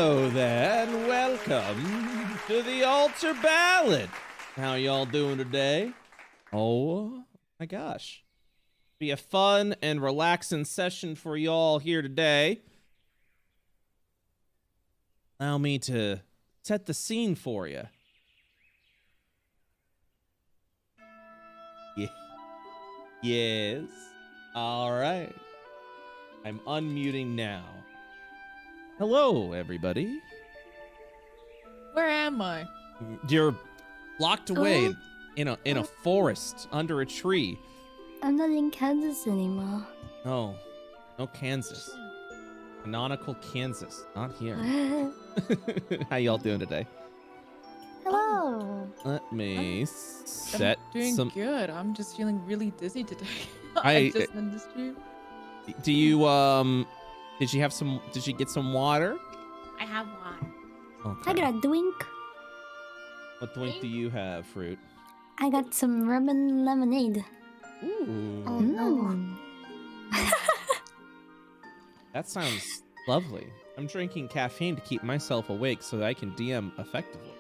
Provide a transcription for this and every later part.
Hello there, and welcome to the Altar Ballad. How y'all doing today? Oh my gosh. Be a fun and relaxing session for y'all here today. Allow me to set the scene for you. Yeah. Yes. All right. I'm unmuting now. Hello, everybody. Where am I? You're locked away in a forest under a tree. I'm not in Kansas anymore. Oh, no Kansas. Canonical Kansas, not here. How y'all doing today? Hello. Let me set I'm doing some. good. I'm just feeling really dizzy today. I just in the stream. Do you Did you have some? Did you get some water? I have water. Okay. I got a drink. What drink do you have, Froot? I got some lemon lemonade. Ooh. Oh no. That sounds lovely. I'm drinking caffeine to keep myself awake so that I can DM effectively.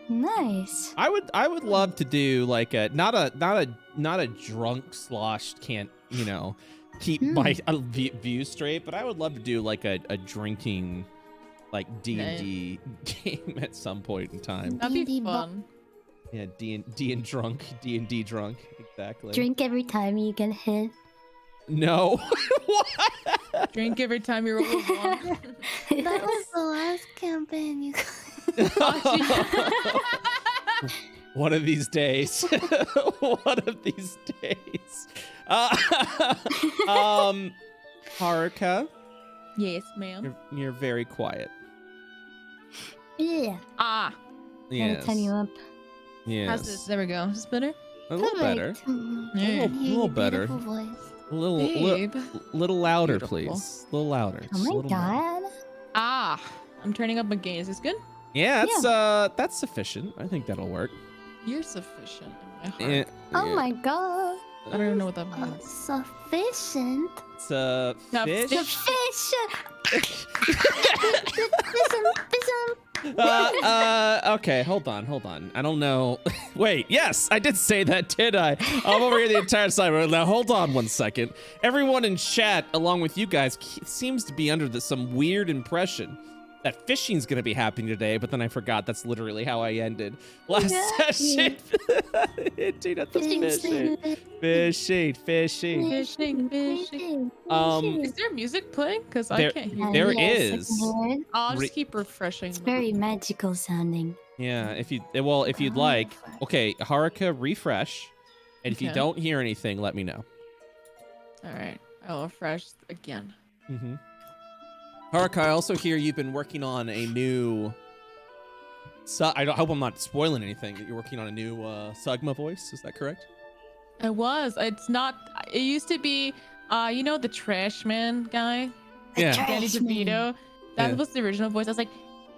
Nice. I would love to do like a not a drunk sloshed can't keep my view straight, but I would love to do like a drinking like D&D game at some point in time. That'd be D&D fun. Yeah, D&D drunk, exactly. Drink every time you get hit. No. What? Drink every time you roll a one. That was the last campaign you One of these days. One of these days. Haruka. Yes, ma'am. You're very quiet. Yeah. Ah. Yes. Gotta turn you up. Yes. How's this? There we go. Is this better? A little better. Yeah. A little better. Voice. A little Babe. little louder, Beautiful. please. A little louder. Oh Just a my little more. god. Ah. I'm turning up my gain. Is this good? Yeah, that's sufficient. I think that'll work. You're sufficient in my heart. Yeah, Oh yeah. my god. I don't even know what that means. Sufficient. It's a fish. Sufficient. Okay, hold on. I don't know. Wait, yes, I did say that, did I? I'm over here the entire time. Now, hold on one second. Everyone in chat, along with you guys, seems to be under some weird impression that fishing's gonna be happening today, but then I forgot that's literally how I ended last session. Dude, at the fishing. Fishing. Is there music playing? Because I can't hear There it. is. I'll just keep refreshing. It's very magical sounding. Yeah, if you'd like. Okay, Haruka, refresh. And if you Okay. don't hear anything, let me know. All right. I'll refresh again. Mm-hmm. Haruka, I also hear you've been working on a new... I hope I'm not spoiling anything, that you're working on a new Sugma voice. Is that correct? I was. It's not. It used to be, the trash man guy. Yeah. Danny DeVito. That Yeah. was the original voice. I was like,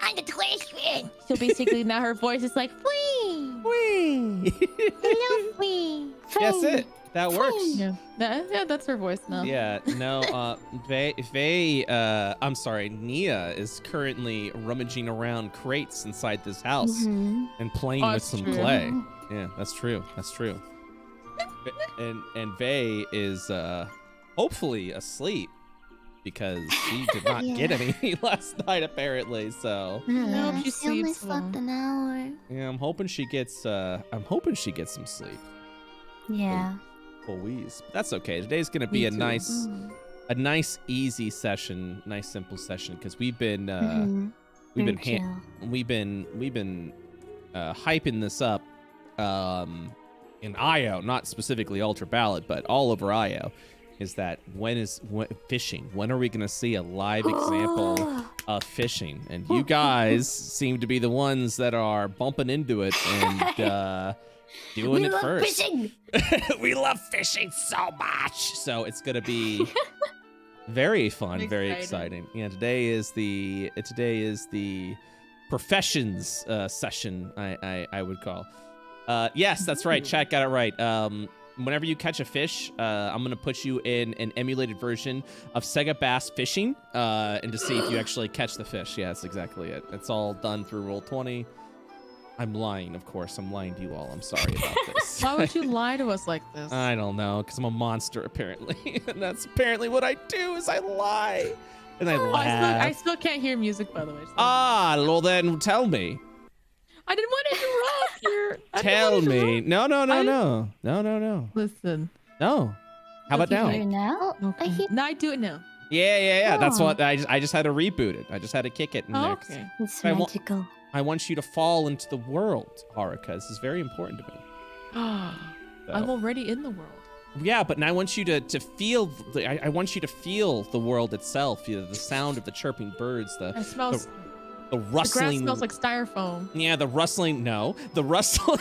I'm the trash man. So basically now her voice is like, wee. Whee! Hello, me. That's it. That works. Yeah. That's her voice now. Yeah, no, I'm sorry, Nia is currently rummaging around crates inside this house and playing with that's some true. clay. Yeah, that's true. And Vei is hopefully asleep because she did not get any last night apparently. So No, she She only sleeps slept well. an hour. yeah, I'm hoping she gets some sleep. Yeah. Louise. But that's okay. Today's gonna be Me a too. nice, easy session, nice simple session because we've been Very chill. hyping this up in IO, not specifically Ultra Ballad, but all over IO. Is that fishing? When are we gonna see a live example of fishing? And you guys seem to be the ones that are bumping into it and doing it first. Fishing. We love fishing so much. So it's gonna be very fun, very exciting. Yeah, today is the professions session. I would call. Yes, that's right. Chat got it right. whenever you catch a fish, I'm gonna put you in an emulated version of Sega Bass Fishing, and to see if you actually catch the fish. Yeah, that's exactly it. It's all done through Roll20. I'm lying, of course. I'm lying to you all. I'm sorry about this. Why would you lie to us like this? I don't know, because I'm a monster apparently, and that's apparently what I do is I lie, and I laugh. I still can't hear music, by the way. So. Well then tell me. I didn't want to interrupt your. Tell me. No. Listen. No. How about now? Here now? Okay. No, I do it now. Yeah. That's Oh. what I just had to reboot it. I just had to kick it in there. Okay. It's I wa- magical. I want you to fall into the world, Haruka. This is very important to me. So- I'm already in the world. Yeah, but now I want you to feel. I want you to feel the world itself. The sound of the chirping birds. It smells. The The grass rustling. smells like styrofoam. Yeah, the rustling. No, the rustling.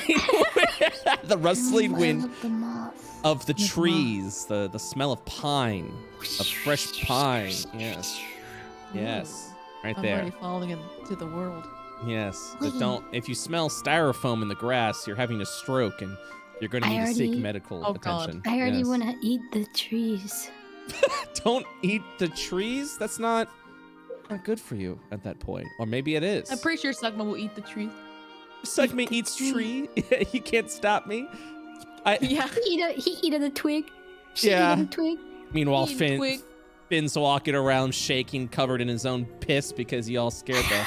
The rustling wind Of the moth. of the trees. The smell of pine, of fresh pine. Yes. Yes. Right I'm there. already falling into the world. Yes. But don't. If you smell styrofoam in the grass, you're having a stroke, and you're going to need to seek medical Oh, God. attention. I already Yes. want to eat the trees. Don't eat the trees. That's not good for you at that point. Or maybe it is. I'm pretty sure Sugma will eat the tree. Sugma eats tree. You can't stop me. Yeah. He eat the twig. She Yeah. eat the twig. Meanwhile, Eat a twig. Finn's walking around shaking, covered in his own piss because he all scared the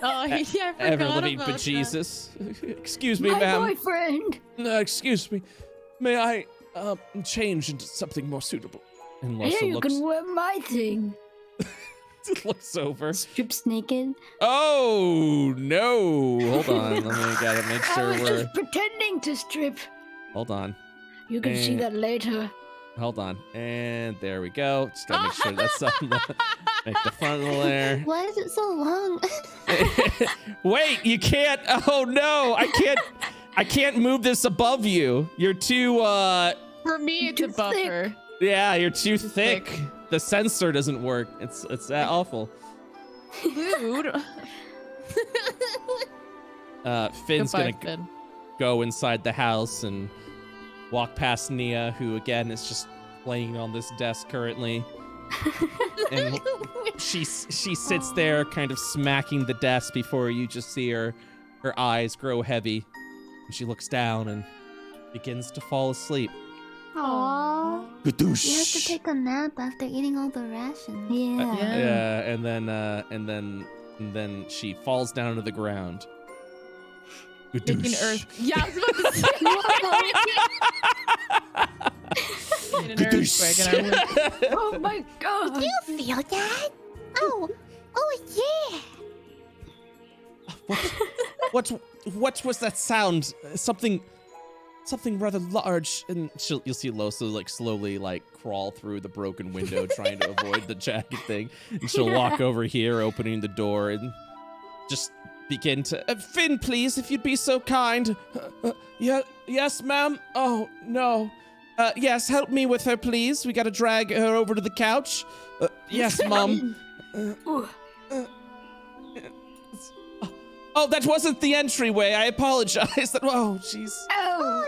Oh, yeah, I forgot ever-living about that. bejesus. Excuse me, My ma'am. boyfriend. Excuse me. May I change into something more suitable? And Here Larsa you looks, can wear my thing. looks over. Strips naked. Oh, no. Hold on. Let me gotta make I sure was we're... just pretending to strip. Hold on. You can see Eh. that later. Hold on. And there we go. Just gotta make sure that's on the... Make the frontal there. Why is it so long? Wait, you can't. Oh no, I can't move this above you. You're too For me, it's a Too thick. buffer. yeah, you're too thick. thick. The sensor doesn't work. It's that awful. Dude. Finn's Goodbye, gonna Finn. go inside the house and walk past Nia, who again is just playing on this desk currently. And she sits there kind of smacking the desk before you just see her eyes grow heavy, and she looks down and begins to fall asleep. Aww. Gadoosh. You have to take a nap after eating all the rations. Yeah. Yeah. and then she falls down to the ground. Making Gadoosh. Earth. Yeah, I was about to say. In an earthquake, and I went, Oh my god. You feel that? Oh yeah. What was that sound? Something rather large. And you'll see Losa like slowly like crawl through the broken window trying to avoid the jagged thing. And she'll walk over here, opening the door, and just begin to Finn, please, if you'd be so kind. Yes, ma'am. Oh no. Yes, help me with her, please. We gotta drag her over to the couch. Yes, mom. Oh, that wasn't the entryway. I apologize. Oh, jeez. Oh.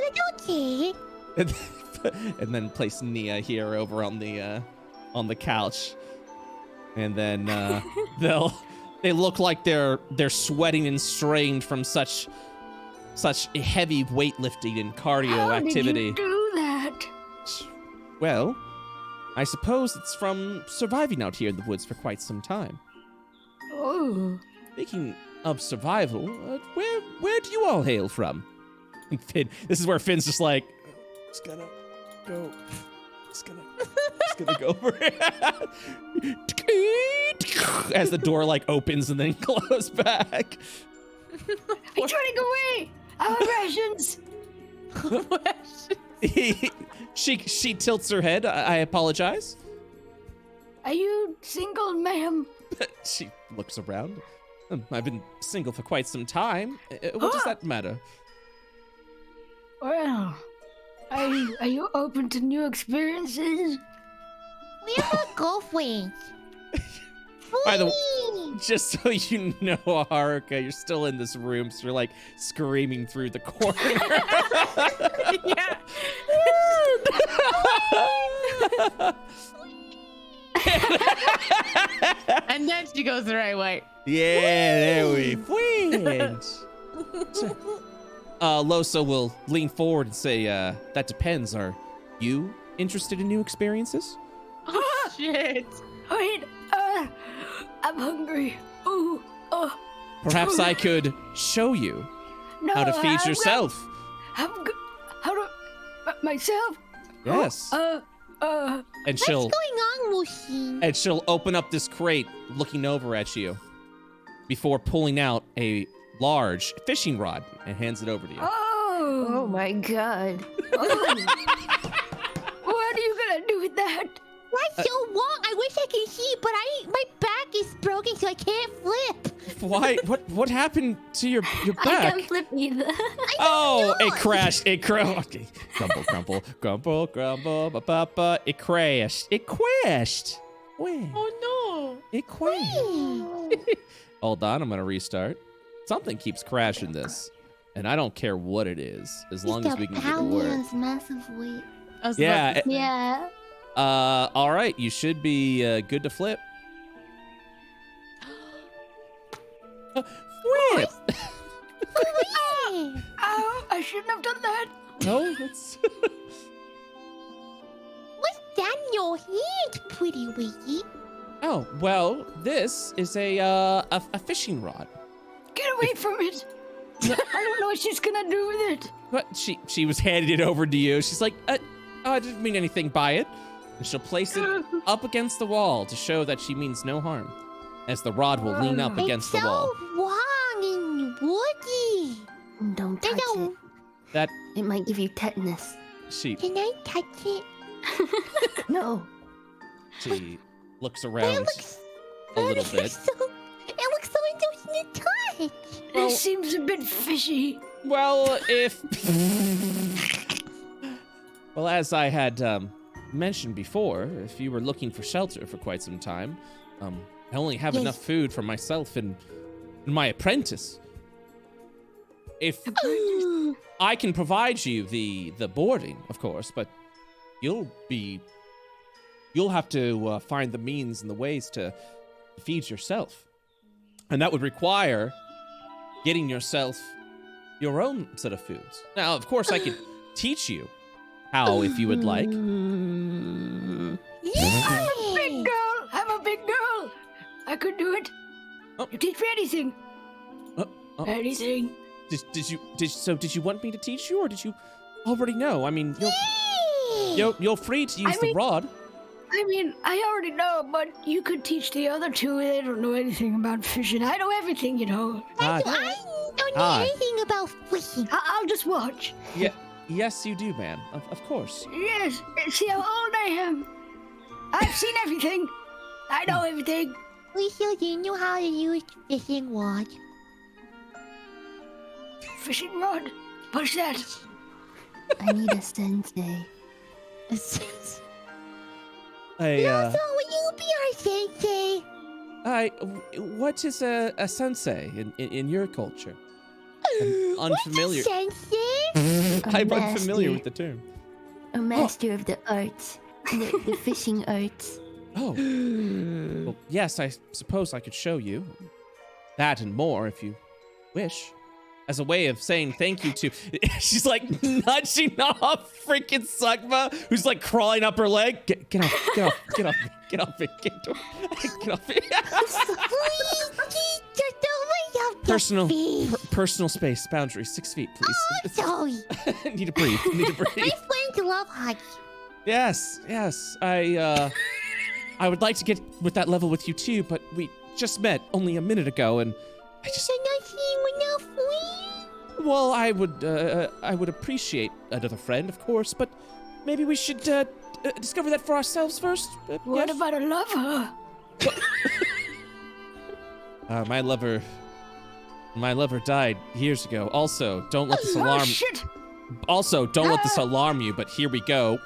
That's okay. And then place Nia here over on the couch, and then they look like they're sweating and strained from such heavy weightlifting and cardio How activity. did you do that? Well, I suppose it's from surviving out here in the woods for quite some time. Oh. Speaking of survival, where do you all hail from? And Finn, this is where Finn's just like, just gonna go over as the door like opens and then closes back. He's running away. Our rations. She tilts her head. I apologize. Are you single, ma'am? She looks around. I've been single for quite some time. What does that matter? Well, are you open to new experiences? We're not girlfriends. By the Just so you know, Haruka, you're still in this room, so you're like screaming through the corner. Yeah. And then she goes the right way. Yeah, there we went. Loso will lean forward and say, that depends. Are you interested in new experiences? Oh, shit. Wait, I'm hungry. Ooh, oh. Perhaps I could show you No, how to feed I'm yourself. How to myself? Yes. And What's she'll going on, Mushi? and she'll open up this crate, looking over at you, before pulling out a large fishing rod and hands it over to you. Oh my god. Oh. What are you gonna do with that? Why so long? I wish I could see, but my back is broken, so I can't flip. Why? What happened to your I back? can't flip either. Oh, it crashed. It crashed. Okay. Grumble. Ba. It crashed. It crashed. Wait. Oh, It crashed. Hold on, I'm gonna restart. Something keeps crashing this, and I don't care what it is, as long as we can get it to work. Massive weight. no. Yeah. Yeah. All right. You should be good to flip. Flip. Oh, I shouldn't have done that. No, it's. What's that in your hand, pretty wiggy? Oh well, this is a fishing rod. Get away from it. I don't know what she's gonna do with it. But she was handing it over to you. She's like, oh, I didn't mean anything by it. And she'll place it up against the wall to show that she means no harm, as the rod will lean up against the wall. It's so long and woody. Don't I touch it. know. That It might give you tetanus. she Can I touch it? No. looks But around a little bit. It looks so interesting to touch. Well- This seems a bit fishy. Well, well, as I had mentioned before, if you were looking for shelter for quite some time, I only have Yes. enough food for myself and my apprentice. If I can provide you the boarding, of course, but you'll have to find the means and the ways to feed yourself, and that would require getting yourself your own set of foods. Now, of course, I could teach you how if you would like. I'm a big girl. I'm a big girl. I could do it. Oh. You teach me anything. Oh. Anything. Did you want me to teach you, or did you already know? I mean, you're free to use the mean- rod. I mean, I already know, but you could teach the other two. They don't know anything about fishing. I know everything, you know. Ah, I don't know Ah. anything about fishing. I'll just watch. yes, you do, ma'am. Of course. Yes. See how old I am. I've seen everything. I know everything. Lisa, do you know how to use fishing rod? Fishing rod. What's that? I need a sensei. So will you be our sensei? What is a sensei in your culture? I'm unfamiliar. What's a sensei? I'm A unfamiliar master. with the term. A master of the arts. The fishing arts. Oh. Well, yes, I suppose I could show you that and more if you wish. As a way of saying thank you to... She's like nudging off freaking Sugma, who's like crawling up her leg. Get off it. Get off it. Personal space boundary, 6 feet, please. Oh, sorry. Need to breathe. My friends love hugs. Yes. I would like to get with that level with you too, but we just met only a minute ago, and I just... So not seeing enough free? Well, I would appreciate another friend, of course, but maybe we should discover that for ourselves first. What yes? about a lover? My lover died years ago. Also, don't let this Oh, alarm. shit. Also, don't let this alarm you. But here we go.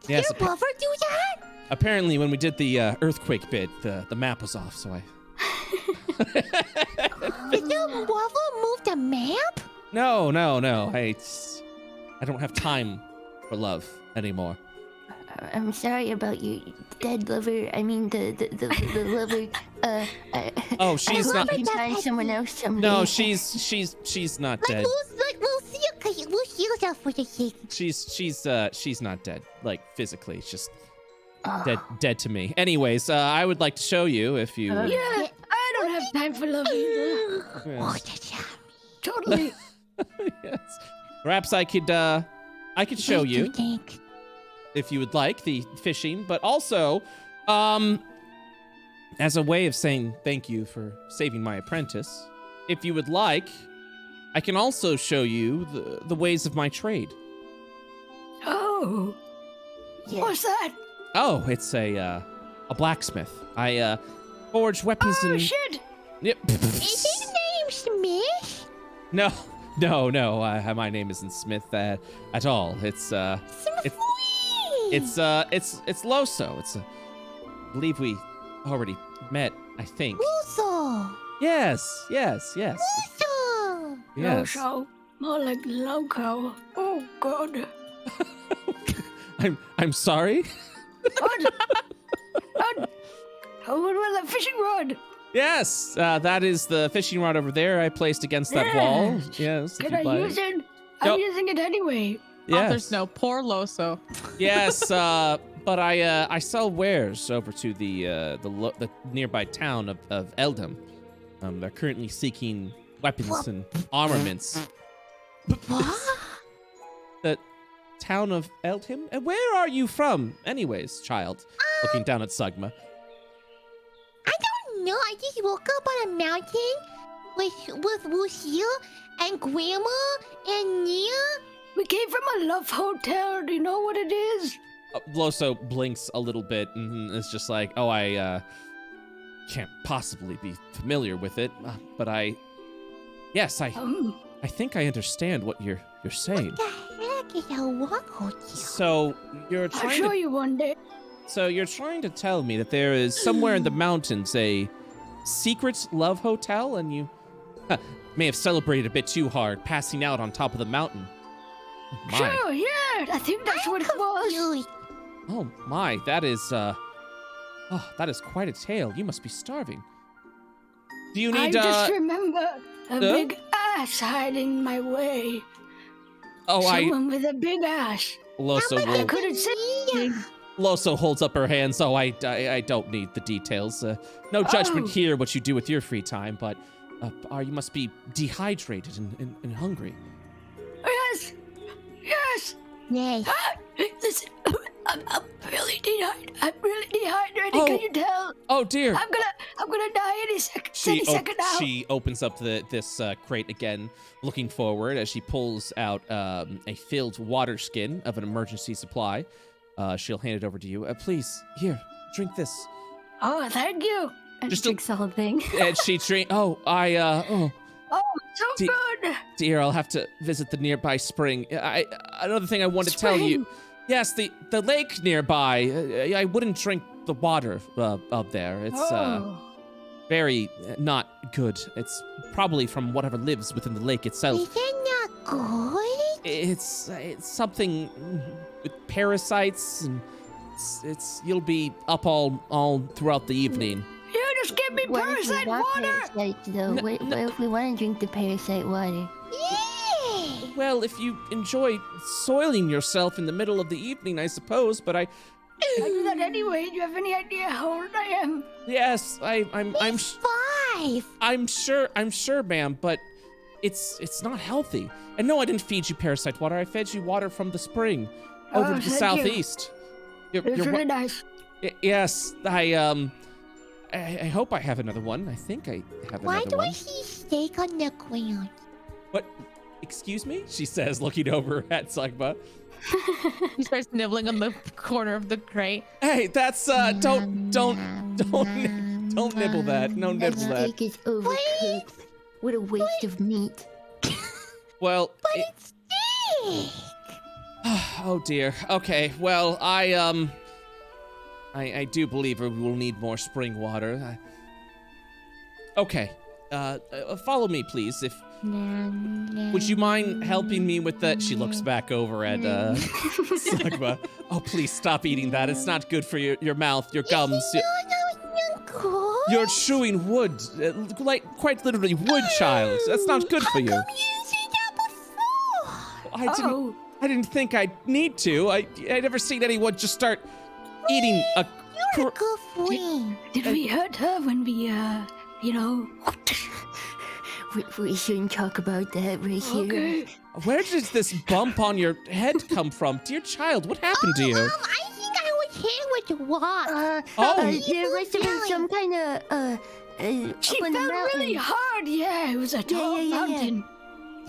Yes. Your lover do that? Apparently, when we did the earthquake bit, the map was off, so I... Did the lava move the map? No. I don't have time for love anymore. I'm sorry about your dead lover. I mean, the lover. Oh, she's I not... hope you find someone else someday. No, she's not dead. Like Lucille, because Lucille's out for the sake. She's not dead, like physically. It's just dead to me. Anyways, I would like to show you if you. Yeah, I don't have time for love either. Yes. Totally. Yes. Perhaps I could show you if you would like the fishing, but also, as a way of saying thank you for saving my apprentice, if you would like, I can also show you the ways of my trade. Oh. Yes. What's that? Oh, it's a blacksmith. I forge weapons Oh, and... shit. Yep. Is his name Smith? No. My name isn't Smith at all. It's Loso. I believe we already met, I think. Luso. Yes. Luso. Yes. Loco. More like loco. Oh, God. I'm sorry. What? Oh, what was that fishing rod? Yes, that is the fishing rod over there I placed against that Yeah. wall. Yes. if Can you'd I like. use it? Nope. I'm using it anyway. Author's Yes. no, poor Loso. Yes, but I sell wares over to the nearby town of Eldham. They're currently seeking weapons and armaments. What? The town of Eldham? And where are you from, anyways, child? Looking down at Sugma. I don't know. I just woke up on a mountain with Lucille and Grandma and Nia. We came from a love hotel. Do you know what it is? Loso blinks a little bit and is just like, oh, I can't possibly be familiar with it, but I think I understand what you're saying. What the heck is a love hotel? So you're I'll trying show to you one day. tell me that there is somewhere in the mountains a secret love hotel, and you may have celebrated a bit too hard, passing out on top of the mountain. Oh, my. Sure, yeah. I think that's what it was. Confused. Oh my, that is quite a tale. You must be starving. Do you I need just remember a big ass hiding my way. Someone with a big ass. Loso I will couldn't say anything. Loso holds up her hand, so I don't need the details. No judgment Oh. here what you do with your free time, but you must be dehydrated and hungry. Yes. Yes. Ah, listen, I'm really dehydrated. I'm really dehydrated. Oh. Can you tell? Oh dear. I'm gonna die any second now. She opens up this crate again, looking forward as she pulls out a filled water skin of an emergency supply. She'll hand it over to you. Please, here, drink this. Oh, thank you. And Just drinks the whole thing. And she drink. Oh, Oh, so Dear- good. dear, I'll have to visit the nearby spring. Another thing I wanted to tell you. Spring? Yes, the lake nearby. I wouldn't drink the water up there. It's Oh. very not good. It's probably from whatever lives within the lake itself. Is it not good? It's something with parasites, and it's you'll be up all throughout the evening. You just give me What if we parasite want water. parasites, though? What if we want to drink the parasite water? Yeah. Well, if you enjoy soiling yourself in the middle of the evening, I suppose. But I do that anyway. Do you have any idea how old I am? yes, I'm He's 5. I'm sure, ma'am, but it's not healthy. And no, I didn't feed you parasite water. I fed you water from the spring over Oh, to the thank you. southeast. It's really nice. Yes, I hope I have another one. I think I have Why another do one. I see steak on the ground? What? Excuse me? She says, looking over at Sugma. He starts nibbling on the corner of the crate. Hey, that's don't nibble that. No nibble That that. steak is overcooked. What a waste of meat. Well, But it's steak. oh dear. Okay. Well, I I do believe we will need more spring water. Okay. Follow me, please. Would you mind helping me with that? She looks back over at Slugma. Oh, please stop eating that. It's not good for your mouth, your gums. You're chewing wood, like quite literally wood, child. That's not good for you. I didn't think I'd need to. I never seen anyone just start eating a. You're a good friend. Did we hurt her when we, We shouldn't talk about that right here. Okay. Where did this bump on your head come from? Dear child, what happened to you? I think I was hit with a rock. There must have been some kind of She up on the fell mountain. really hard. Yeah, it was a tall mountain.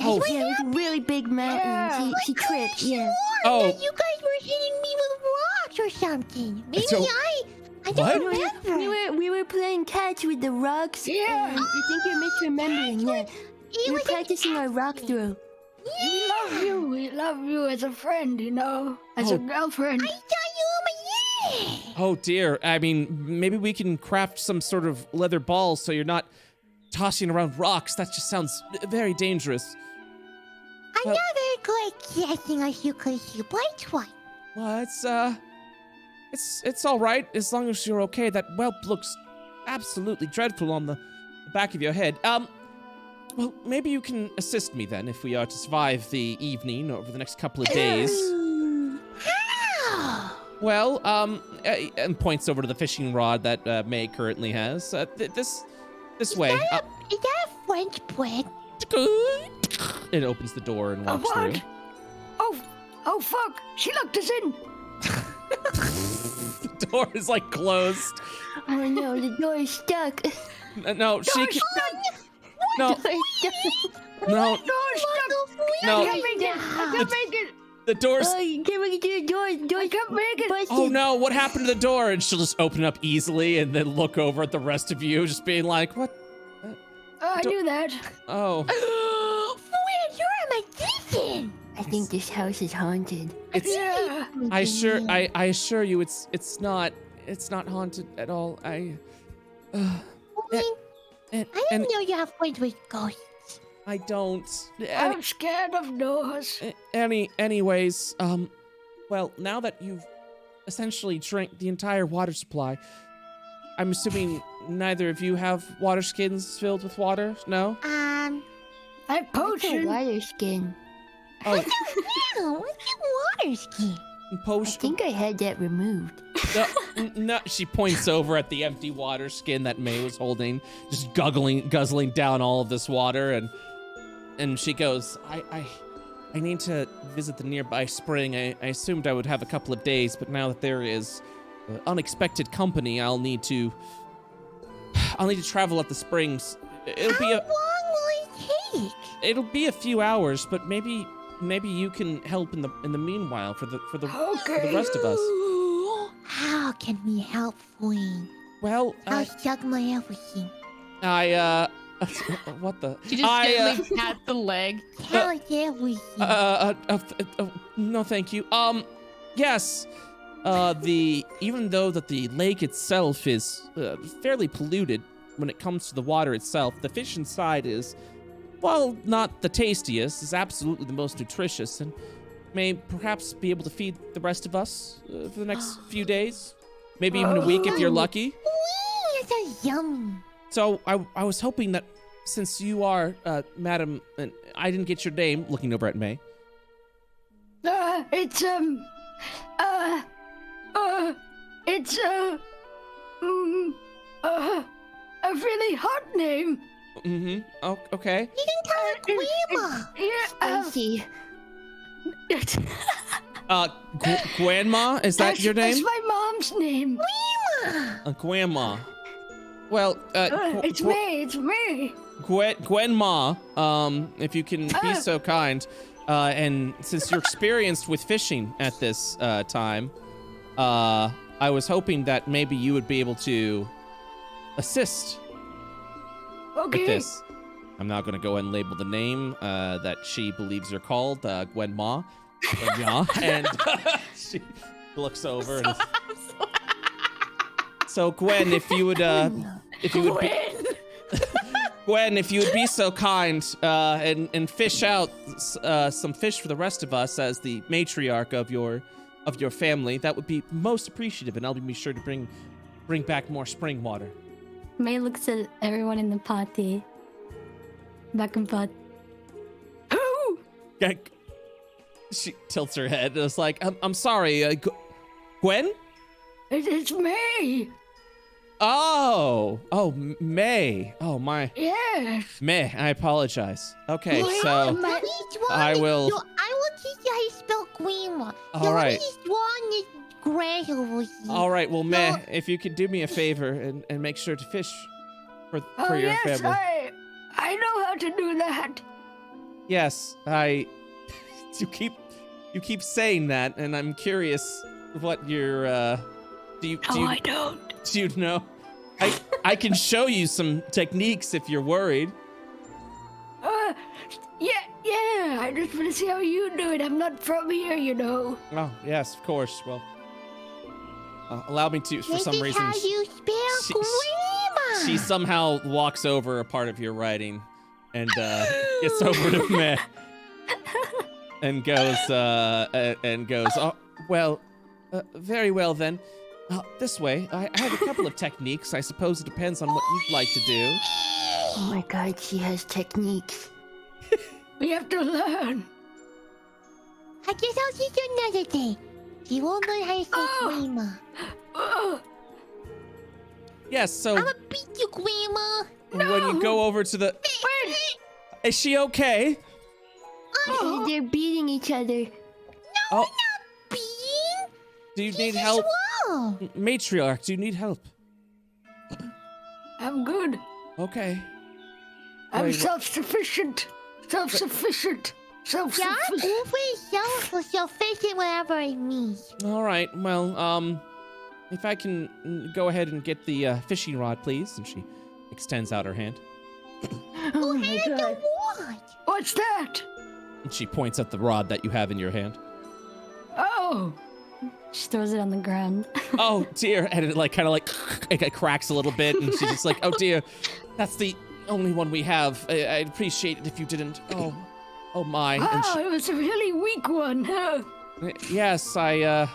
Oh, Yeah, it was a really big mountain. Yeah. She tripped. Yeah. Oh. That you guys were hitting me with rocks or something. Maybe So- I don't What? remember. We were playing catch with the rocks. Yeah. I think you're misremembering. Yeah. We were practicing our rock throw. We love you. We love you as a friend, as a girlfriend. I thought you were my Oh dear. I mean, maybe we can craft some sort of leather ball so you're not tossing around rocks. That just sounds very dangerous. I'm not very good at guessing, as you could see, but I tried. Well, it's all right as long as you're okay. That whelp looks absolutely dreadful on the back of your head. Well, maybe you can assist me then if we are to survive the evening over the next couple of days. How? Well, and points over to the fishing rod that May currently has. This way. Is that a French bread? It opens the door and walks what? through. Oh, fuck. She locked us in. The door is like closed. Oh no, the door is stuck. No, she can. No, Door is stuck. no, No, stuck. no. I can't make it. I can't make it. The door's. Oh, you can't make it to the door. The I door's can't make it. busted. Oh no, what happened to the door? And she'll just open up easily and then look over at the rest of you, just being like, what? I knew that. Oh, Fred, you're a magician. I think this house is haunted. it's. Yeah. I assure you, it's not haunted at all. I And, didn't know you have friends with ghosts. I don't. I'm scared of doors. Anyways, well, now that you've essentially drank the entire water supply, I'm assuming neither of you have water skins filled with water? No? That It's a potion. water skin. Oh, Wow, what's your water skin? I potion. think I had that removed. No, she points over at the empty water skin that May was holding, just guzzling down all of this water, and she goes, I need to visit the nearby spring. I assumed I would have a couple of days, but now that there is unexpected company, I'll need to travel at the springs. It'll be How long will it take? it'll be a few hours, but maybe you can help in the meanwhile for the rest of us. How can we help, Fred? Well, I'll suck my everything. what the? She just gently pat the leg. Tell us everything. No, thank you. Yes. Even though that the lake itself is fairly polluted when it comes to the water itself, the fish inside is, while not the tastiest, is absolutely the most nutritious and may perhaps be able to feed the rest of us for the next few days, maybe even a week if you're lucky. Wee, it's so yummy. So I was hoping that since you are, Madam, and I didn't get your name, looking over at May. It's a really hot name. Mm-hmm. Oh, okay. You can tell her grandma. Yeah. Spicy. Grandma, is that your That's name? my mom's name. Grandma. Well, It's me. It's me. Gwenma, if you can be so kind, and since you're experienced with fishing at this time, I was hoping that maybe you would be able to assist with Okay. this. I'm now going to go and label the name that she believes you're called, Gwenma. Gwenya, and she looks over and So Gwen, if you would be, Gwen, if you would be so kind, and fish out some fish for the rest of us as the matriarch of your family, that would be most appreciative, and I'll be sure to bring back more spring water. May looks at everyone in the party. Back and forth. Who? She tilts her head and is like, I'm sorry, Gwen? It's me. Oh, May. Oh, my. Yes. May, I apologize. Okay, Wait, so what is wrong I with will- you? I will teach you how to spell grandma. All right. What is wrong with Grant over here? All right, well, May, No. if you could do me a favor and make sure to fish for Oh, your yes, family. I know how to do that. Yes, you keep saying that, and I'm curious what your I don't. do you know? I can show you some techniques if you're worried. Yeah. I just want to see how you do it. I'm not from here, you know. Oh, yes, of course. Well, allow me to, for This some is reason. how you spell she- grandma. She somehow walks over a part of your writing and gets over to Meh and goes, oh, well, very well then. This way, I have a couple of techniques. I suppose it depends on what you'd like to do. Oh my god, she has techniques. We have to learn. I guess I'll teach you another day. You won't learn how to say grandma. Oh, Yes, so I'm gonna beat you, grandma. when you go over to the... Is she okay? They're beating each other. Oh, Being? do you need help? Whoa. Matriarch, do you need help? I'm good. Okay. I'm Wait, self-sufficient. Self-sufficient. Yeah, Self-sufficient. over self-sufficient, whatever it means. All right, well, if I can go ahead and get the fishing rod, please. And she extends out her hand. Oh my god. What? What's that? And she points at the rod that you have in your hand. Oh. She throws it on the ground. Oh, dear. And it it cracks a little bit. And she's just like, oh, dear. That's the only one we have. I'd appreciate it if you didn't. Oh, my. And Oh, it was a really weak one. Huh? yes, I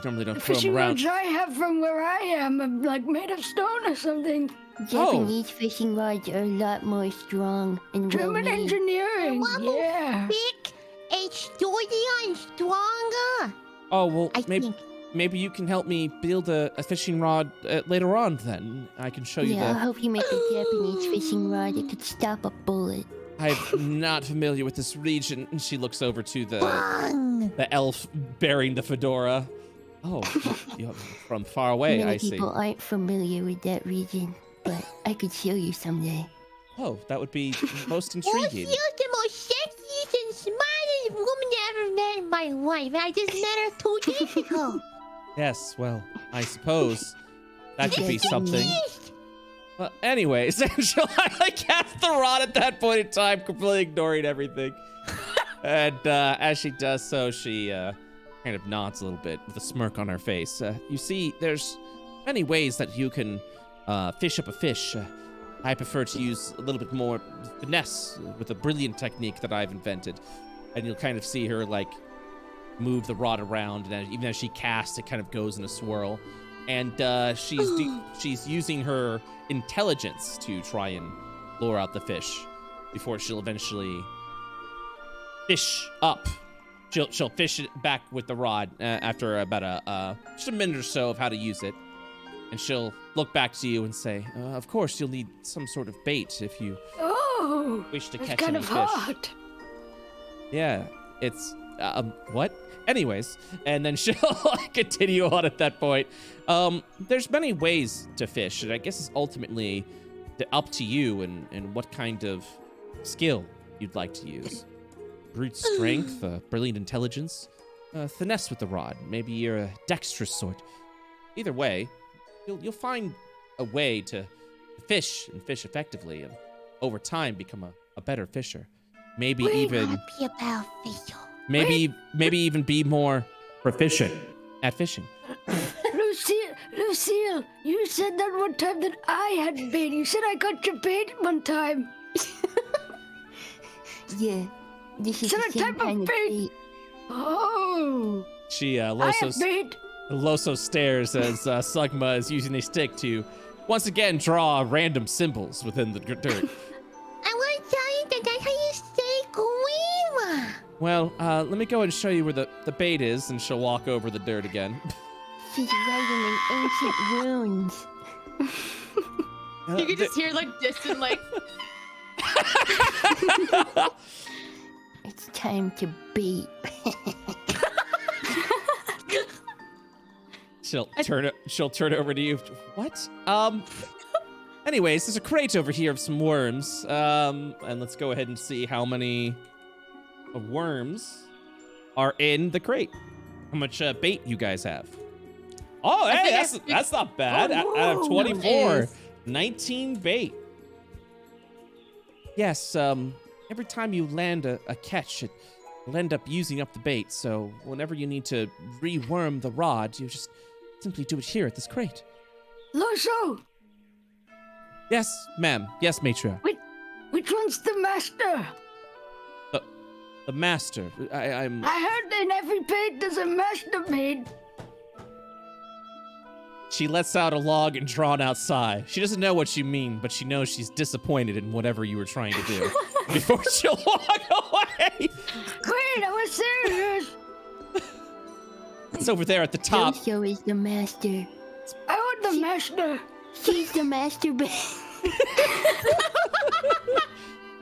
normally don't The throw them fishing around. rods I have from where I am are like made of stone or something. Japanese fishing rods are a lot more strong and German well-made. engineering. Yeah. Big and sturdy and stronger. Oh, well, I think. maybe you can help me build a fishing rod later on, then. I can show you Yeah, I'll the... help you make a Japanese fishing rod that could stop a bullet. I'm not familiar with this region. And she looks over to Bang. the elf bearing the fedora. Oh, you're from far away, Many I see. people aren't familiar with that region, but I could show you someday. Oh, that would be most Oh, intriguing. she's the most sexiest and smartest woman I ever met in my life. I just met her 2 days ago. Yes, well, I suppose that could be Yes, something. Yes. Well, anyways, she'll cast the rod at that point in time, completely ignoring everything. And as she does so, she kind of nods a little bit with a smirk on her face. You see, there's many ways that you can fish up a fish. I prefer to use a little bit more finesse with a brilliant technique that I've invented. And you'll kind of see her, move the rod around, and even as she casts, it kind of goes in a swirl. And she's using her intelligence to try and lure out the fish before she'll eventually fish up. She'll fish it back with the rod after about just a minute or so of how to use it. And she'll look back to you and say, of course, you'll need some sort of bait if you Oh. wish to That's catch kind any of fish. hot. Yeah, it's, what? Anyways, and then she'll continue on at that point. There's many ways to fish, and I guess it's ultimately up to you and what kind of skill you'd like to use. Brute strength, brilliant intelligence, finesse with the rod. Maybe you're a dexterous sort. Either way, you'll find a way to fish and fish effectively, and over time become a better fisher. Maybe even Happy about fish. maybe even be more proficient at fishing. Lucille, said that one time that I had bait. You said I got your bait one time. Yeah, this is So the the same type of kind of bait- bait. Oh. She I have bait. Loso stares as Sugma is using a stick to once again draw random symbols within the dirt. I want to tell you that that's how you say grandma. Well, let me go and show you where the bait is, and she'll walk over the dirt again. She's writing in ancient runes. You can just hear like distant like. It's time to bait. She'll turn it over to you. What? Anyways, there's a crate over here of some worms. And let's go ahead and see how many worms are in the crate. How much bait you guys have? Oh, hey, that's not bad. Out of 24, 19 bait. Yes, every time you land a catch, you'll end up using up the bait. So whenever you need to reworm the rod, you just simply do it here at this crate. Loso, Yes, ma'am. Yes, matron. which one's the master? The master. I'm. I heard in every bait there's a master bait. She lets out a long and drawn out sigh. She doesn't know what you mean, but she knows she's disappointed in whatever you were trying to do. Before she'll walk away. Great, I was serious. It's over there at the top. Loso is the master. I want the master. She's the master bait.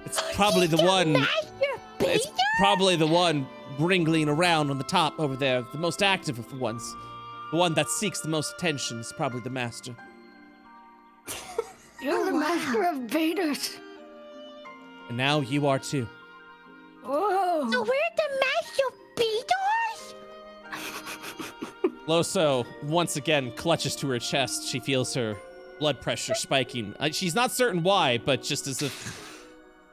It's probably the one. It's probably the one wriggling around on the top over there. The most active of the ones. The one that seeks the most attention is probably the master. You're the master of baiters. And now you are too. Whoa. So we're the master beaters? Loso once again clutches to her chest. She feels her blood pressure spiking. She's not certain why, but just as if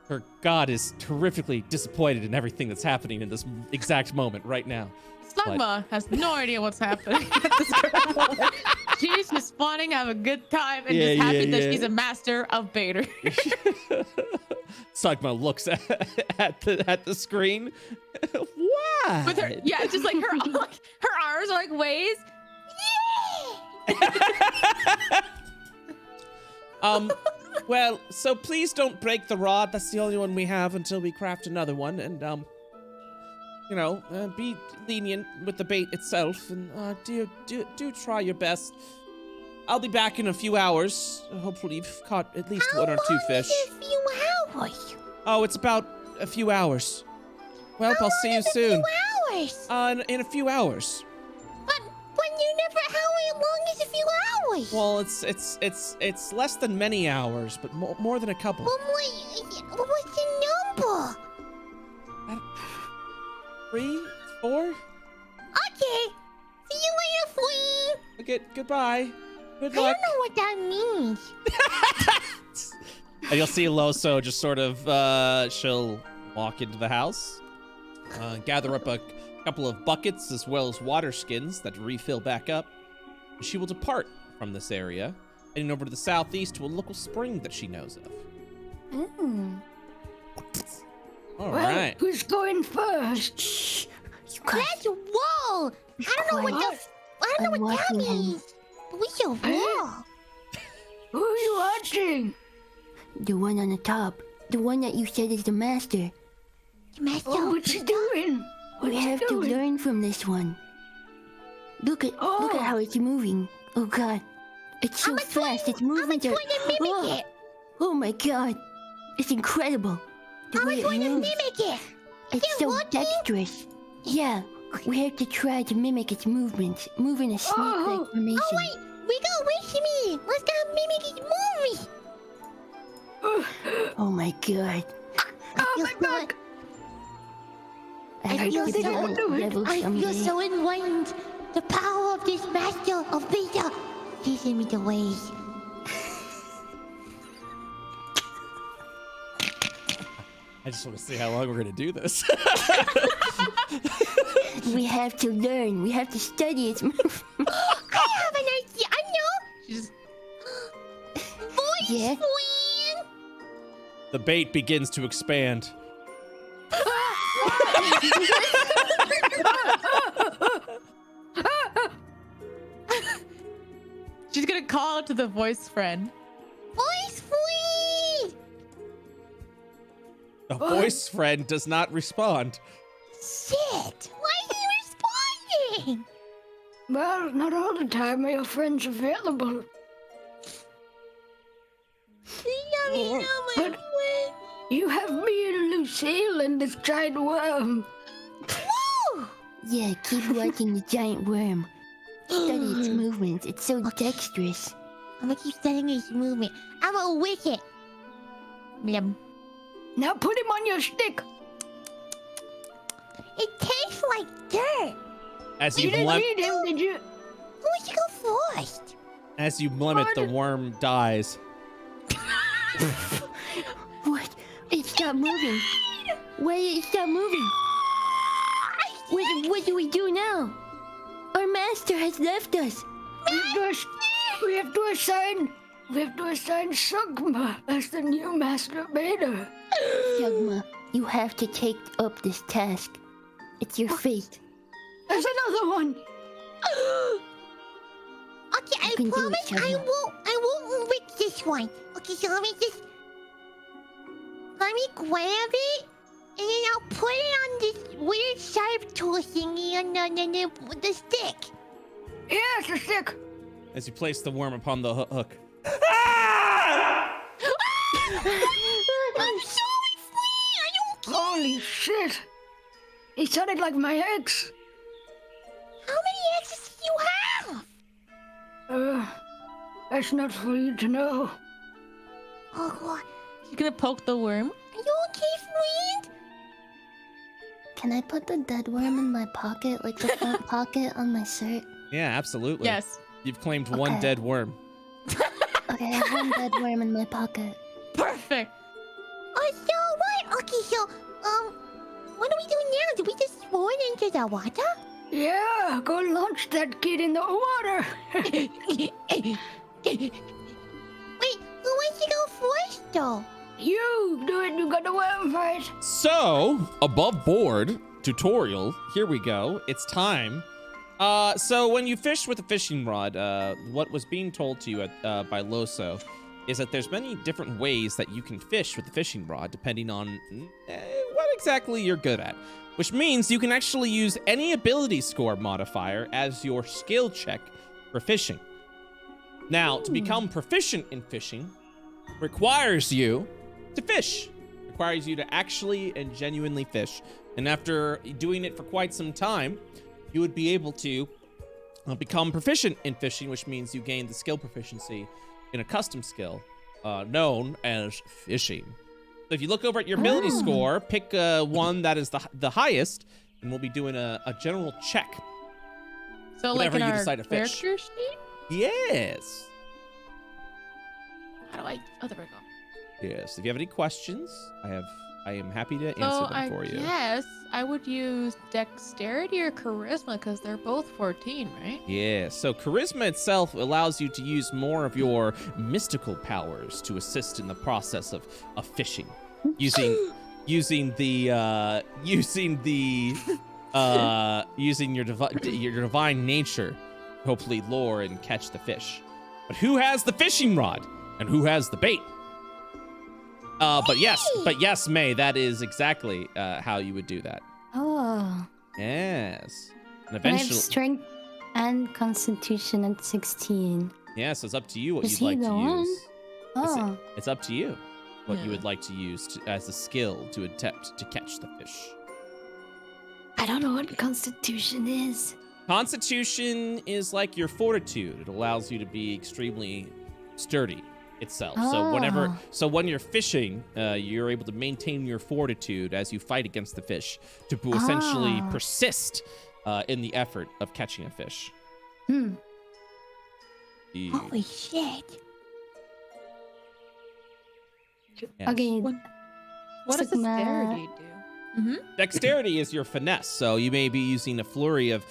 her god is terrifically disappointed in everything that's happening in this exact moment right now. Slugma has no idea what's happening at this current moment. She's just wanting to have a good time and just happy that she's a master of baiter. Sugma looks at the screen. Why? With her, yeah, just like her arms are like waves. Well, so please don't break the rod. That's the only one we have until we craft another one. And, be lenient with the bait itself. And, do try your best. I'll be back in a few hours. Hopefully you've caught at least one or two fish. A few hours. Oh, it's about a few hours. Well, I'll see you soon. Hours. In a few hours. But you never. How long is a few hours? Well, it's less than many hours, but more than a couple. Well, what's the number? 3, 4. Okay. See you later, Flea. Okay, goodbye. Good I luck. don't know what that means. And you'll see Loso just sort of, she'll walk into the house, gather up a couple of buckets as well as water skins that refill back up. She will depart from this area, heading over to the southeast to a local spring that she knows of. All right. Who's going first? Shh. You guys, Let's roll. I don't know what I'm that watching him. means. But we should roll. Who are you watching? The one on the top. The one that you said is the master. Master. Oh, what's he doing? What's We he have to doing? learn from this one. Look at how it's moving. Oh god. It's so fast. Its I'm movements going are to mimic it. Oh my god. It's incredible. The way I'm it going to moves. mimic it. It's it so working? dexterous. Yeah. We have to try to mimic its movements. Move in a snake-like formation. Oh wait, we go with me. Let's go mimic his movie. Oh my god. Oh my god! I hope feel you so- level I someday. feel so enlightened. The power of this master of Vita teaching me the ways. I just want to see how long we're gonna do this. We have to learn. We have to study its movement. I have an idea. I know. She just Yeah. friend. The bait begins to expand. She's gonna call out to the voice friend. Voice friend. The voice friend does not respond. Shit. Why are you responding? Well, not all the time are your friends available. Yummy, But you have me and Lucille and this giant worm. Woo! Yeah, keep watching the giant worm. Study its movements. It's so dexterous. I'm gonna keep studying his movement. I'm a wicket. Blim. Now put him on your stick. It tastes like dirt. As You you didn't blem, eat him, did you? Who should go first? as you blem it, the worm dies. What? It stopped moving. Why did it stop moving? What do we do now? Our master has left us. We have to assign Sugma as the new master baiter. Yagma, you have to take up this task. It's your fate. There's another one. Okay, I can do it, promise I Shagma. won't lick this one. Okay, so let me grab it, and then I'll put it on this weird sharp tool thingy on the stick. Yes, a stick. As you place the worm upon the hook. I'm sorry, friend. Are you okay? Holy shit. He sounded like my ex. How many exes do you have? That's not for you to know. Oh God. She's gonna poke the worm. Are you okay, friend? Can I put the dead worm in my pocket, like the front pocket on my shirt? Yeah, absolutely. Yes. You've claimed one Okay. dead worm. Okay, I have one dead worm in my pocket. Perfect. Oh, so what? Okay, so what do we do now? Do we just throw it into the water? Yeah, go launch that kid in the water. Wait, who wants to go first, though? You do it, you got the worm fight. So, above board tutorial, here we go. It's time. So when you fish with a fishing rod, what was being told to you by Loso is that there's many different ways that you can fish with the fishing rod, depending on what exactly you're good at. Which means you can actually use any ability score modifier as your skill check for fishing. Now, to become proficient in fishing requires you to fish. Requires you to actually and genuinely fish. And after doing it for quite some time, you would be able to become proficient in fishing, which means you gain the skill proficiency in a custom skill known as fishing. So if you look over at your ability score, pick one that is the highest, and we'll be doing a general check. So Whenever like in you our decide to fish. character sheet? Yes. How do I? Oh, there we go. Yes. If you have any questions, I am happy to answer So them I for you. guess I would use dexterity or charisma because they're both 14, right? Yeah, so charisma itself allows you to use more of your mystical powers to assist in the process of fishing, using your divine nature, to hopefully lure and catch the fish. But who has the fishing rod and who has the bait? But yes, May, that is exactly how you would do that. Oh. Yes, and And I have eventually. strength and constitution at 16. Yeah, so it's up to you what Is you'd he like the to one? use. Oh. It's up to you what you Yeah. would like to use as a skill to attempt to catch the fish. I don't know what constitution is. Constitution is like your fortitude. It allows you to be extremely sturdy itself. So when you're fishing, you're able to maintain your fortitude as you fight against the fish to essentially persist in the effort of catching a fish. Hmm. The- Holy shit. yes. Okay. What does Sigma. dexterity do? Mm-hmm. Dexterity is your finesse, so you may be using a flurry of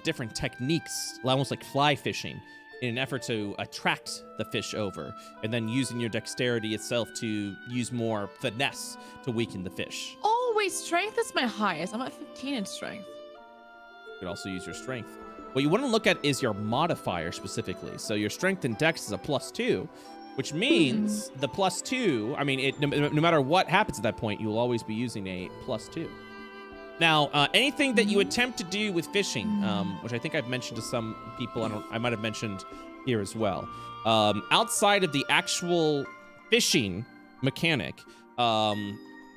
different techniques, almost like fly fishing, in an effort to attract the fish over, and then using your dexterity itself to use more finesse to weaken the fish. Oh, wait, strength is my highest. I'm at 15 in strength. You could also use your strength. What you want to look at is your modifier specifically. So your strength and dex is a +2, which means the +2, I mean, no matter what happens at that point, you will always be using a +2. Now, anything that you attempt to do with fishing, which I think I've mentioned to some people, I might have mentioned here as well, outside of the actual fishing mechanic,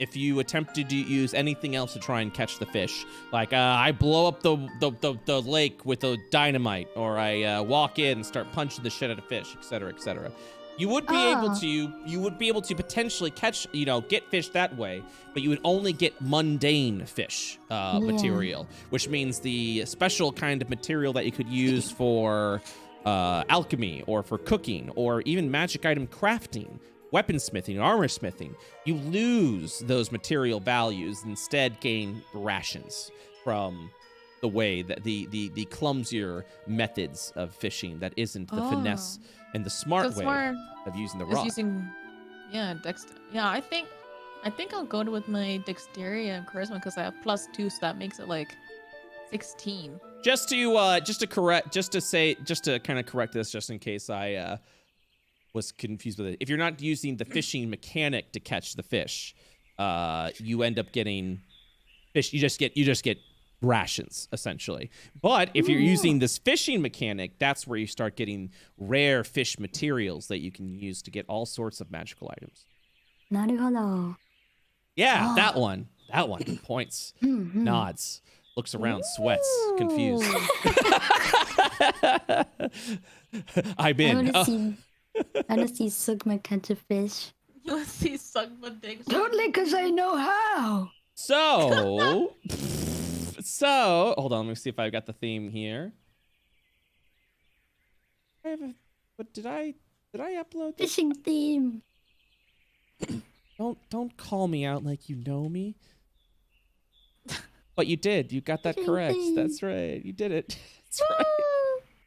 if you attempt to use anything else to try and catch the fish, like I blow up the lake with a dynamite, or I walk in and start punching the shit out of fish, etc., etc. You would be able to potentially catch, get fish that way, but you would only get mundane fish material, which means the special kind of material that you could use for alchemy or for cooking or even magic item crafting, weaponsmithing, armor smithing. You lose those material values, instead gain rations from the way that the clumsier methods of fishing that isn't the finesse and the smart way of using the rock. Yeah, I think I'll go with my dexterity and charisma because I have +2, so that makes it like 16. Just to correct this, just in case I was confused with it. If you're not using the fishing mechanic to catch the fish, you end up getting fish. You just get rations, essentially. But if you're using this fishing mechanic, that's where you start getting rare fish materials that you can use to get all sorts of magical items. なるほど. Yeah, that one. Points, nods, looks around, sweats, confused. I'm in. I want to see Sugma catch a fish. You want to see Sugma dig? Totally, because I know how. So, hold on. Let me see if I've got the theme here. Did I upload this? Fishing theme. Don't call me out like you know me. But you did. You got that correct. That's right. You did it. That's right.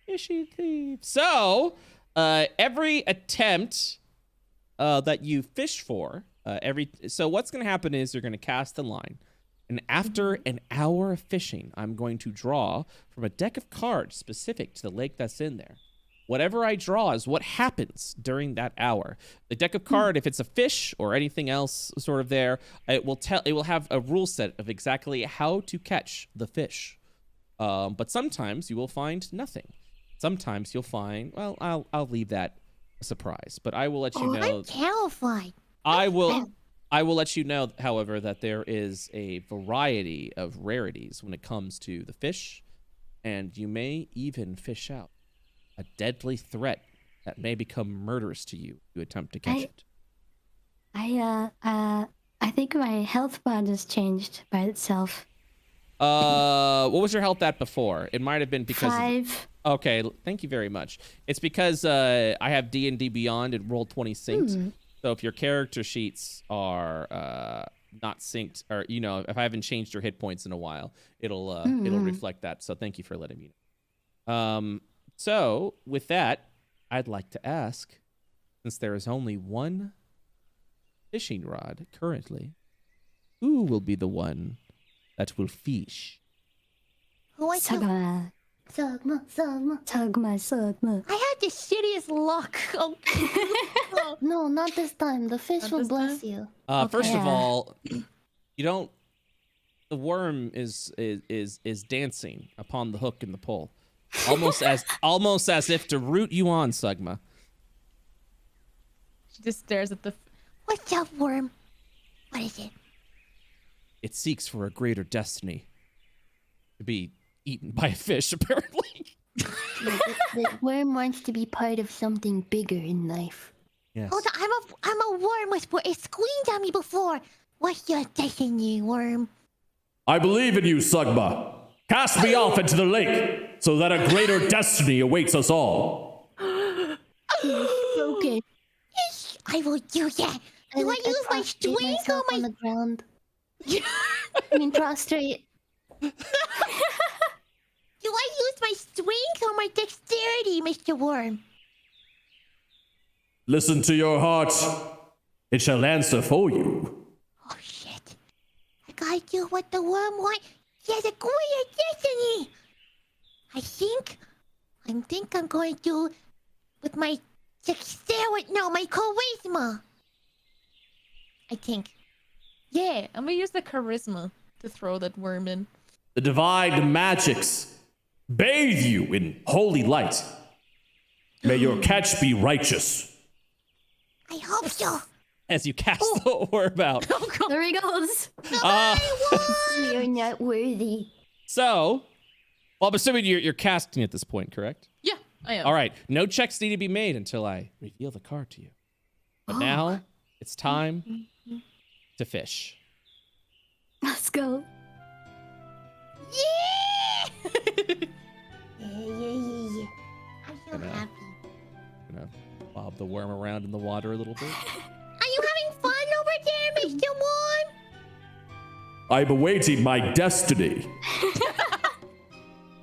Fishing theme. So, every attempt that you fish for, so what's going to happen is you're going to cast the line. And after an hour of fishing, I'm going to draw from a deck of cards specific to the lake that's in there. Whatever I draw is what happens during that hour. The deck of card, if it's a fish or anything else sort of there, it will have a rule set of exactly how to catch the fish. But sometimes you will find nothing. Sometimes you'll find, well, I'll leave that a surprise, but I will let you know. I'm terrified. I will let you know, however, that there is a variety of rarities when it comes to the fish, and you may even fish out a deadly threat that may become murderous to you if you attempt to catch it. I think my health bar just changed by itself. What was your health at before? It might have been because 5. Okay, thank you very much. It's because I have D&D Beyond and Roll20 synced. So if your character sheets are not synced, or if I haven't changed your hit points in a while, it'll reflect that. So thank you for letting me know. So with that, I'd like to ask, since there is only one fishing rod currently, who will be the one that will fish? Who I do? Sugma. I had the shittiest luck. No, not this time. The fish will bless you. First of all, you don't. The worm is dancing upon the hook and the pole, almost as if to root you on, Sugma. She just stares at the. What's up, worm? What is it? It seeks for a greater destiny. To be eaten by a fish, apparently. The worm wants to be part of something bigger in life. Yes. Hold on, I'm a worm whisperer. It screamed at me before. What's your destiny, worm? I believe in you, Sugma. Cast me off into the lake so that a greater destiny awaits us all. Okay. I will do that. Do I use my strength or my... on the ground? I mean, prostrate. Do I use my strength or my dexterity, Mr. Worm? Listen to your heart. It shall answer for you. Oh, shit. I gotta do what the worm wants. He has a greater destiny. I think I'm going to do with my dexterity. No, my charisma. I think. Yeah, I'm gonna use the charisma to throw that worm in. The divine magics bathe you in holy light. May your catch be righteous. I hope so. As you cast the worm out. There he goes. You're not worthy. So, well, I'm assuming you're casting at this point, correct? Yeah, I am. All right. No checks need to be made until I reveal the card to you. But now it's time to fish. Let's go. Yeah! yeah. I'm so happy. Gonna bob the worm around in the water a little bit. Are you having fun over there, Mr. Worm? I'm awaiting my destiny.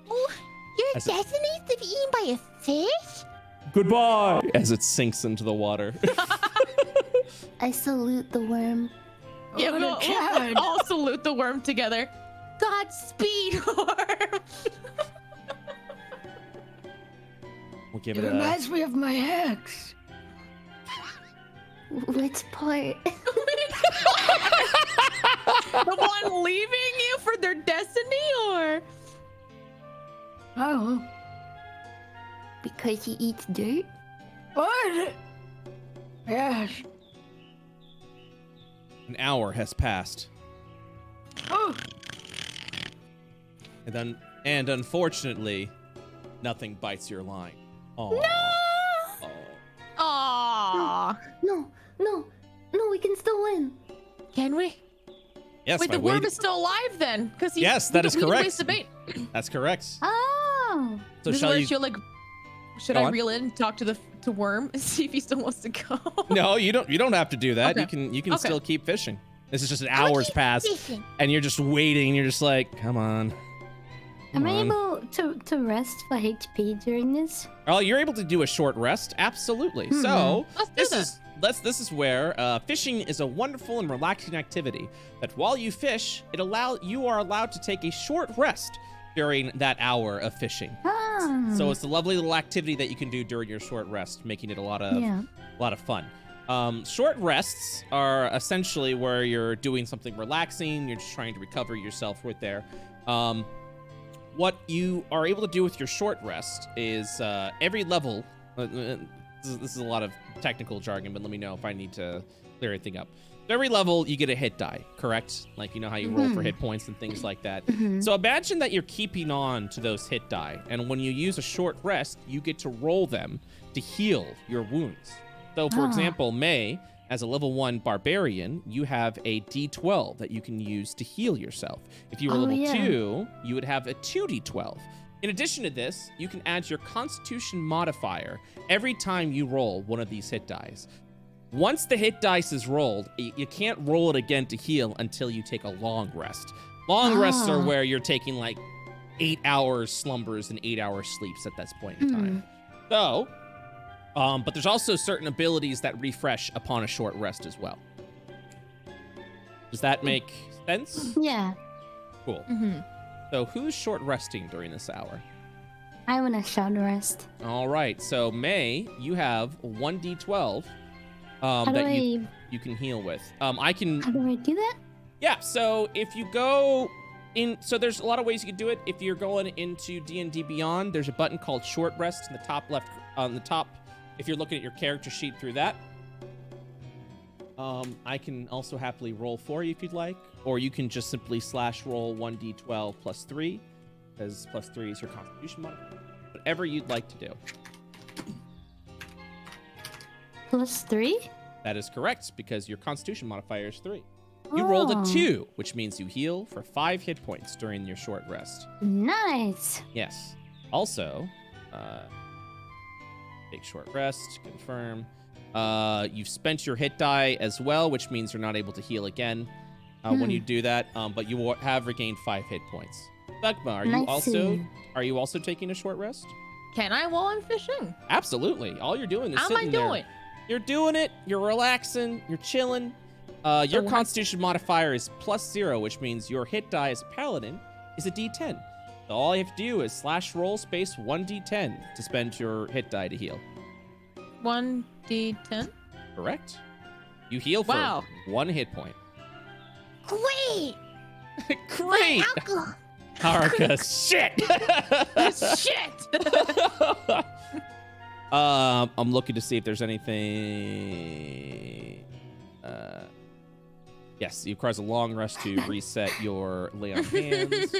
Oh, your destiny is to be eaten by a fish? Goodbye. As it sinks into the water. I salute the worm. Yeah, Oh, Chad. we'll all salute the worm together. Godspeed, worm. We'll give It it a... reminds me of my ex. Which part? The one leaving you for their destiny, or? Oh. Because he eats dirt? What? Yes. An hour has passed. Oh. And unfortunately, nothing bites your line. Oh. No! Aww. No, we can still win. Can we? Yes, Wait, my the worm weight- is still alive then? Because Yes, that is correct. Waste the bait. That's correct. Oh. So This is shall where you... she'll like. Should Go I on. reel in and talk to to worm and see if he still wants to go? No, you don't have to do that. Okay. You can Okay. still keep fishing. This is just an I'll hour's keep pass, fishing. and you're just waiting. And you're just like, come on. Am Come I on. able to rest for HP during this? Oh, you're able to do a short rest. Absolutely. So Let's do that. this is where fishing is a wonderful and relaxing activity. That while you fish, you are allowed to take a short rest during that hour of fishing. Ah. So it's a lovely little activity that you can do during your short rest, making it a lot of fun. Short rests are essentially where you're doing something relaxing. You're just trying to recover yourself right there. What you are able to do with your short rest is every level. This is a lot of technical jargon, but let me know if I need to clear anything up. So every level, you get a hit die, correct? Like, you know how you roll for hit points and things like that. So imagine that you're keeping on to those hit die, and when you use a short rest, you get to roll them to heal your wounds. So, for example, May, as a level 1 barbarian, you have a D12 that you can use to heal yourself. If you were level 2, you would have a 2D12. In addition to this, you can add your Constitution modifier every time you roll one of these hit dice. Once the hit dice is rolled, you can't roll it again to heal until you take a long rest. Long rests are where you're taking like 8 hours slumbers and 8 hour sleeps at this point in time. So, but there's also certain abilities that refresh upon a short rest as well. Does that make sense? Yeah. Cool. So who's short resting during this hour? I want a short rest. All right. So May, you have 1d12 How do that I you can heal with. I can. How do I do that? Yeah. So if you go in, so there's a lot of ways you can do it. If you're going into D&D Beyond, there's a button called Short Rest in the top left. On the top, if you're looking at your character sheet through that. I can also happily roll for you if you'd like, or you can just simply /roll 1d12 plus 3, because plus 3 is your Constitution modifier. Whatever you'd like to do. +3? That is correct, because your Constitution modifier is 3. You rolled a 2, which means you heal for 5 hit points during your short rest. Nice. Yes. Also, take short rest, confirm. You've spent your hit die as well, which means you're not able to heal again when you do that, but you have regained 5 hit points. Thugma, are you also taking a short rest? Can I while I'm fishing? Absolutely. All you're doing is How am I sitting there. doing? You're doing it. You're relaxing. You're chilling. Your Constitution modifier is +0, which means your hit die as a paladin is a D10. So all you have to do is /roll space 1d10 to spend your hit die to heal. 1d10? Correct. You heal for 1 hit point. Great! Great! Alcohol. Haruka, shit! Shit! I'm looking to see if there's anything. Yes, you requires a long rest to reset your lay on hands.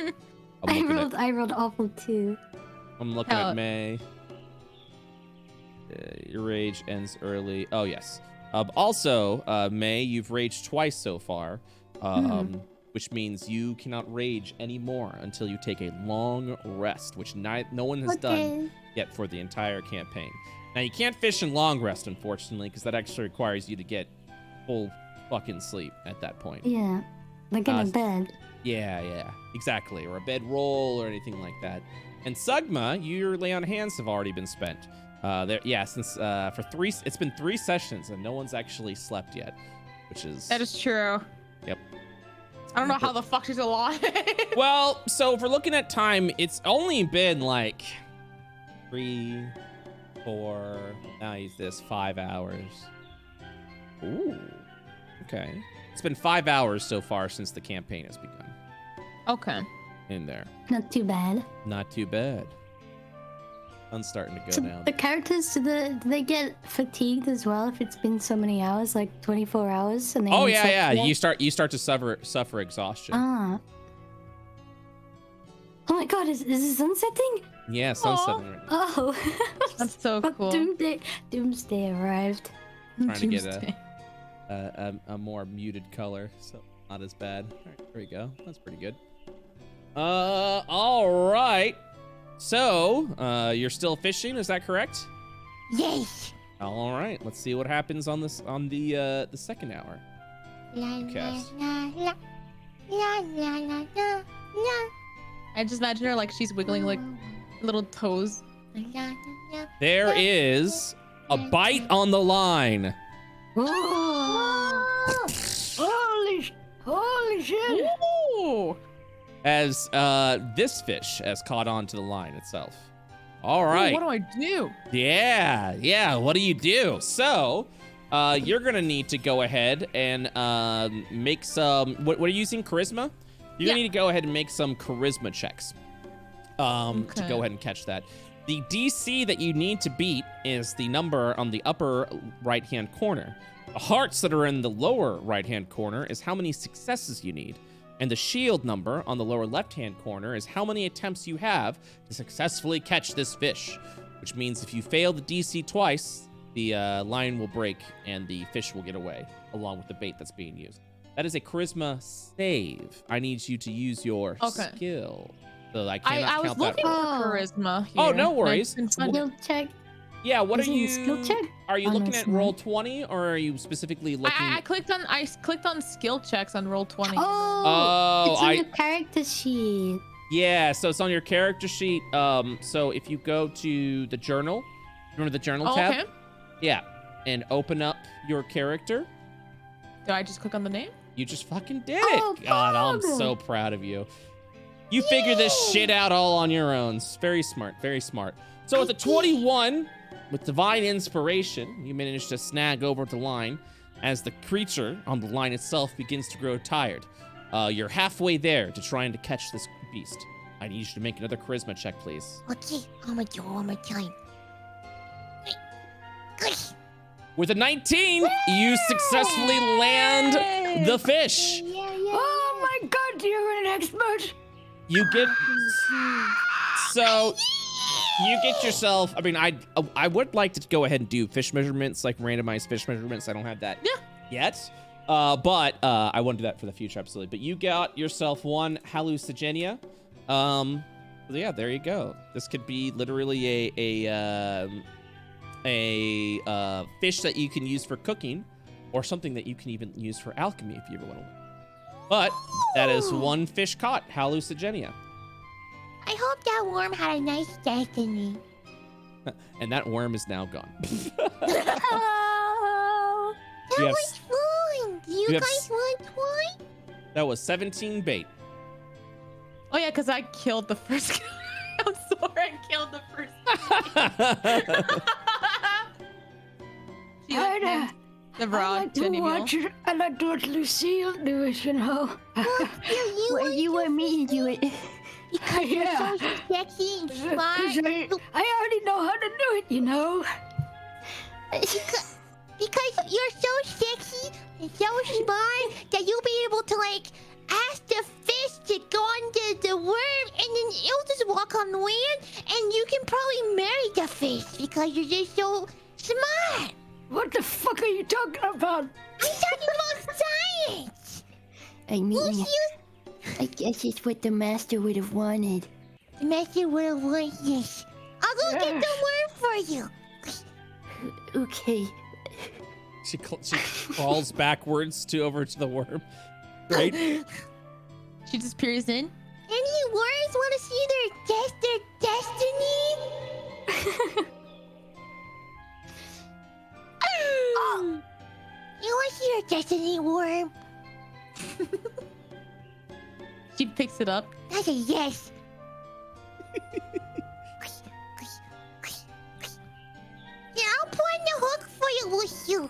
I rolled awful too. I'm looking at May. Your rage ends early. Oh yes. Also, May, you've raged twice so far, which means you cannot rage anymore until you take a long rest, which no one has done yet for the entire campaign. Now you can't fish in long rest, unfortunately, because that actually requires you to get full fucking sleep at that point. Yeah, like in a bed. Yeah, exactly, or a bed roll or anything like that. And Sugma, your lay on hands have already been spent. Since it's been 3 sessions and no one's actually slept yet, which is That is true. Yep. I don't know how the fuck she's alive. Well, so if we're looking at time, it's only been like 3, 4, now use this 5 hours. Ooh. Okay. It's been 5 hours so far since the campaign has begun. Okay. In there. Not too bad. Not too bad. Sun's starting to go So down. the characters, do they get fatigued as well if it's been so many hours, like 24 hours? And they Oh haven't yeah. slept yet? You start to suffer exhaustion. Ah. Oh my god, is the sun setting? Yeah, sun's setting right now. Oh. That's so cool. Doomsday arrived. Trying to get a more muted color, so not as bad. All right, there we go. That's pretty good. All right. So, you're still fishing, is that correct? Yes. All right. Let's see what happens on the second hour. La, Cast. la, la, la, la, la, la, la. I just imagine her like she's wiggling like little toes. La, la, la. There is a bite on the line. Holy shit! Ooh. As this fish has caught on to the line itself. All right. Ooh, what do I do? Yeah. What do you do? So, you're gonna need to go ahead and make some. What are you using? Charisma. You're gonna need to go ahead and make some charisma checks. To go ahead and catch that. The DC that you need to beat is the number on the upper right-hand corner. The hearts that are in the lower right-hand corner is how many successes you need. And the shield number on the lower left-hand corner is how many attempts you have to successfully catch this fish. Which means if you fail the DC twice, the line will break and the fish will get away, along with the bait that's being used. That is a charisma save. I need you to use your skill. So I cannot I was count looking that. for charisma here. Oh, no worries. Skill check. Yeah, what Is are it a you? skill check? Are you Oh, looking no, at it's not. roll 20, or are you specifically looking? I clicked on skill checks on roll 20. Oh, it's on your character sheet. Yeah, so it's on your character sheet. So if you go to the journal, remember the journal tab? Okay. Yeah, and open up your character. Do I just click on the name? You just fucking did it. God, I'm so proud of you. You figured this shit out all on your own. It's very smart, very smart. So with a 21, with divine inspiration, you manage to snag over the line as the creature on the line itself begins to grow tired. You're halfway there to trying to catch this beast. I need you to make another charisma check, please. Okay, I'm gonna do it one more time. With a 19, you successfully land the fish. Oh my god, you're an expert! You get so you get yourself. I mean, I would like to go ahead and do fish measurements, like randomized fish measurements. I don't have that yet, but I want to do that for the future, absolutely. But you got yourself one hallucigenia. Yeah, there you go. This could be literally a fish that you can use for cooking, or something that you can even use for alchemy if you ever want to. But that is one fish caught, hallucigenia. I hope that worm had a nice destiny. And that worm is now gone. Oh, that Yes. was fun. Do you We have guys want one? That was 17 bait. Oh yeah, because I killed the first guy. I'm sorry, I killed the first She like I'd, the I rod like to to Emil. watch it. I like to watch Lucille do it, you know. Well, you want me to do it? Because you're Yeah. so sexy and Because smart. I already know how to do it, you know. Because you're so sexy and so smart that you'll be able to like ask the fish to go under the worm and then it'll just walk on land and you can probably marry the fish because you're just so smart. What the fuck are you talking about? I'm talking about science. I mean, Who's you? I guess it's what the master would have wanted. The master will want this. I'll go get the worm for you. Okay. She crawls backwards over to the worm. Right? She just peers in. Any worms want to see their destiny? You want to see your destiny, worm? She picks it up. That's a yes. Yeah, I'll put on the hook for you, Lucio.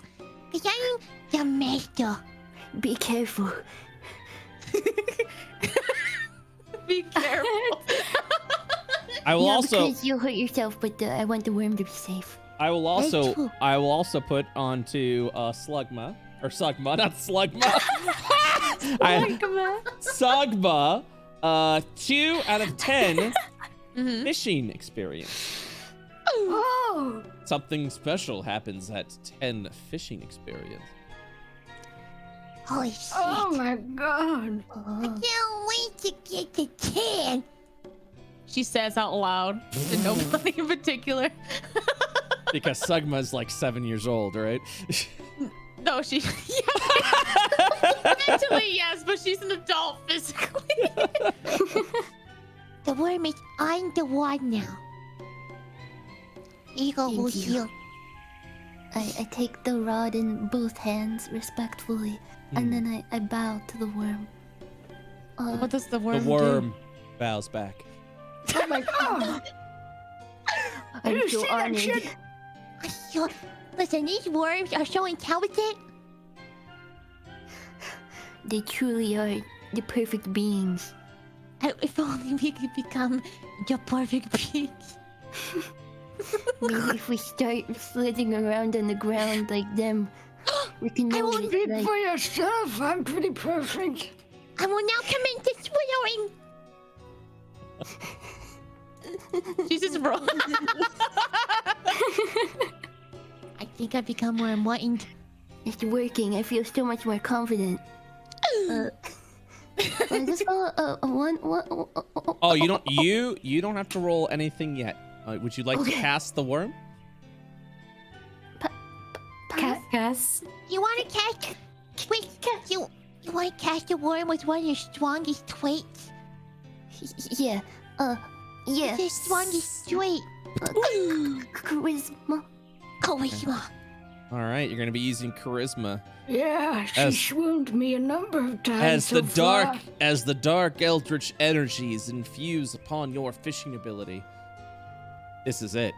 Because I'm the master. Be careful. Be careful. I will No, also because you'll hurt yourself, but I want the worm to be safe. I will true. also put onto Slugma or Sugma, not Slugma. Sugma, 2 out of 10 fishing experience. Oh, Something special happens at 10 fishing experience. Holy shit. oh my god. I can't wait to get to 10. She says out loud to nobody in particular. Because Sugma's like 7 years old, right? No, she. Mentally, yes, but she's an adult physically. The worm is on the water now. Here you go, Thank you. Lucio. I take the rod in both hands respectfully, and then I bow to the worm. What does the The worm worm bows back. Oh my god. I'm you so see that honored. shit? Listen, these worms are so intelligent. They truly are the perfect beings. If only we could become the perfect beings. Maybe if we start slithering around on the ground like them, we can know what Speak it's like. for yourself. I'm pretty perfect. I will now commence the swallowing. She's just wrong. I think I've become more enlightened. It's working. I feel so much more confident. Just one. Oh, you don't have to roll anything yet. Would you like to cast the worm? Pass. You want to catch? Wait, you want to catch a worm with one of your strongest traits? Yeah. Yeah. Your strongest trait. Charisma. Charisma. All right, you're going to be using charisma Yeah, she As- swooned me a number of times. as the dark eldritch energies infuse upon your fishing ability. This is it.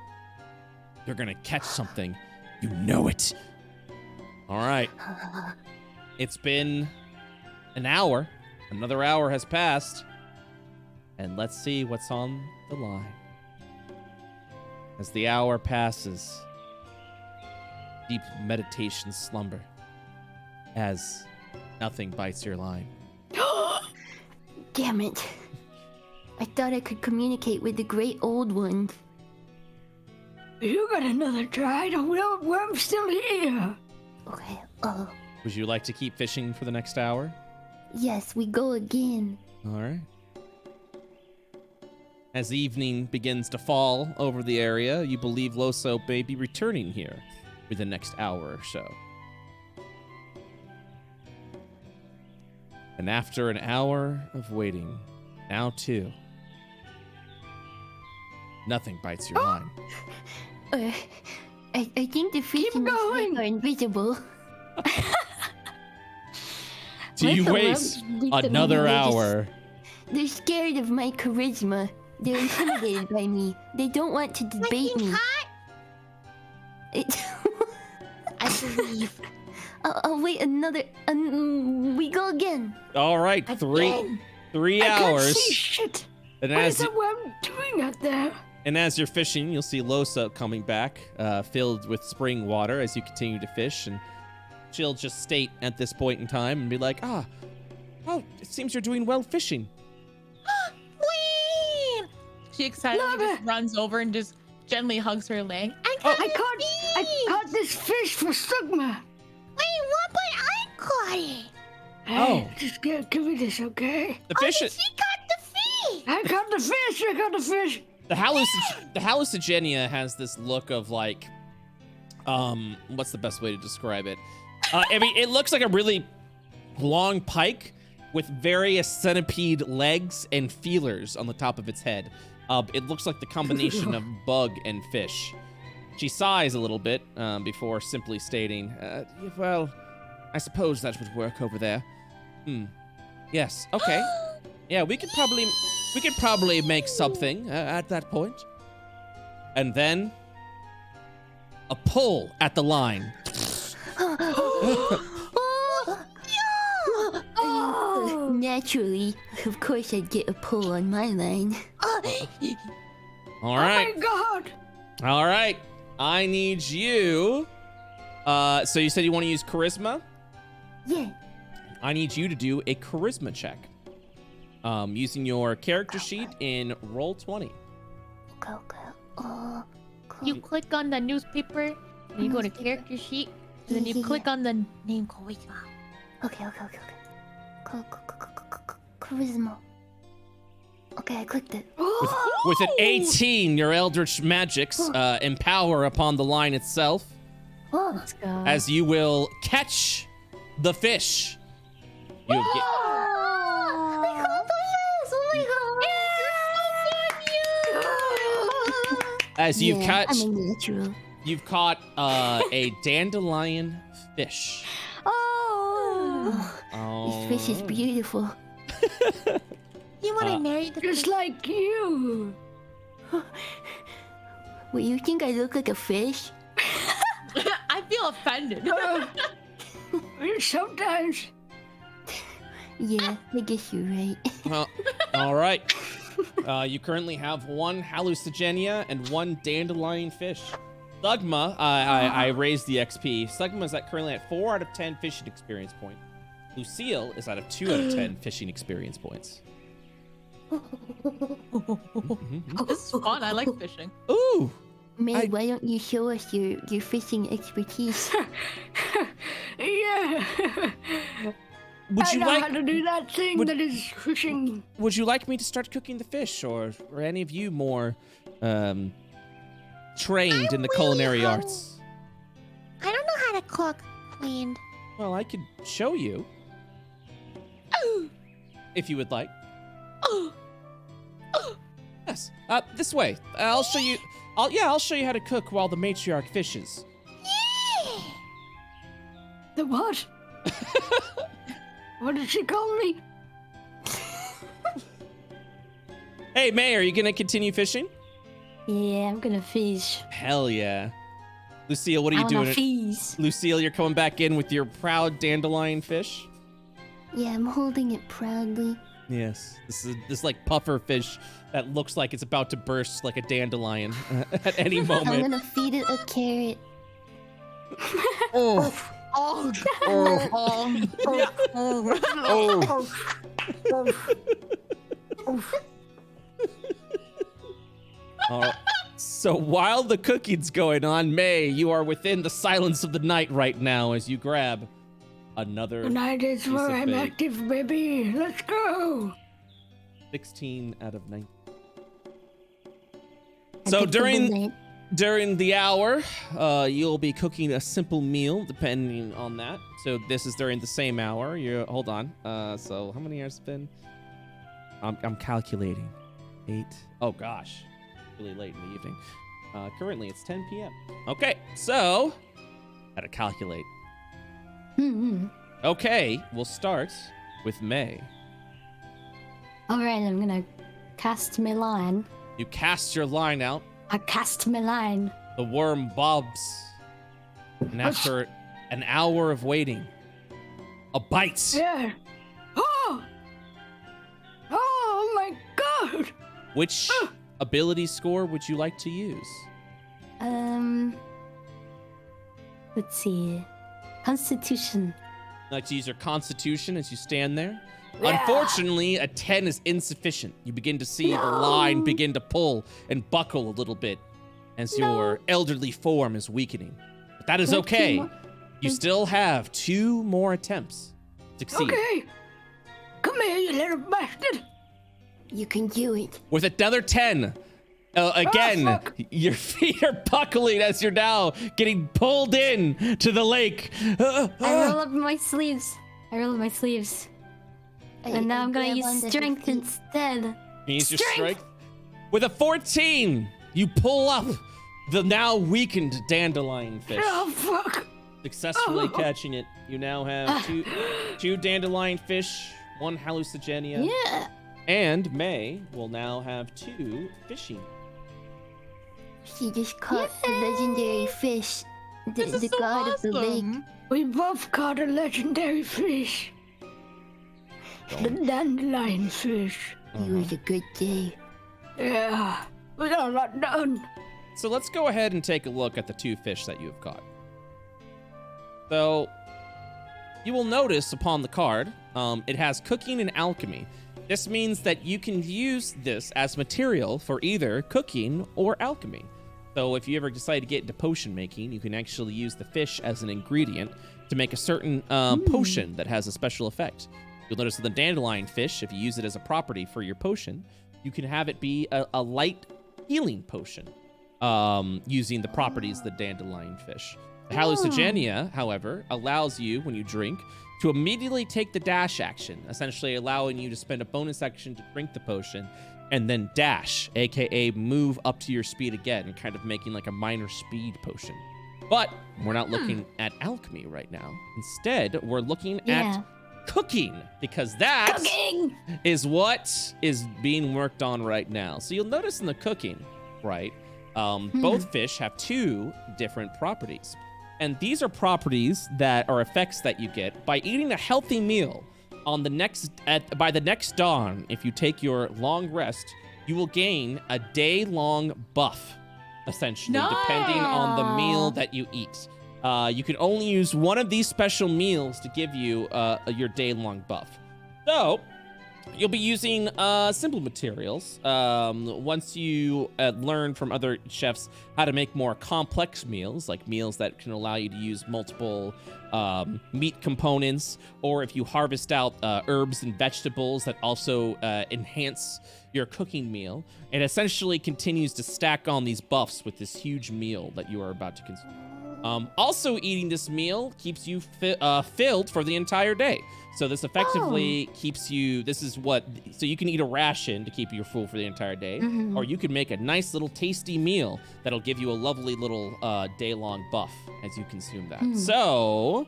You're going to catch something. You know it. All right. It's been an hour. Another hour has passed. And let's see what's on the line. As the hour passes, deep meditation slumber as nothing bites your line. Damn it. I thought I could communicate with the great old ones. You got another try. The worm's still here. Okay. Would you like to keep fishing for the next hour? Yes, we go again. All right. As the evening begins to fall over the area, you believe Loso may be returning here for the next hour or so. And after an hour of waiting, now 2, Nothing bites your line. I think the fish in the going. snake are invisible. So you Wait, waste well, another they just- hour. They're scared of my charisma. They're intimidated by me. They don't want to debate me. It- I believe. I'll wait another. We go again. All right, Again. 3 I can't hours. see shit. And What is as that worm doing out there? and as you're fishing, you'll see Losa coming back, filled with spring water as you continue to fish, and she'll just state at this point in time and be like, oh, it seems you're doing well fishing. Wait. She excitedly Love just it. runs over and just gently hugs her leg. I I caught this fish for Sugma. Wait, what? But I caught it. Hey, Oh. just give me this, okay? The fish, She caught the fish. I caught the fish. I caught the fish. the hallucigenia has this look of like, what's the best way to describe it? I mean, it looks like a really long pike with various centipede legs and feelers on the top of its head. It looks like the combination of bug and fish. She sighs a little bit before simply stating, well, I suppose that would work over there. Yes, okay. Yeah, we could probably make something at that point. And then a pull at the line. Naturally, of course, I'd get a pull on my line. All Oh right. my god. All right. I need you. So you said you want to use charisma? Yeah. I need you to do a charisma check. Using your character sheet in roll 20. Okay. You click on the newspaper, and you go to character sheet, and then you Yeah. click on the name charisma. Okay. Charisma. Okay, I clicked it. With an 18, your eldritch magics empower upon the line itself, Oh, Let's go. as you will catch the fish. You have I caught the fish! Oh my god! as you've Yeah, catch, I'm a natural. you've caught a dandelion fish. Oh, Oh. this fish is beautiful. You want to marry the Just like you. Wait, you think I look like a fish? I feel offended. Sometimes. Yeah, I guess you're right. Well, all right. You currently have 1 hallucigenia and 1 dandelion fish. Sugma, I raised the XP. Sugma is currently at 4 out of 10 fishing experience points. Lucille is at a 2 out of 10 fishing experience points. This is fun. I like fishing. Ooh. May, why don't you show us your fishing expertise? Yeah. Would I you know how like to do that thing would- that is fishing. Would you like me to start cooking the fish, or are any of you more trained in the culinary arts? I don't know how to cook, Queen. Well, I could show you. If you would like. Yes. This way. I'll show you. I'll show you how to cook while the matriarch fishes. Yeah. The what? What did she call me? Hey, May, are you gonna continue fishing? Yeah, I'm gonna fish. Hell yeah. Lucille, what are you doing? Fish. Lucille, you're coming back in with your proud dandelion fish? Yeah, I'm holding it proudly. Yes. This is this like puffer fish that looks like it's about to burst like a dandelion at any I'm moment. gonna feed it a carrot. Oh. Oh, So while the cooking's going on, May, you are within the silence of the night right now as you grab another The night is piece where of I'm bait. active, baby. Let's go. 16 out of 9. I So picked the bullet. during the hour, you'll be cooking a simple meal, depending on that. So this is during the same hour. Hold on. So how many hours has it been? I'm calculating. 8. Oh gosh, really late in the evening. Currently, it's 10 p.m. Okay, so gotta calculate. Okay, we'll start with May. Alright, I'm gonna cast my line. You cast your line out. I cast my line. The worm bobs. And after an hour of waiting, a bite. Yeah. Oh! Oh my god! Which ability score would you like to use? Let's see. Constitution. Like to use your constitution as you stand there? Yeah. Unfortunately, a 10 is insufficient. You begin to see the line begin to pull and buckle a little bit as your elderly form is weakening. But that is okay. You still have 2 more attempts to succeed. Okay. Come here, you little bastard. You can do it. With another 10. Again, fuck. your feet are buckling as you're now getting pulled in to the lake. I roll up my sleeves. And now I'm gonna use strength instead. You use your strength. With a 14, you pull up the now weakened dandelion fish. Oh, fuck. Successfully catching it. You now have two dandelion fish, 1 hallucigenia. Yeah. And May will now have 2 fishing. She just caught the legendary fish. This is The so god awesome. of the lake. We both caught a legendary fish. The dandelion fish. It was a good day. Yeah. We got a lot done. So let's go ahead and take a look at the 2 fish that you have caught. So you will notice upon the card, it has cooking and alchemy. This means that you can use this as material for either cooking or alchemy. So if you ever decide to get into potion making, you can actually use the fish as an ingredient to make a certain potion that has a special effect. You'll notice with the dandelion fish, if you use it as a property for your potion, you can have it be a light healing potion using the properties of the dandelion fish. The hallucigenia, however, allows you, when you drink, to immediately take the dash action, essentially allowing you to spend a bonus action to drink the potion and then dash, aka move up to your speed again, and kind of making like a minor speed potion. But we're not looking at alchemy right now. Instead, we're looking at cooking, because that is what is being worked on right now. So you'll notice in the cooking, right, both fish have 2 different properties. And these are properties that are effects that you get by eating a healthy meal on by the next dawn. If you take your long rest, you will gain a day-long buff, essentially, depending on the meal that you eat. You can only use one of these special meals to give you your day-long buff. So you'll be using simple materials. Once you learn from other chefs how to make more complex meals, like meals that can allow you to use multiple meat components, or if you harvest out herbs and vegetables that also enhance your cooking meal, it essentially continues to stack on these buffs with this huge meal that you are about to consume. Also, eating this meal keeps you filled for the entire day. So this effectively keeps you, so you can eat a ration to keep you full for the entire day, or you can make a nice little tasty meal that'll give you a lovely little day-long buff as you consume that. So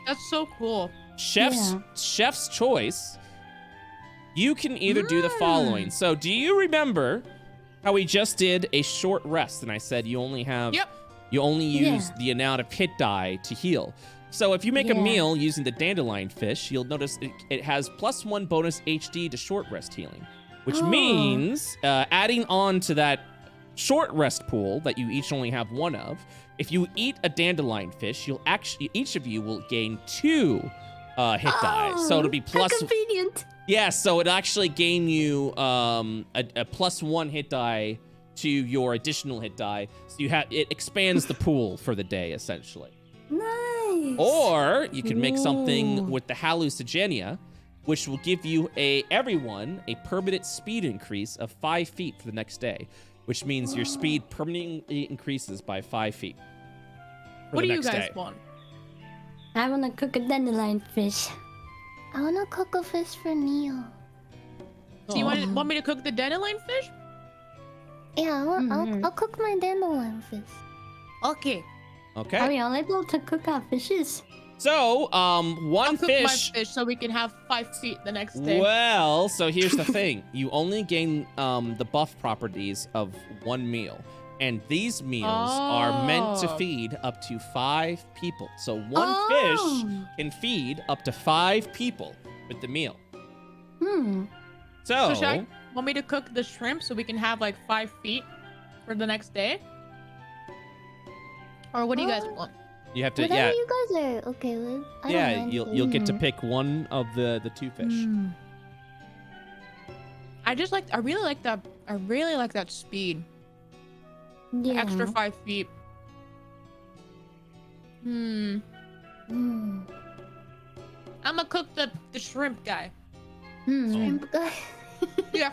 That's so cool. Chef's choice, you can either do the following. So do you remember how we just did a short rest and I said you only have, you only use the amount of hit die to heal? So if you make a meal using the dandelion fish, you'll notice it has +1 bonus HD to short rest healing, which means adding on to that short rest pool that you each only have 1 of, if you eat a dandelion fish, you'll actually, each of you will gain 2 hit die. So it'll be plus. Convenient. Yeah, so it'll actually gain you a +1 hit die to your additional hit die. So it expands the pool for the day, essentially. Nice. Or you can make something with the hallucigenia, which will give you everyone a permanent speed increase of 5 feet for the next day, which means your speed permanently increases by 5 feet. What do you guys want? I want to cook a dandelion fish. I wanna cook a fish for Neil. So you want me to cook the dandelion fish? Yeah, I'll cook my dandelion fish. Okay. Okay. Are we all able to cook our fishes? So, one I'll cook my fish. fish so we can have 5 feet the next day. Well, so here's the thing. You only gain the buff properties of one meal. And these meals are meant to Oh. feed up to 5 people. So one fish can feed up to 5 people with the meal. So should I want me to cook the shrimp so we can have like 5 feet for the next day? Or what do you guys want? You have to, Whatever you guys are okay with. I don't mind. you'll get to pick one of the 2 fish. I really like that speed. Yeah. Extra 5 feet. I'm gonna cook the shrimp guy. Shrimp guy. Yeah.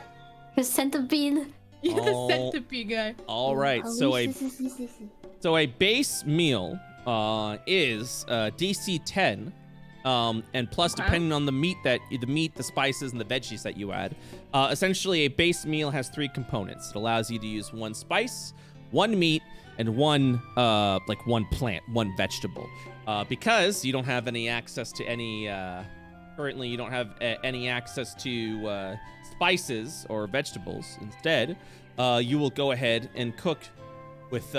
The centipede. Yeah, the centipede guy. All right, Oh, so yes. a base meal is DC 10, and plus depending on the meat, the spices, and the veggies that you add. Essentially, a base meal has 3 components. It allows you to use 1 spice, 1 meat, and one plant, 1 vegetable. Because you don't have any access to any currently, you don't have any access to spices or vegetables. Instead, you will go ahead and cook with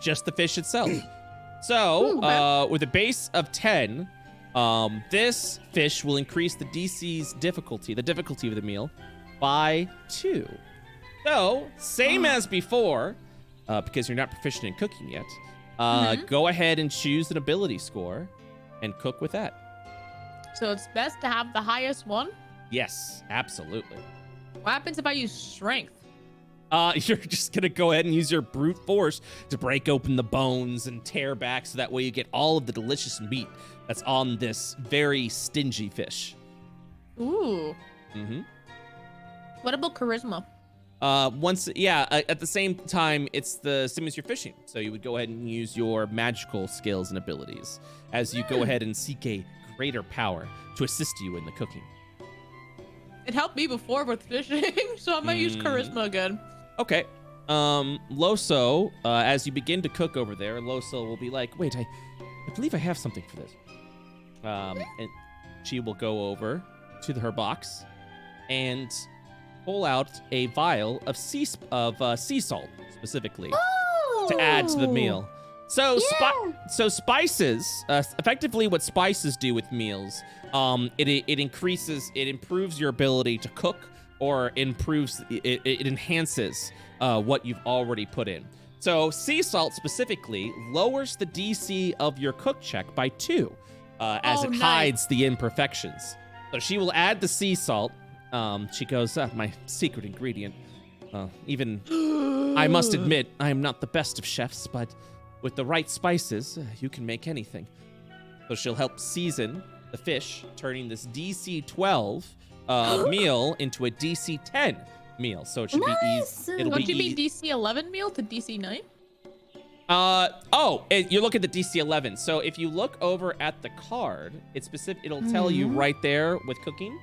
just the fish itself. So, with a base of 10, this fish will increase the difficulty of the meal, by 2. So, same as before, because you're not proficient in cooking yet, go ahead and choose an ability score and cook with that. So it's best to have the highest one? Yes, absolutely. What happens if I use strength? You're just gonna go ahead and use your brute force to break open the bones and tear back, so that way you get all of the delicious meat that's on this very stingy fish. Ooh. Mm-hmm. What about charisma? At the same time, it's the same as you're fishing. So you would go ahead and use your magical skills and abilities as you go ahead and seek a greater power to assist you in the cooking. It helped me before with fishing, so I'm gonna use charisma again. Okay. Loso, as you begin to cook over there, Loso will be like, wait, I believe I have something for this. And she will go over to her box and pull out a vial of sea salt, specifically, to add to the meal. So, spices, effectively what spices do with meals, it improves your ability to cook, or it enhances what you've already put in. So, sea salt specifically lowers the DC of your cook check by 2, as it hides the imperfections. So she will add the sea salt. She goes, my secret ingredient. I must admit, I am not the best of chefs, but with the right spices, you can make anything. So she'll help season the fish, turning this DC 12 meal into a DC 10 meal. So it should be easy. Don't you mean DC 11 meal to DC 9? You look at the DC 11. So if you look over at the card, it'll tell you right there with cooking.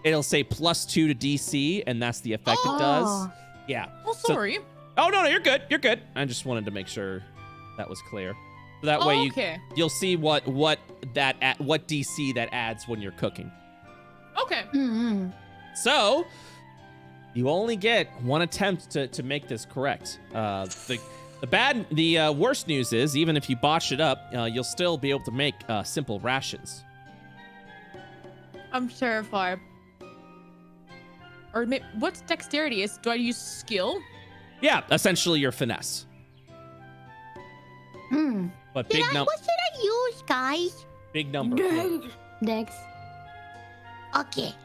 It'll say +2 to DC, and that's the effect it does. Yeah. Oh, sorry. No, you're good. You're good. I just wanted to make sure that was clear. So that way you'll see what DC that adds when you're cooking. Okay. So you only get 1 attempt to make this correct. The worst news is, even if you botch it up, you'll still be able to make simple rations. I'm terrified. Or what's dexterity? Do I use skill? Yeah, essentially your finesse. But big number. What should I use, guys? Big number. Dex. Okay.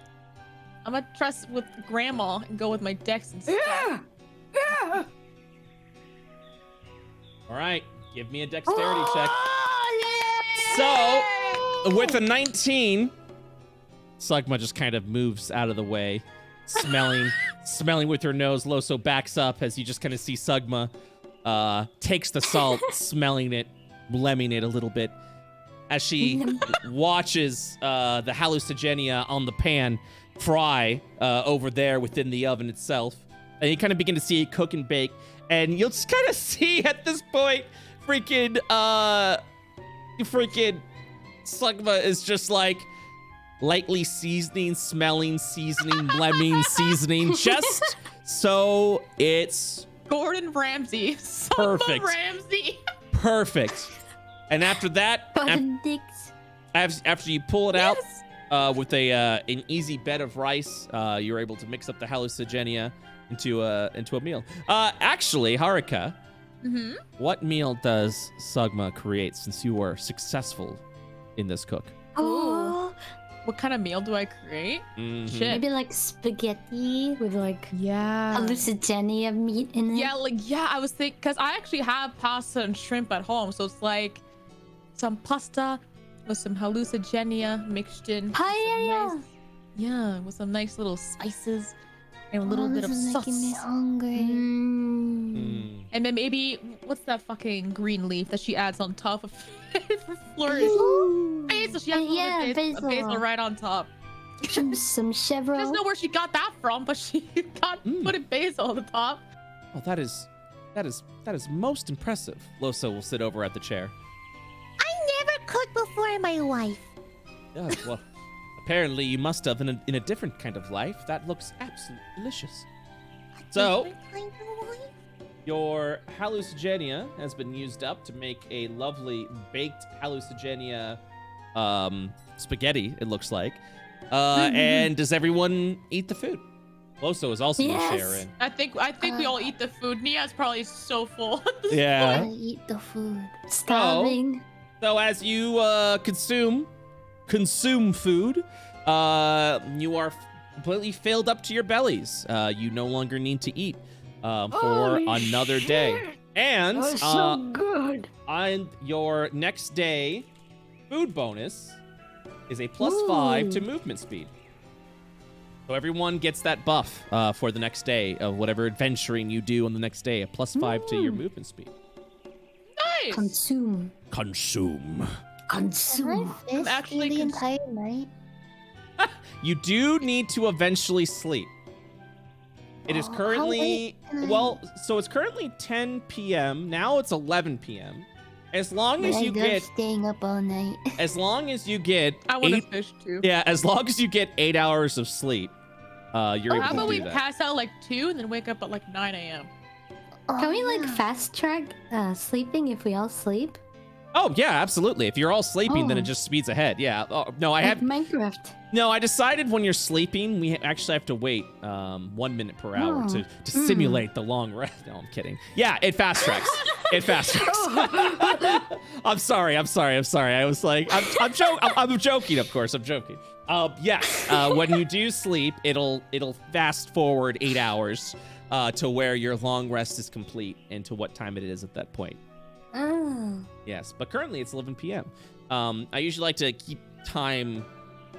I'm gonna trust with grandma and go with my dex instead. All right, give me a dexterity check. So, with a 19, Slugma just kind of moves out of the way, smelling with her nose. Loso backs up as you just kind of see Sugma takes the salt, smelling it, lemming it a little bit, as she watches the hallucinogenia on the pan fry over there within the oven itself. and you kind of begin to see it cook and bake, and you'll just kind of see at this point, freaking Slugma is just like lightly seasoning, smelling, seasoning, blending, seasoning, just so it's Gordon Ramsay. Perfect. Ramsay. perfect. And after that, after you pull it out with an easy bed of rice, you're able to mix up the hallucigenia into a meal. Actually, Haruka, what meal does Sugma create since you were successful in this cook? Oh. What kind of meal do I create? Shit. Maybe like spaghetti with like Yeah. hallucinogenia meat in it. Yeah, I was thinking, because I actually have pasta and shrimp at home, so it's like some pasta with some hallucinogenia mixed in. Yeah, with some nice little spices and a little bit of sauce. Making me hungry. And then maybe, what's that fucking green leaf that she adds on top of for flourish? Basil. She has basil right on top. Some chevron. I don't know where she got that from, but she put a basil on the top. Oh, that is most impressive. Loso will sit over at the chair. I never cooked before my wife. Oh, well, apparently you must have in a different kind of life. That looks absolutely delicious. So, Different kind of wife? your hallucinogenia has been used up to make a lovely baked hallucinogenia spaghetti, it looks like. And does everyone eat the food? Loso is also going to share in. I think we all eat the food. Nia's probably so full. Yeah. I eat the food. Starving. So as you consume food, you are completely filled up to your bellies. You no longer need to eat for Holy another shit. day. And That was so good. on your next day, food bonus is a +5 to movement speed. So everyone gets that buff for the next day of whatever adventuring you do on the next day, a +5 to your movement speed. Nice. Consume. Consume. Consume. I'm actually the entire night. You do need to eventually sleep. It is currently, so it's currently 10 p.m. Now it's 11 p.m. As long as you get staying up all night. as long as you get I want to 8 fish too. yeah, as long as you get 8 hours of sleep, you're How able about to we do that. pass out like 2 and then wake up at like 9 a.m.? Can we like fast track sleeping if we all sleep? Oh yeah, absolutely. If you're all sleeping, then it Oh. just speeds ahead. Yeah. Oh, no, I Like have Minecraft. no. I decided when you're sleeping, we actually have to wait 1 minute per hour to simulate the long rest. No, I'm kidding. Yeah, it fast tracks. It fast tracks. I'm sorry. I was like, I'm joking. Of course, I'm joking. Yes. When you do sleep, it'll fast forward 8 hours to where your long rest is complete and to what time it is at that point. Oh. Yes, but currently it's 11 p.m. I usually like to keep time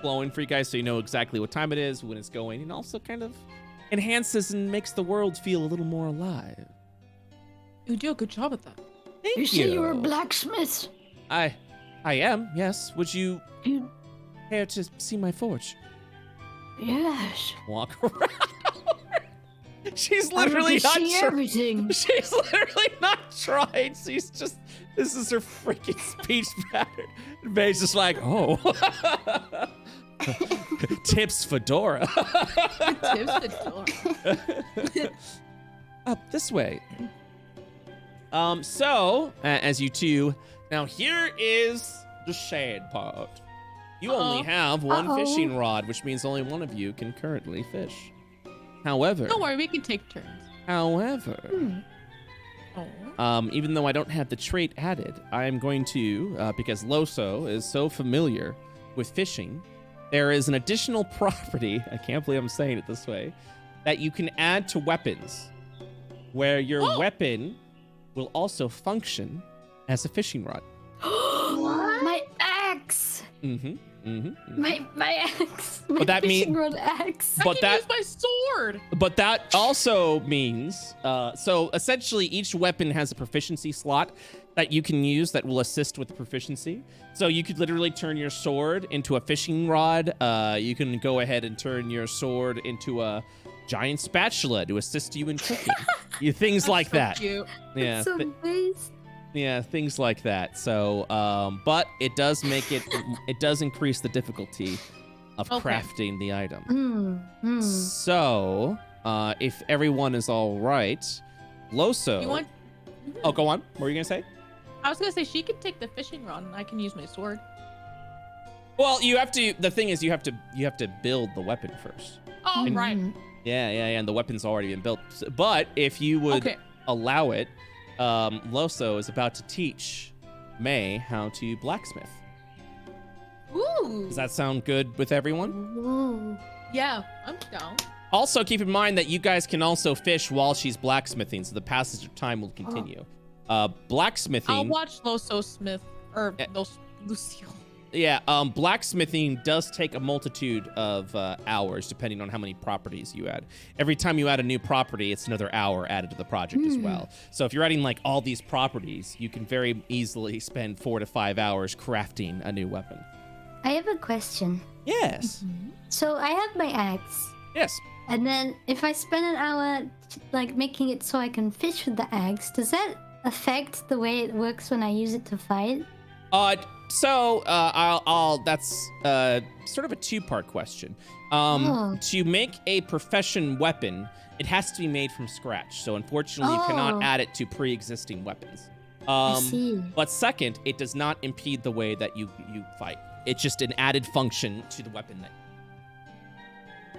flowing for you guys so you know exactly what time it is, when it's going, and also kind of enhances and makes the world feel a little more alive. You do a good job at that. Thank You say you were a blacksmith. I am, yes. Would you You, care to see my forge? yes. Walk around. She's I literally want to not see everything. She's literally not trying. She's just, this is her freaking speech pattern. And Vei's just like, oh. Tips Fedora. Up this way. So, as you two, now here is the sad part. You only have one fishing rod, which means only one of you can currently fish. However, Don't worry, we can take turns. Even though I don't have the trait added, I am going to, because Loso is so familiar with fishing, there is an additional property, I can't believe I'm saying it this way, that you can add to weapons, where your weapon will also function as a fishing rod. My axe. My axe. My But that fishing mean- rod axe. I But can that use my sword. But that also means, so essentially each weapon has a proficiency slot. that you can use that will assist with the proficiency. So you could literally turn your sword into a fishing rod. You can go ahead and turn your sword into a giant spatula to assist you in cooking. Things like so that. Cute. Yeah. So nice. Yeah, things like that. So, but it does make it does increase the difficulty of crafting the item. So, if everyone is all right, Loso. You want? Oh, go on. What were you gonna say? I was gonna say she could take the fishing rod and I can use my sword. Well, you have to. The thing is, you have to build the weapon first. Oh, right. Yeah, and the weapon's already been built. But if you would allow it, Loso is about to teach May how to blacksmith. Ooh. Does that sound good with everyone? Ooh. Yeah, I'm down. Also, keep in mind that you guys can also fish while she's blacksmithing, so the passage of time will continue. Blacksmithing. I'll watch Loso Smith or Lucio. Yeah, blacksmithing does take a multitude of hours, depending on how many properties you add. Every time you add a new property, it's another hour added to the project as well. So if you're adding like all these properties, you can very easily spend 4 to 5 hours crafting a new weapon. I have a question. Yes. So I have my axe. Yes. And then if I spend an hour like making it so I can fish with the axe, does that affect the way it works when I use it to fight? That's sort of a two-part question. To make a profession weapon, it has to be made from scratch. So unfortunately, you cannot add it to pre-existing weapons. I see. But second, it does not impede the way that you fight. It's just an added function to the weapon that.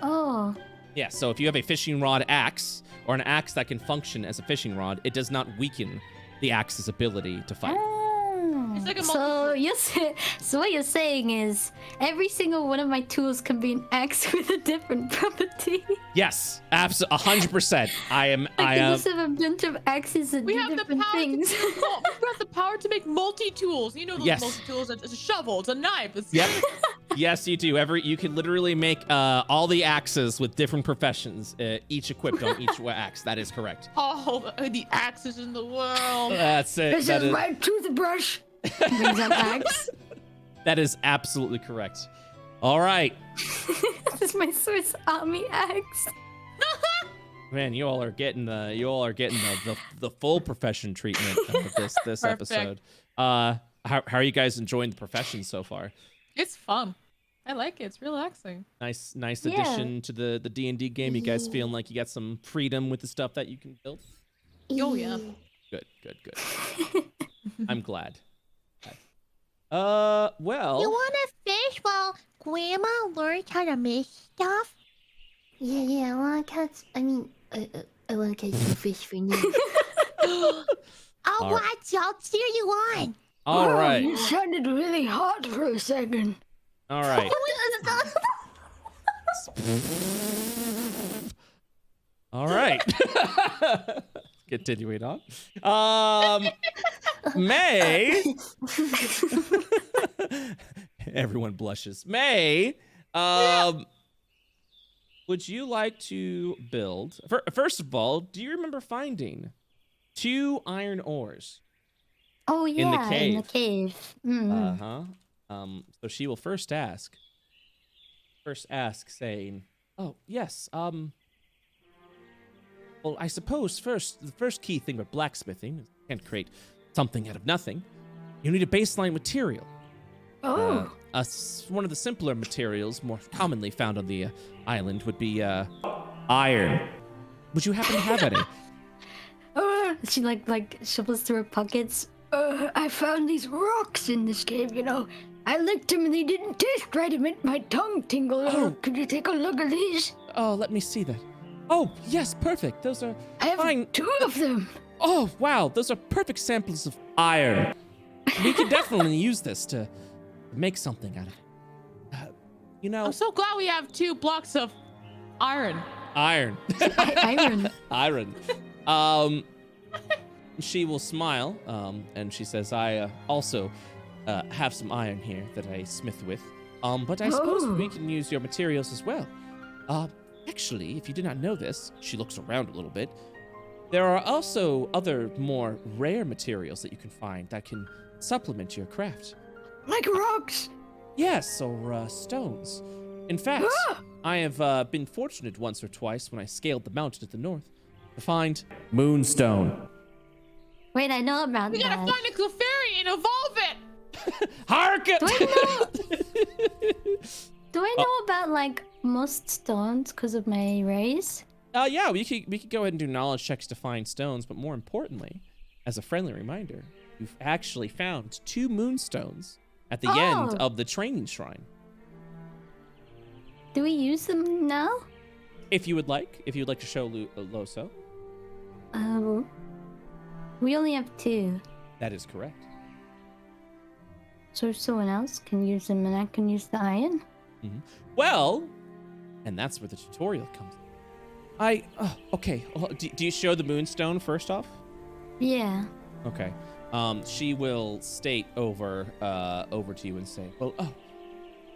Oh. Yeah, so if you have a fishing rod axe or an axe that can function as a fishing rod, it does not weaken the axe's ability to fight. It's like a So what you're saying is every single one of my tools can be an axe with a different property. Yes, absolutely, 100%. I am. Just have a bunch of axes and we have the different power things. we have the power to make multi-tools. You know those multi-tools. It's a shovel. It's a knife. It's Yep. Yes, you do. You can literally make all the axes with different professions, each equipped on each axe. That is correct. all the axes in the world. That's it. This is my toothbrush. Brings up axe. That is absolutely correct. All right. This is my Swiss Army axe. Man, you all are getting the full profession treatment of this episode. How are you guys enjoying the profession so far? It's fun. I like it. It's relaxing. Nice addition to the D&D game. You guys feeling like you got some freedom with the stuff that you can build? Oh yeah. Good. I'm glad. Well. You wanna fish while Grandma learns how to make stuff? Yeah, I want to catch. I want to catch some fish for you. I'll watch. I'll cheer you on. All right. You sounded really hot for a second. All right. All right. Continuing on. May. Everyone blushes. May. Would you like to build? First of all, do you remember finding 2 iron ores? Oh yeah, in the cave. Mm-hmm. So she will first ask, saying, "Oh yes. Well, I suppose the first key thing with blacksmithing is you can't create something out of nothing. You need a baseline material. Oh. One of the simpler materials, more commonly found on the island, would be iron. Would you happen to have any?" She like shovels through her pockets. I found these rocks in this cave, you know. I licked them and they didn't taste right. It made my tongue tingle. Oh. Could you take a look at these? Oh, let me see that. Oh, yes, perfect. Those are I have fine. 2 of them. Oh, wow. Those are perfect samples of iron. We can definitely use this to make something out of it. I'm so glad we have 2 blocks of iron. Iron. Iron. She will smile, and she says, I also have some iron here that I smith with. But I suppose we can use your materials as well. Actually, if you did not know this, she looks around a little bit. There are also other more rare materials that you can find that can supplement your craft. Like rocks. Yes, or stones. In fact, I have been fortunate once or twice when I scaled the mountain at the north to find Moonstone. Wait, I know about We that. gotta find a Clefairy and evolve it. Haruka. Do I know about like most stones because of my race? Yeah, we could go ahead and do knowledge checks to find stones, but more importantly, as a friendly reminder, you've actually found 2 moonstones at the end of the training shrine. Do we use them now? If you would like to show Loso. We only have 2. That is correct. So someone else can use them and I can use the iron? Well, and that's where the tutorial comes in. Okay. Do you show the moonstone first off? Yeah. Okay. She will state over to you and say, well,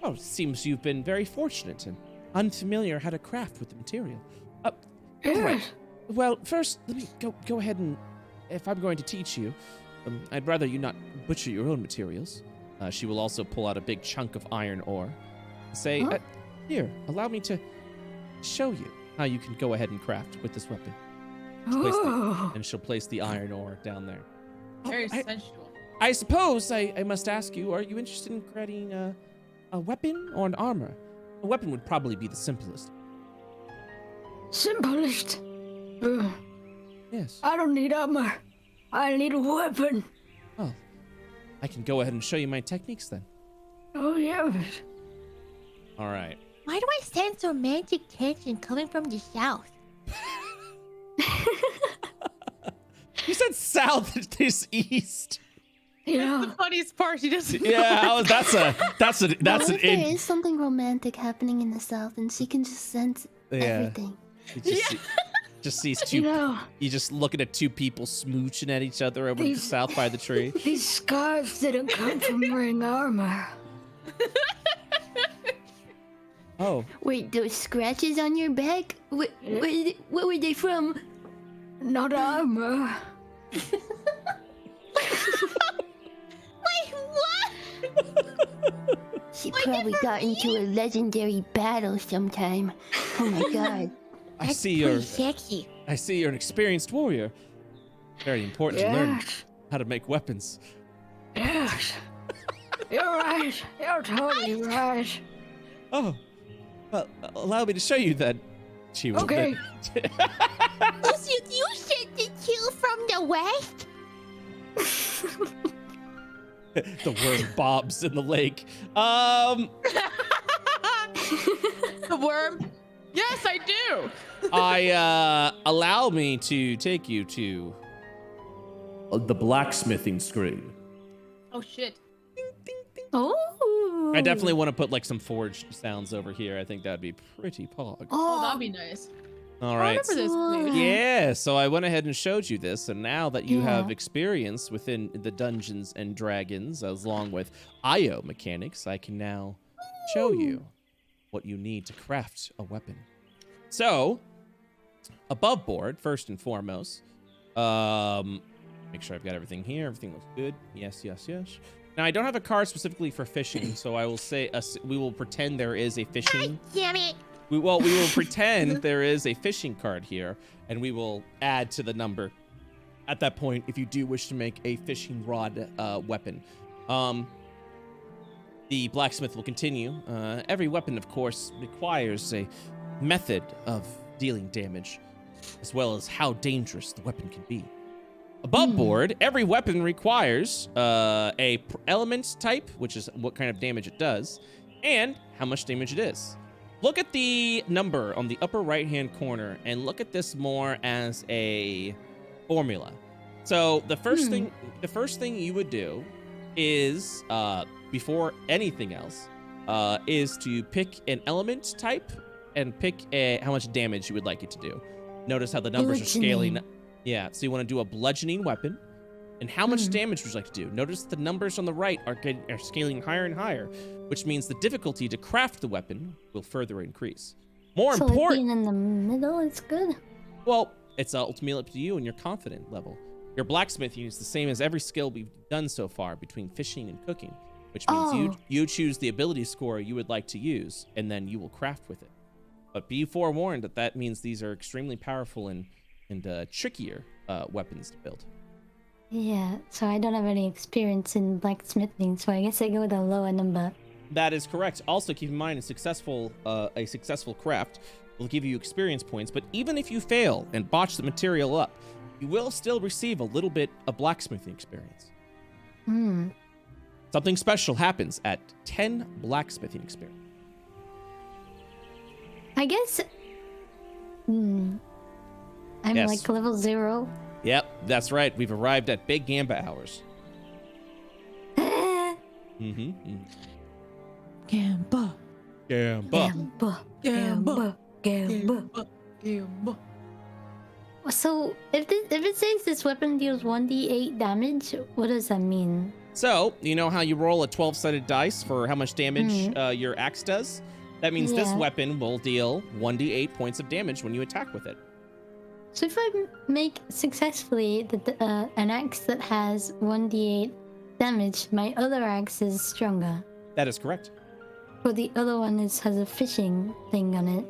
it seems you've been very fortunate and unfamiliar how to craft with the material. All right. Well, first, let me go ahead and, if I'm going to teach you, I'd rather you not butcher your own materials. She will also pull out a big chunk of iron ore and say, here, allow me to show you how you can go ahead and craft with this weapon. And she'll place the iron ore down there. Very sensual. I suppose I must ask you, are you interested in creating a weapon or an armor? A weapon would probably be the simplest. Simplest? Yes. I don't need armor. I need a weapon. Oh, I can go ahead and show you my techniques then. Oh, yes. All right. Why do I sense romantic tension coming from the south? You said south, this east. Yeah. The funniest part, she doesn't. Yeah, that's What an if there is something romantic happening in the south and she can just sense everything? Just sees two. You just looking at 2 people smooching at each other over to the south by the tree. These scars didn't come from wearing armor. Oh. Wait, those scratches on your back? Where were they from? Not armor. Wait, what? She probably got into a legendary battle sometime. Oh my god. I see Pretty you're sexy. an experienced warrior. Very important to learn how to make weapons. Yes. You're right. You're totally right. Oh. Well, allow me to show you then. She will. Okay. You said the 2 from the west? The worm bobs in the lake. The worm? Yes, I do. Allow me to take you to The blacksmithing screen. Oh shit. Oh. I definitely want to put like some forged sounds over here. I think that'd be pretty pog. Oh, that'd be nice. All I right. remember this place. Yeah, so I went ahead and showed you this, and now that you have experience within the Dungeons and Dragons, along with IO mechanics, I can now show you what you need to craft a weapon. So, above board, first and foremost, make sure I've got everything here. Everything looks good. Yes. Now, I don't have a card specifically for fishing, so I will say we will pretend there is a fishing. Damn it. We will pretend there is a fishing card here, and we will add to the number at that point if you do wish to make a fishing rod weapon. The blacksmith will continue. Every weapon, of course, requires a method of dealing damage, as well as how dangerous the weapon can be. Above board, every weapon requires a element type, which is what kind of damage it does, and how much damage it is. Look at the number on the upper right-hand corner, and look at this more as a formula. So the first thing you would do is, before anything else, is to pick an element type and pick how much damage you would like it to do. Notice how the numbers are scaling. Yeah, so you want to do a bludgeoning weapon. And how much damage would you like to do? Notice the numbers on the right are scaling higher and higher, which means the difficulty to craft the weapon will further increase. More So important, being in the middle is good. well, it's ultimately up to you and your confident level. Your blacksmithing is the same as every skill we've done so far between fishing and cooking, which means you choose the ability score you would like to use, and then you will craft with it. But be forewarned that means these are extremely powerful and trickier weapons to build. Yeah, so I don't have any experience in blacksmithing, so I guess I go with a lower number. That is correct. Also, keep in mind a successful craft will give you experience points, but even if you fail and botch the material up, you will still receive a little bit of blacksmithing experience. Something special happens at 10 blacksmithing experience. I guess... I'm Yes. like level 0. Yep, that's right. We've arrived at Big Gamba hours. Gamba. Gamba. Gamba. So, if it says this weapon deals 1d8 damage, what does that mean? So, you know how you roll a 12-sided dice for how much damage your axe does? That means this weapon will deal 1d8 points of damage when you attack with it. So if I make successfully an axe that has 1d8 damage, my other axe is stronger. That is correct. But the other one has a fishing thing on it.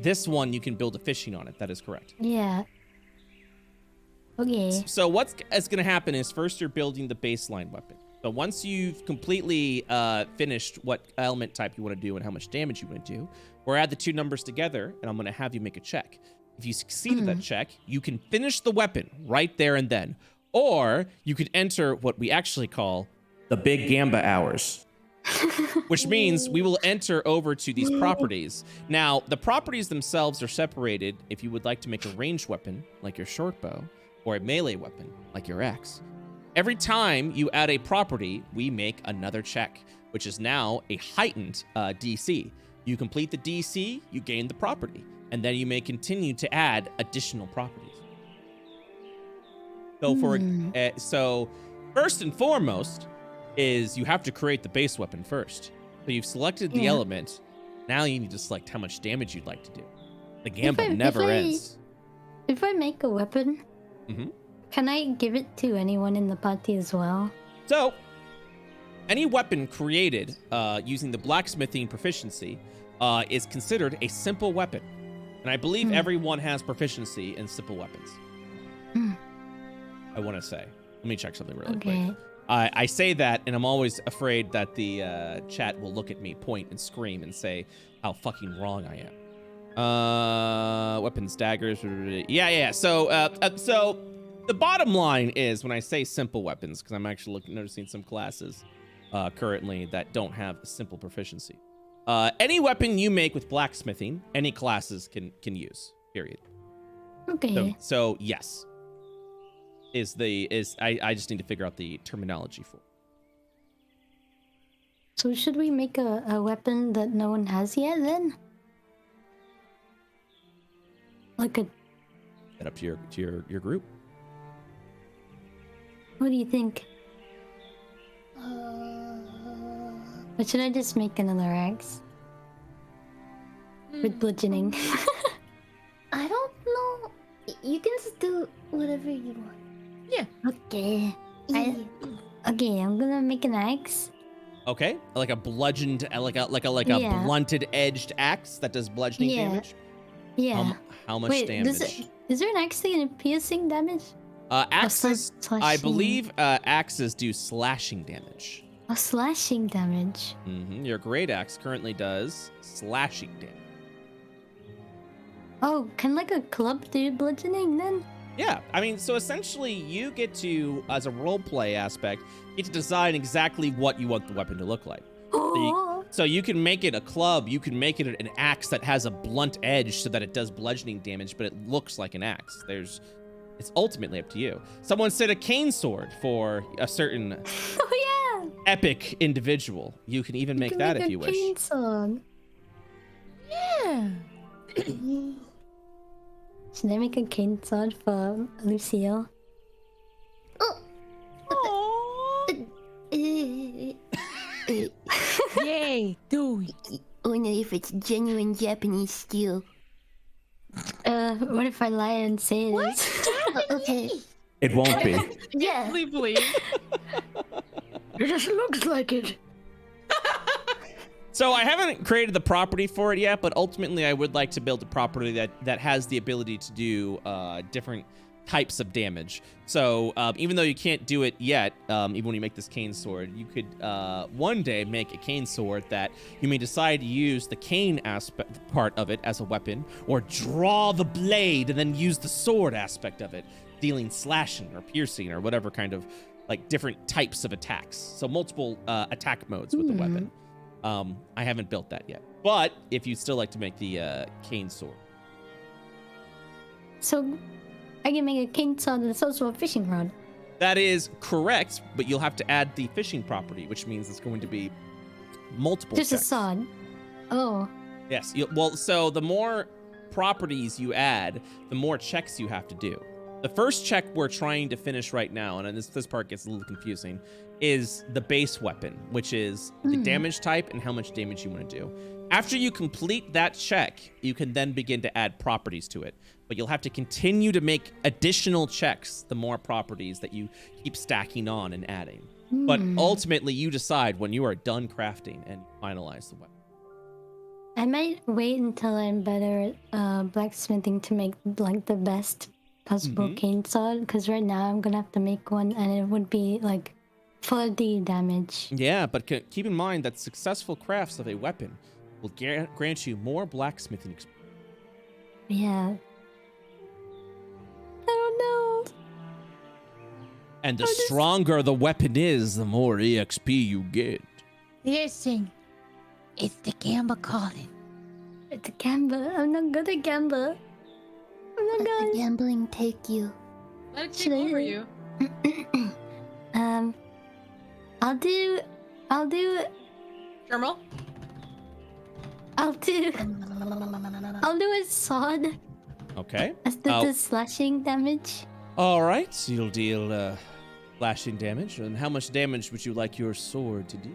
This one, you can build a fishing on it. That is correct. Yeah. Okay. So what's going to happen is first you're building the baseline weapon. So once you've completely finished what element type you want to do and how much damage you want to do, we'll add the two numbers together, and I'm going to have you make a check. If you succeeded that check, you can finish the weapon right there and then. Or you could enter what we actually call the Big Gamba hours. Which means we will enter over to these properties. Now, the properties themselves are separated if you would like to make a ranged weapon, like your short bow, or a melee weapon, like your axe. Every time you add a property, we make another check, which is now a heightened DC. You complete the DC, you gain the property, and then you may continue to add additional properties. So, so first and foremost is you have to create the base weapon first. So you've selected the element. Now you need to select how much damage you'd like to do. The gamba never ends. If I make a weapon, can I give it to anyone in the party as well? So, any weapon created using the blacksmithing proficiency is considered a simple weapon. And I believe everyone has proficiency in simple weapons. I want to say. Let me check something really quick. I say that, and I'm always afraid that the chat will look at me, point, and scream, and say how fucking wrong I am. Weapons, daggers. Yeah. So the bottom line is when I say simple weapons, because I'm actually noticing some classes currently that don't have a simple proficiency. Any weapon you make with blacksmithing, any classes can use. Period. Okay. So yes. I just need to figure out the terminology for it. So should we make a weapon that no one has yet then? Like a... That up to your group. What do you think? Or should I just make another axe? With bludgeoning. I don't know. You can just do whatever you want. Yeah. Okay. Okay, I'm gonna make an axe. Okay, like a bludgeoned, like a blunted edged axe that does bludgeoning damage. Yeah. How much damage? Is there an axe that can piercing damage? Axes, I slashing. believe axes do slashing damage. Oh, slashing damage. Your great axe currently does slashing damage. Oh, can like a club do bludgeoning then? Yeah, I mean, so essentially you get to, as a roleplay aspect, you get to design exactly what you want the weapon to look like. So you can make it a club, you can make it an axe that has a blunt edge so that it does bludgeoning damage, but it looks like an axe. It's ultimately up to you. Someone said a cane sword for a certain epic individual. You can even make that if you wish. Cane sword. Yeah. Should I make a cane sword for Lucille? Yay, do it. Only if it's genuine Japanese steel. What if I lie and say it is? Okay. It won't be. Yeah. Please. It just looks like it. So I haven't created the property for it yet, but ultimately I would like to build a property that has the ability to do different types of damage. So even though you can't do it yet, even when you make this cane sword, you could one day make a cane sword that you may decide to use the cane aspect part of it as a weapon, or draw the blade and then use the sword aspect of it, dealing slashing or piercing or whatever kind of like different types of attacks. So multiple attack modes with the weapon. I haven't built that yet, but if you'd still like to make the cane sword. So I can make a cane sword that's also a fishing rod. That is correct, but you'll have to add the fishing property, which means it's going to be multiple Just checks. a sword. Oh. Yes. Well, so the more properties you add, the more checks you have to do. The first check we're trying to finish right now, and this part gets a little confusing, is the base weapon, which is the damage type and how much damage you want to do. After you complete that check, you can then begin to add properties to it. But you'll have to continue to make additional checks the more properties that you keep stacking on and adding. But ultimately, you decide when you are done crafting and finalize the weapon. I might wait until I'm better at blacksmithing to make like the best possible cane sword, because right now I'm gonna have to make one and it would be like 4D damage. Yeah, but keep in mind that successful crafts of a weapon will grant you more blacksmithing experience. Yeah. I don't know. And the stronger the weapon is, the more EXP you get. Listen, it's the Gamba calling. It's a gamble. I'm not good at gamble. I'm not Let the good. gambling take you. Let it Should take I- over you. I'll do Germal? I'll do a sword Okay. as the slashing damage. All right, so you'll deal slashing damage. And how much damage would you like your sword to do?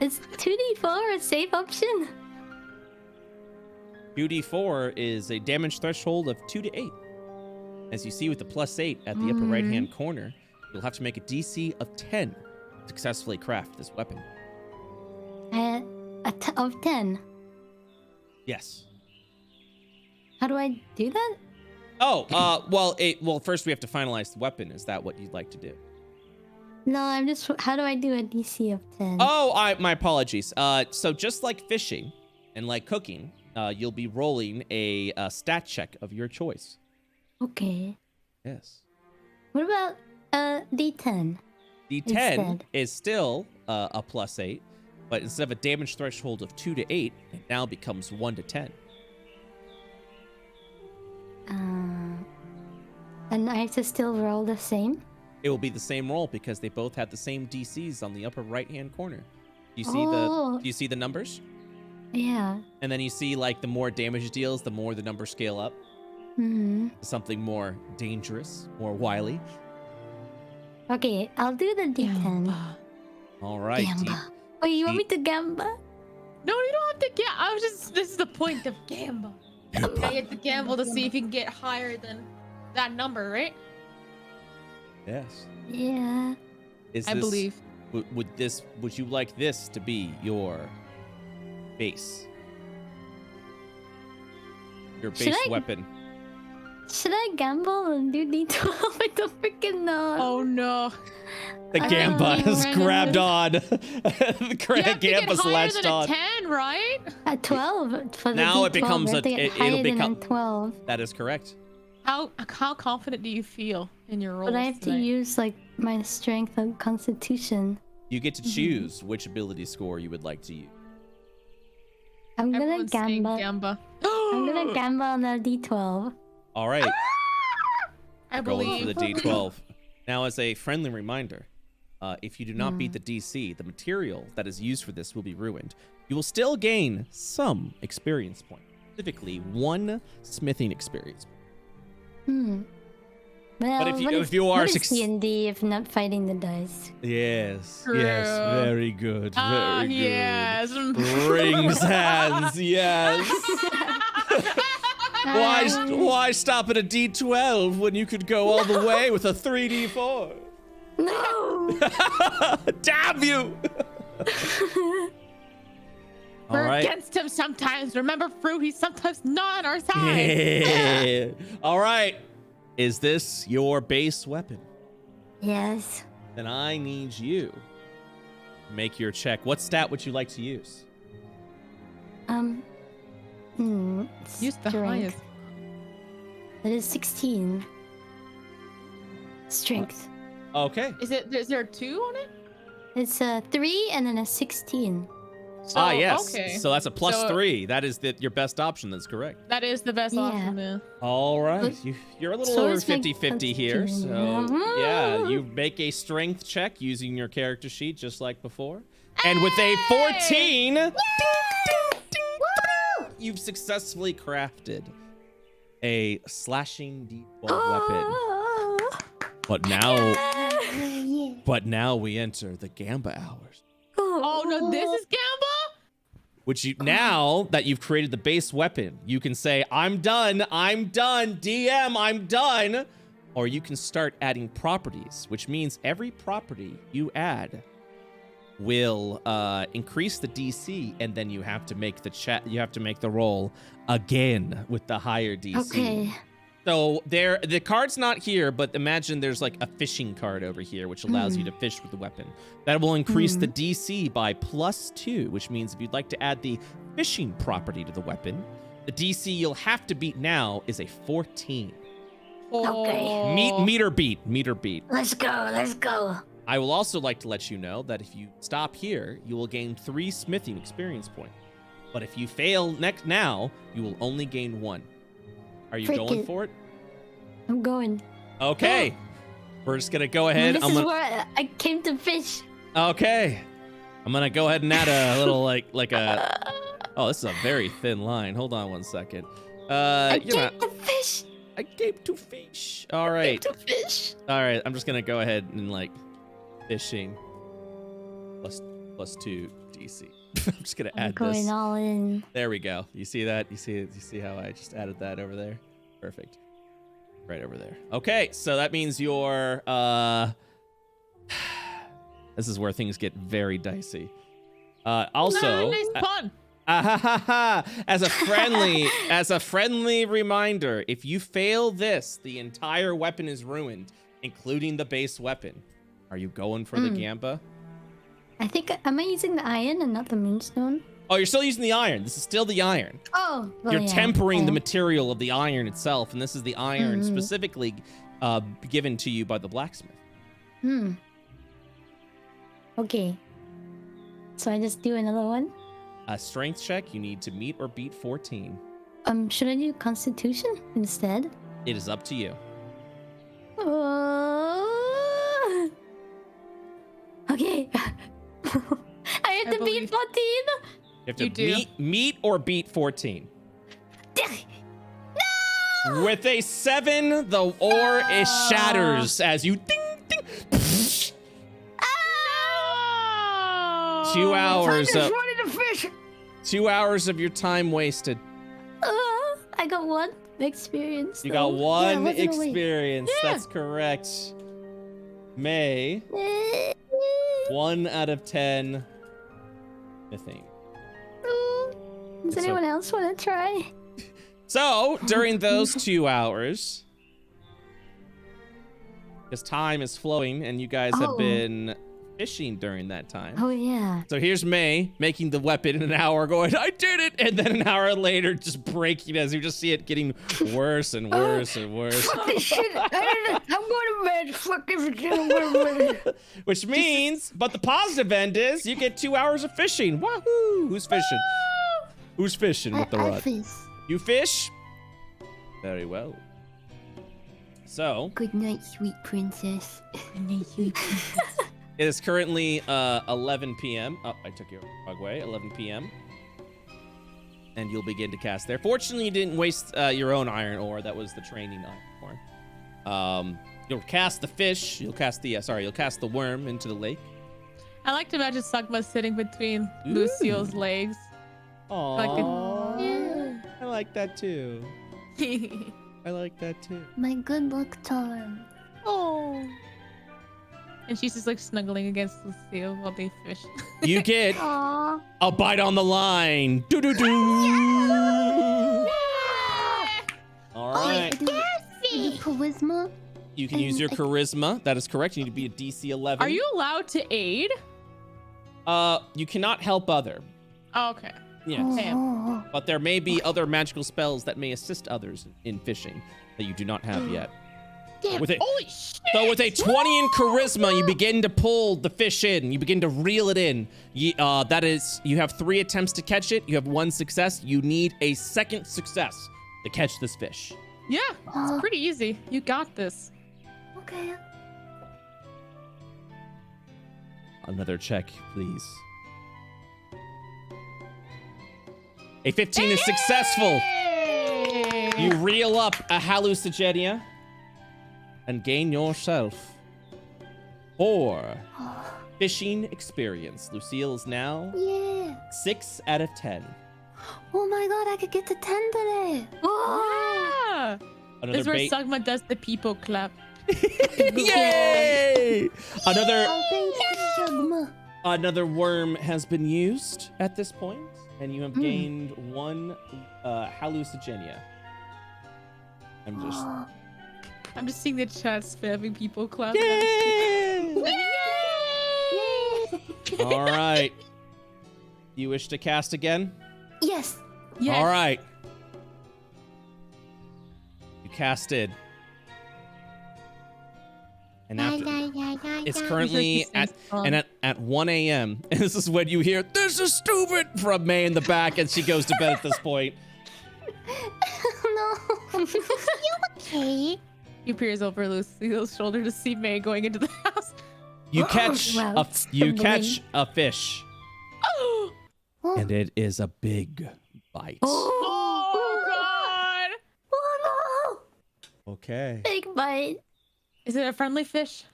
Is 2d4 a safe option? 2d4 is a damage threshold of 2 to 8. As you see with the +8 at the upper right-hand corner, you'll have to make a DC of 10 to successfully craft this weapon. Of 10. Yes. How do I do that? Oh, well, first we have to finalize the weapon. Is that what you'd like to do? No, I'm just. How do I do a DC of 10? Oh, my apologies. So just like fishing and like cooking, you'll be rolling a stat check of your choice. Okay. Yes. What about D10? D10 Instead. is still a +8, but instead of a damage threshold of 2 to 8, it now becomes 1 to 10. And I have to still roll the same? It will be the same roll because they both have the same DCs on the upper right-hand corner. Do you see Oh. do you see the numbers? Yeah. And then you see like the more damage it deals, the more the numbers scale up. Mm-hmm. Something more dangerous, more wily. Okay, I'll do the D10. All right. Gamba. Oh, you want me to gamba? No, you don't have to get. I was just. This is the point of gamble. You have to gamble to see if you can get higher than that number, right? Yes. Yeah. I believe. Would you like this to be your base? Your Should base I- weapon. Should I gamble and do D12? I don't freaking know. Oh no. The Gamba has right. grabbed on. The You have to get Gamba's higher latched than a on. 10, right? At 12 for the Now D12. it becomes I have to a- get it'll higher than become- a 12. That is correct. How confident do you feel in your rolls? But I have to tonight? use like my strength and constitution. You get to choose which ability score you would like to use. I'm gonna Everyone's saying gamba. Gamba. I'm gonna gamble on the D12. All right, I going believe. for the D12. Now, as a friendly reminder, if you do not beat the DC, the material that is used for this will be ruined. You will still gain some experience point, specifically 1 smithing experience point. Well, But if you are what is D&D if not fighting the dice? Yes, True. yes, very good, very good. Yes. Rings hands, yes. Why stop at a D12 when you could go all the way with a 3D4? No! Damn you! All We're right. against him sometimes. Remember, Froot, he's sometimes not on our side. Yeah. All right. Is this your base weapon? Yes. Then I need you to make your check. What stat would you like to use? Use the strength. highest. That is 16. Strength. Okay. Is there 2 on it? It's a 3 and then a 16. So, yes. Okay. So that's a plus So- 3. That is your best option. That's correct. That is the best Yeah. option, man. All right. But- You're a little so over it's like 50-50 here. So, Constitution. yeah, you make a strength check using your character sheet just like before. And with a 14, ding, ding, ding, you've successfully crafted a slashing D12 weapon. But now we enter the Gamba hours. Oh, no, this is Gamba? Which now that you've created the base weapon, you can say, I'm done, DM, I'm done. Or you can start adding properties, which means every property you add will increase the DC, and then you have to make the roll again with the higher DC. Okay. So the card's not here, but imagine there's like a fishing card over here, which allows you to fish with the weapon. That will increase the DC by +2, which means if you'd like to add the fishing property to the weapon, the DC you'll have to beat now is a 14. Okay. Meter beat. Let's go. I will also like to let you know that if you stop here, you will gain 3 smithing experience points. But if you fail now, you will only gain 1. Are you going Freaking- for it? I'm going. Okay. We're just gonna go ahead. This is where I came to fish. Okay. I'm gonna go ahead and add a little like a. Oh, this is a very thin line. Hold on one second. I You're came not. to fish. I came to fish. All right. To fish. All right. I'm just gonna go ahead and like fishing plus 2 DC. I'm just gonna I'm add going this. all in. There we go. You see that? You see how I just added that over there? Perfect. Right over there. Okay, so that means you're this is where things get very dicey. Also, Nice pun. as a friendly reminder, if you fail this, the entire weapon is ruined, including the base weapon. Are you going for the Gamba? I think, am I using the iron and not the moonstone? Oh, you're still using the iron. This is still the iron. Oh, well, You're yeah. tempering the Oh. material of the iron itself, and this is the iron specifically given to you by the blacksmith. Okay. So I just do another one? A strength check, you need to meet or beat 14. Should I do Constitution instead? It is up to you. Okay. I have to beat 14. You have to You do. meet or beat 14. No! With a 7, the ore is shatters as you ding ding. 2 hours Just of wanted to fish. 2 hours of your time wasted. I got 1 experience. You though. got 1 Yeah, it wasn't a waste. experience. That's correct. May 1 out of 10. Smithing. Does It's anyone else want to try? So during those 2 hours, because time is flowing and you guys have Oh. been fishing during that time. Oh yeah. So here's May making the weapon in an hour going, I did it! And then an hour later just breaking as you just see it getting worse and worse and worse. Fuck this shit. I'm going to bed. Fuck everything. I'm going to bed. Which means, but the positive end is you get 2 hours of fishing. Wahoo! Who's fishing? Who's fishing with the I rod? fish. You fish? Very well. So, Good night, sweet princess. Good night, sweet princess. it is currently 11 p.m. Oh, I took your wrong way. 11 p.m. And you'll begin to cast there. Fortunately, you didn't waste your own iron ore. That was the training iron ore. You'll cast the fish. You'll cast the worm into the lake. I like to imagine Sugma sitting between Lucille's legs. Aww. I like that too. I like that too. My good luck charm. Oh. And she's just like snuggling against Lucille while they fish. You get Aww. a bite on the line. Do do do. All right. Charisma. You can use your charisma. That is correct. You need to be a DC 11. Are you allowed to aid? You cannot help other. Oh, okay. Yes. Damn. But there may be other magical spells that may assist others in fishing that you do not have yet. Damn. Holy shit! So with a 20 in charisma, you begin to pull the fish in. You begin to reel it in. You have 3 attempts to catch it. You have 1 success. You need a second success to catch this fish. Yeah, it's pretty easy. You got this. Okay. Another check, please. A 15 is successful. You reel up a hallucigenia and gain yourself 4 fishing experience. Lucille is now 6 out of 10. Oh my god, I could get to 10 today. Yeah. This is where Sugma does the people clap. Yay! Thank you, Sugma. Another worm has been used at this point, and you have gained 1 hallucigenia. I'm just seeing the chat spamming people clap. Yay! All right. You wish to cast again? Yes. Yes. All right. You casted. And after, it's currently at 1 a.m. And this is when you hear, "This is stupid" from May in the back, and she goes to bed at this point. No. You okay? He peers over Lucille's shoulder to see May going into the house. You catch Wow, a fish, and it is a big bite. Oh God! Oh no. Okay. Big bite. Is it a friendly fish?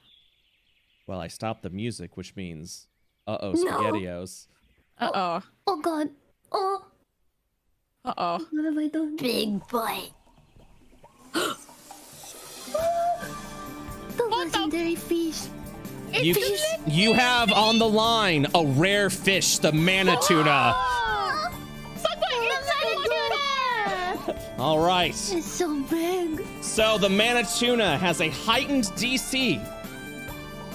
Well, I stopped the music, which means, SpaghettiOs. Uh-oh. Oh god. Oh. Uh-oh. What have I done? Big bite. The legendary fish. You have on the line a rare fish, the mana tuna. All right. It's so big. So the mana tuna has a heightened DC,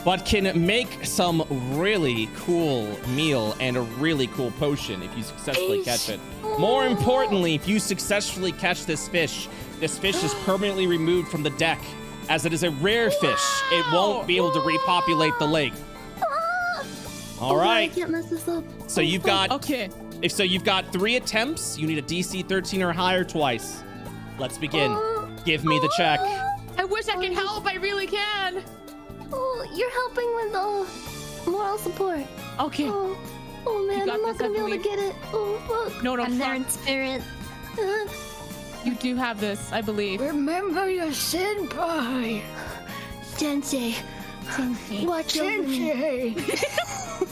but can make some really cool meal and a really cool potion if you successfully catch it. More importantly, if you successfully catch this fish is permanently removed from the deck. As it is a rare fish, it won't be able to repopulate the lake. All right. I can't mess this up. So you've got Okay. you've got 3 attempts. You need a DC 13 or higher twice. Let's begin. Give me the check. I wish I could help. I really can. Oh, you're helping with moral support. Okay. Oh man, got I'm not this, gonna I be able to believe. get it. Oh fuck. No, I'm there in fuck. spirit. You do have this, I believe. Remember your senpai. Sensei. Watch over me. Sensei.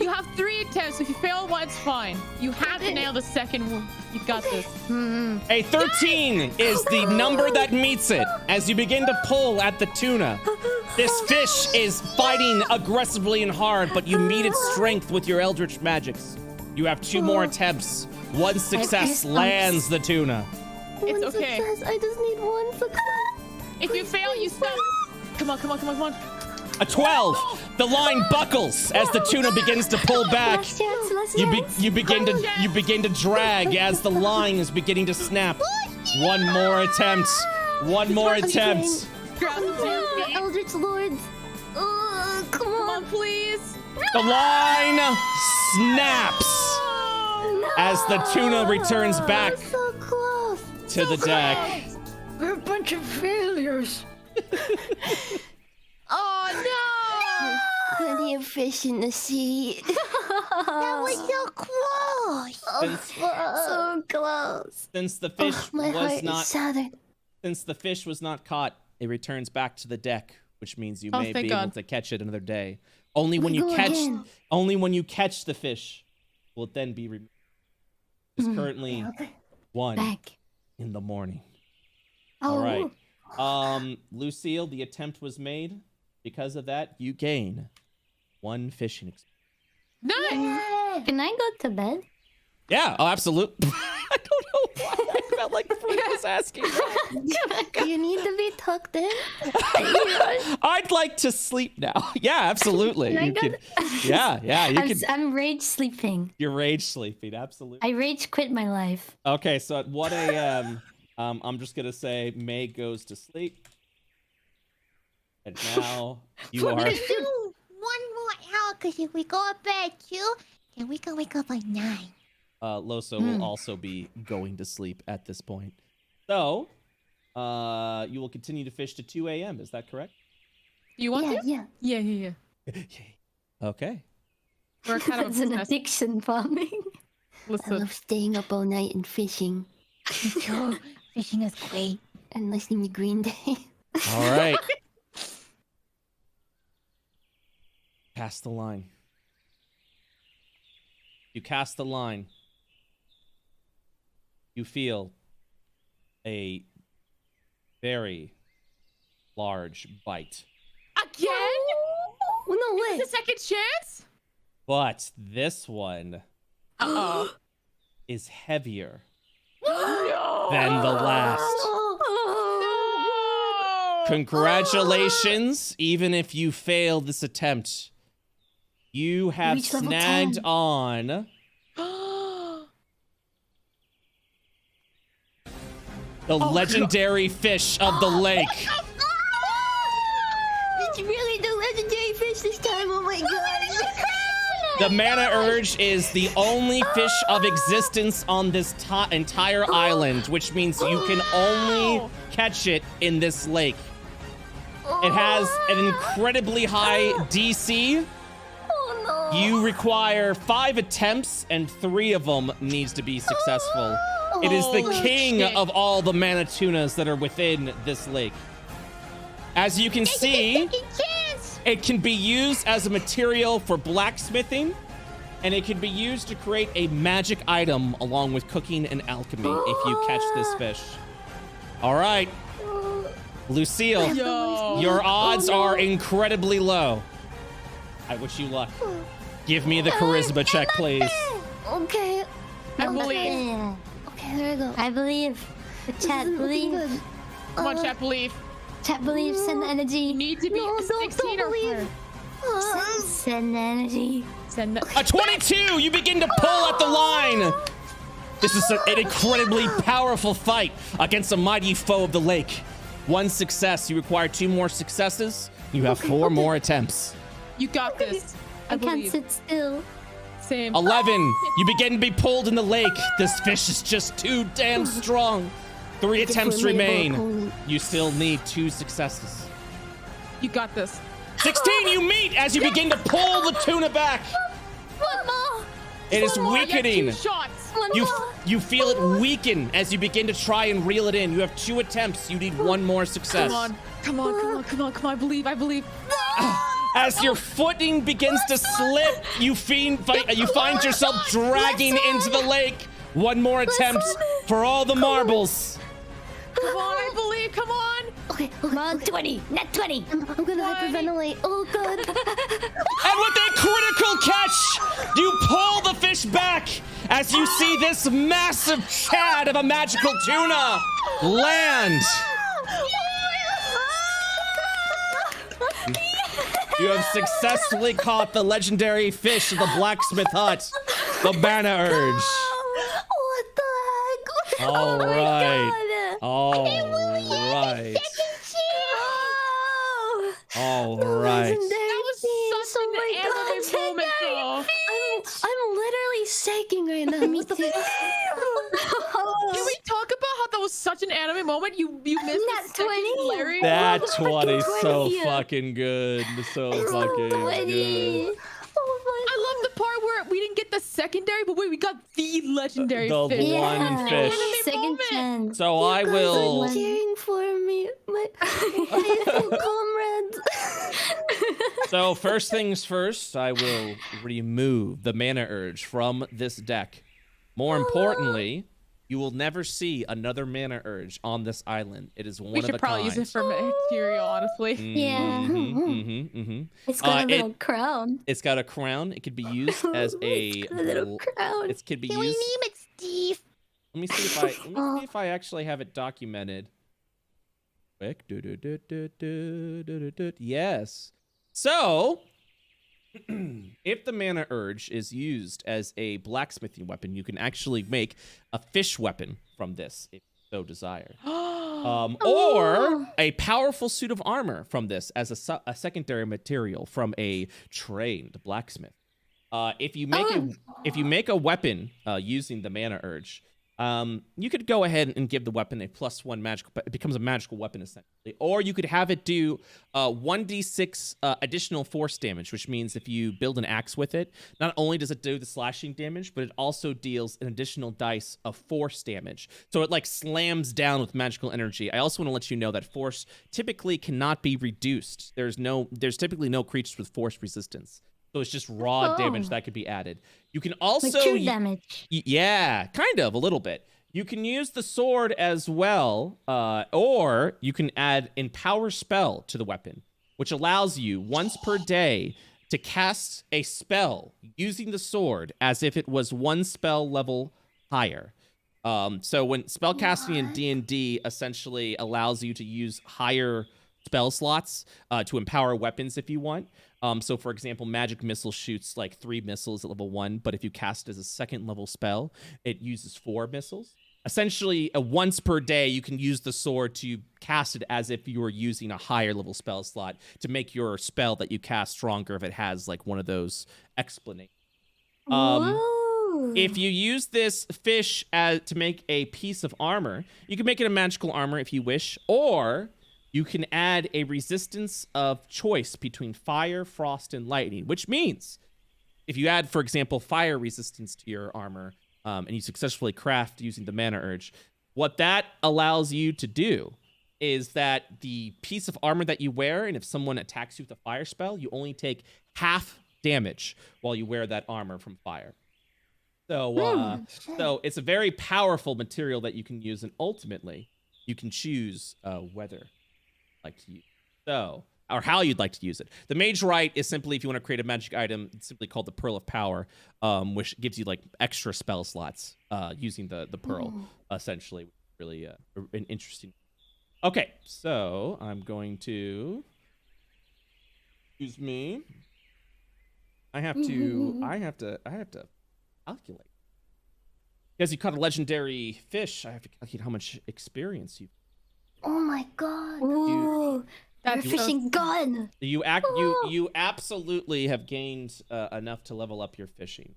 You have 3 attempts. If you fail one, it's fine. You have to nail the second one. You got this. A 13 is the number that meets it. As you begin to pull at the tuna, this fish is fighting aggressively and hard, but you meet its strength with your eldritch magics. You have 2 more attempts. 1 success lands the tuna. It's One okay. Success. I just need 1 success. If you fail, you stop. Come on, come on, come on, come on. A 12. The line buckles as the tuna begins to pull back. Last chance. Last You chance. begin to drag as the line is beginning to snap. 1 more attempt. 1 more attempt. Grab the 2 feet. Eldritch Lords. Come Come on, on. please. The line snaps as the tuna returns back So close. to the deck. We're a bunch of failures. Oh, Plenty of fish in the sea. That was so close. So close. Since the fish My heart was is not shattered. since the fish was not caught it returns back to the deck, which means you Oh, may thank be able God. to catch it another day. Only when you catch the fish will it then be removed. It's currently 1 Back. in the morning. Oh. All right. Lucille, the attempt was made. Because of that, you gain 1 fishing experience. Nice. Can I go to bed? Yeah, oh, absolutely. I don't know why I felt like Froot was asking that. You need to be tucked in. I'd like to sleep now. Yeah, absolutely. Can I You go can, yeah, you can. I'm rage sleeping. You're rage sleeping, absolutely. I rage quit my life. Okay, so at 1 a.m., I'm just gonna say May goes to sleep. And now you are. Do 1 more hour, because if we go to bed too, then we can wake up by 9. Loso will also be going to sleep at this point. So, you will continue to fish to 2 a.m. Is that correct? You want to? Yeah. Yeah. Okay. We're kind of It's an obsessed. addiction farming. I Listen. love staying up all night and fishing Fishing is great. and listening to Green Day. All right. Cast the line. You cast the line. You feel a very large bite. Again? No way. Is the second chance? But this one Uh-oh. is heavier than the last. Congratulations. Even if you fail this attempt, you have Reach level snagged 10. on the legendary fish of the lake. It's really the legendary fish this time. Oh my god. The mana urge is the only fish of existence on this entire island, which means you can only catch it in this lake. It has an incredibly high DC. Oh no. You require 5 attempts, and 3 of them needs to be successful. It is the Holy king shit. of all the mana tunas that are within this lake. As you can see, it can be used as a material for blacksmithing, and it can be used to create a magic item along with cooking and alchemy if you catch this fish. All right, Lucille, Yo. your odds are incredibly low. I wish you luck. Give me the charisma check, please. Okay. I believe. Okay, there we go. I believe. The chat This is looking believes. good. Come on, chat, believe. Chat believes. Send the energy. You need to be No, a don't 16 or believe. higher. Send the energy. Send the... A 22! You begin to pull at the line! This is an incredibly powerful fight against a mighty foe of the lake. 1 success. You require 2 more successes. You have 4 more attempts. You got this. I can't believe. sit still. Same. 11. You begin to be pulled in the lake. This fish is just too damn strong. 3 attempts remain. opponent. You still need 2 successes. You got this. 16. You meet as you begin to pull the tuna back. One more. It is Come on, you have 2 weakening. shots. One You more. you feel it weaken as you begin to try and reel it in. You have 2 attempts. You need 1 more success. Come on. I believe. As your footing begins to slip, you find yourself dragging into the lake. 1 more attempt for all the marbles. Come on, I believe. Come on. Okay. Come on, 20. Not 20. I'm gonna hyperventilate. Oh god. And with a critical catch, you pull the fish back as you see this massive chad of a magical tuna land. You have successfully caught the legendary fish of the blacksmith hut, the Banner Urge. What the heck? All Oh my right. God. All right. Oh. All The right. legendary That was fish. such Oh an my anime God, moment, legendary though. fish. I'm literally shaking right now. Me too. Can we talk about how that was such an anime moment? You missed Nat the second 20. Larry. That the 20 so 20. fucking good. So It's fucking 20. good. Oh my I love the part where we didn't get the secondary, but wait, we got the legendary The fish. one fish. Second chance. So I will. Cheering for me, my faithful comrades. So first things first, I will remove the mana urge from this deck. More importantly, you will never see another mana urge on this island. It is one We of a should probably kind. use it for material, honestly. Yeah. It's got a little crown. It's got a crown. It could be used as a little crown. It could be Can we used. name it Steve? Let me see if I actually have it documented. Quick. Yes. So, if the mana urge is used as a blacksmithing weapon, you can actually make a fish weapon from this, if you so desire. Or a powerful suit of armor from this as a secondary material from a trained blacksmith. If you make a weapon using the mana urge, you could go ahead and give the weapon a +1 magical, but it becomes a magical weapon essentially. Or you could have it do 1d6 additional force damage, which means if you build an axe with it, not only does it do the slashing damage, but it also deals an additional dice of force damage. So it like slams down with magical energy. I also want to let you know that force typically cannot be reduced. There's typically no creatures with force resistance. So it's just raw damage that could be added. You can also Like true damage. Yeah, kind of a little bit. You can use the sword as well, or you can add Empower Spell to the weapon, which allows you once per day to cast a spell using the sword as if it was one spell level higher. So when spellcasting in D&D essentially allows you to use higher spell slots to empower weapons if you want. So for example, magic missile shoots like 3 missiles at level 1, but if you cast it as a second level spell, it uses 4 missiles. Essentially, once per day, you can use the sword to cast it as if you were using a higher level spell slot to make your spell that you cast stronger if it has like one of those explanations. If you use this fish to make a piece of armor, you can make it a magical armor if you wish, or you can add a resistance of choice between fire, frost, and lightning, which means if you add, for example, fire resistance to your armor and you successfully craft using the mana urge, what that allows you to do is that the piece of armor that you wear, and if someone attacks you with a fire spell, you only take half damage while you wear that armor from fire. So, so it's a very powerful material that you can use, and ultimately, you can choose whether like to use or how you'd like to use it. The Mage Rite is simply if you want to create a magic item, it's simply called the Pearl of Power, which gives you like extra spell slots using the pearl, essentially. Really an interesting. Okay, so I'm going to excuse me. I have to calculate. Because you caught a legendary fish, I have to calculate how much experience you. Oh my god. Ooh, That's your fishing gun. You absolutely have gained enough to level up your fishing.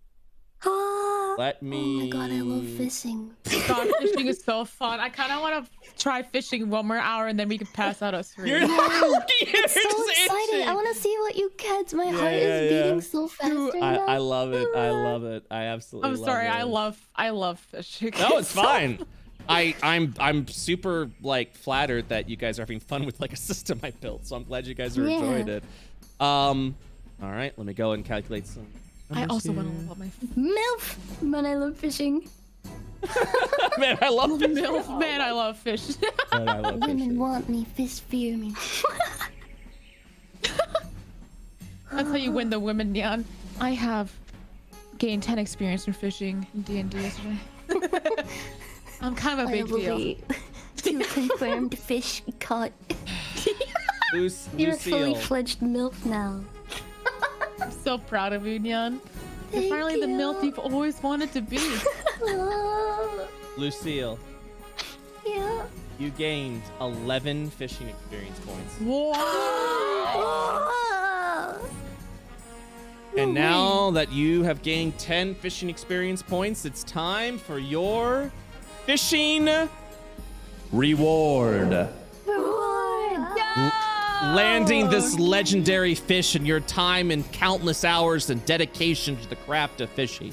Let me. Oh my god, I love fishing. God, fishing is so fun. I kind of want to try fishing one more hour and then we can pass out us 3. You're It's so excited. I want to see what you catch. My heart is beating so fast right now. I love it. I love it. I absolutely. I'm sorry. Love it. I love fishing. No, it's fine. I'm super like flattered that you guys are having fun with like a system I built. So I'm glad you guys are enjoying it. All right, let me go and calculate some. I also want to level up my MILF. Man, I love fishing. Man, I love fish. MILF. Man, I love fish. Man, I love Women fishing. want me, fish fear me. That's how you win the women, Nyan. I have gained 10 experience in fishing in D&D yesterday. I'm kind of a big deal. 2 confirmed fish caught. You're a fully Lucille. fledged MILF now. I'm so proud of you, Nyan. You're Thank finally the you. MILF you've always wanted to be. Lucille, Yeah. you gained 11 fishing experience points. Wow. And now that you have gained 10 fishing experience points, it's time for your fishing reward. landing this legendary fish in your time and countless hours and dedication to the craft of fishing.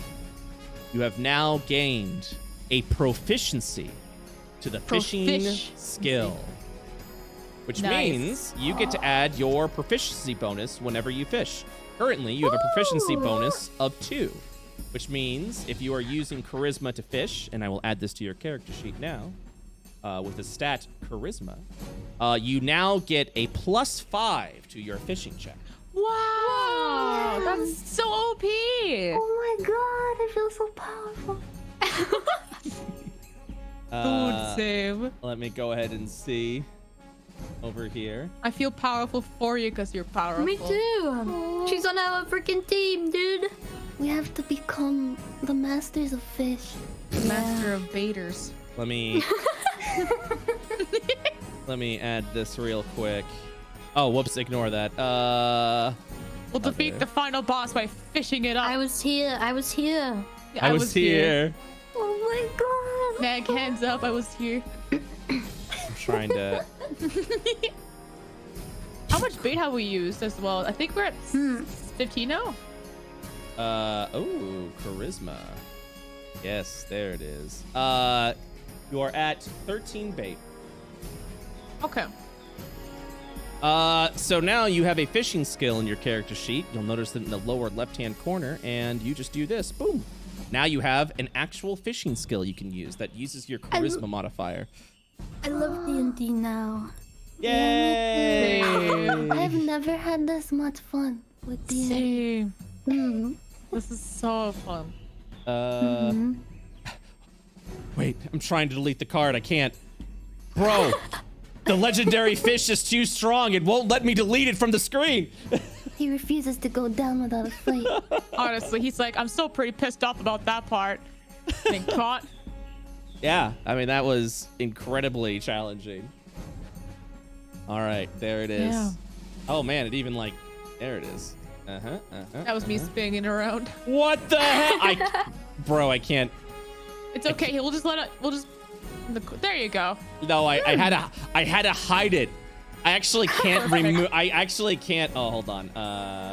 You have now gained a proficiency to the fishing skill, which means you get to add your proficiency bonus whenever you fish. Currently, you have a proficiency bonus of 2, which means if you are using charisma to fish, and I will add this to your character sheet now, with the stat charisma, you now get a +5 to your fishing check. Wow, that's so OP. Oh my god, I feel so powerful. Food save. Let me go ahead and see over here. I feel powerful for you because you're powerful. Me too. She's on our freaking team, dude. We have to become the masters of fish. Master of baiters. Let me let me add this real quick. Oh, whoops, ignore that. We'll defeat the final boss by fishing it up. I was here. I was here. Oh my god. Mag, hands up, I was here. I'm trying to. How much bait have we used as well? I think we're at 15 now. Oh, charisma. Yes, there it is. You are at 13 bait. Okay. So now you have a fishing skill in your character sheet. You'll notice it in the lower left-hand corner, and you just do this. Boom. Now you have an actual fishing skill you can use that uses your charisma modifier. I love D&D now. Yay! I've never had this much fun with D&D. Same. This is so fun. Wait, I'm trying to delete the card. I can't. Bro, the legendary fish is too strong. It won't let me delete it from the screen. He refuses to go down without a fight. Honestly, he's like, I'm still pretty pissed off about that part. Being caught. Yeah, I mean, that was incredibly challenging. All right, there it is. Yeah. Oh, man, it even like, there it is. That was me spinning around. What the heck? Bro, I can't. It's okay. We'll just let it. We'll just. There you go. No, I had to hide it. I actually can't remove. I actually can't. Oh, hold on.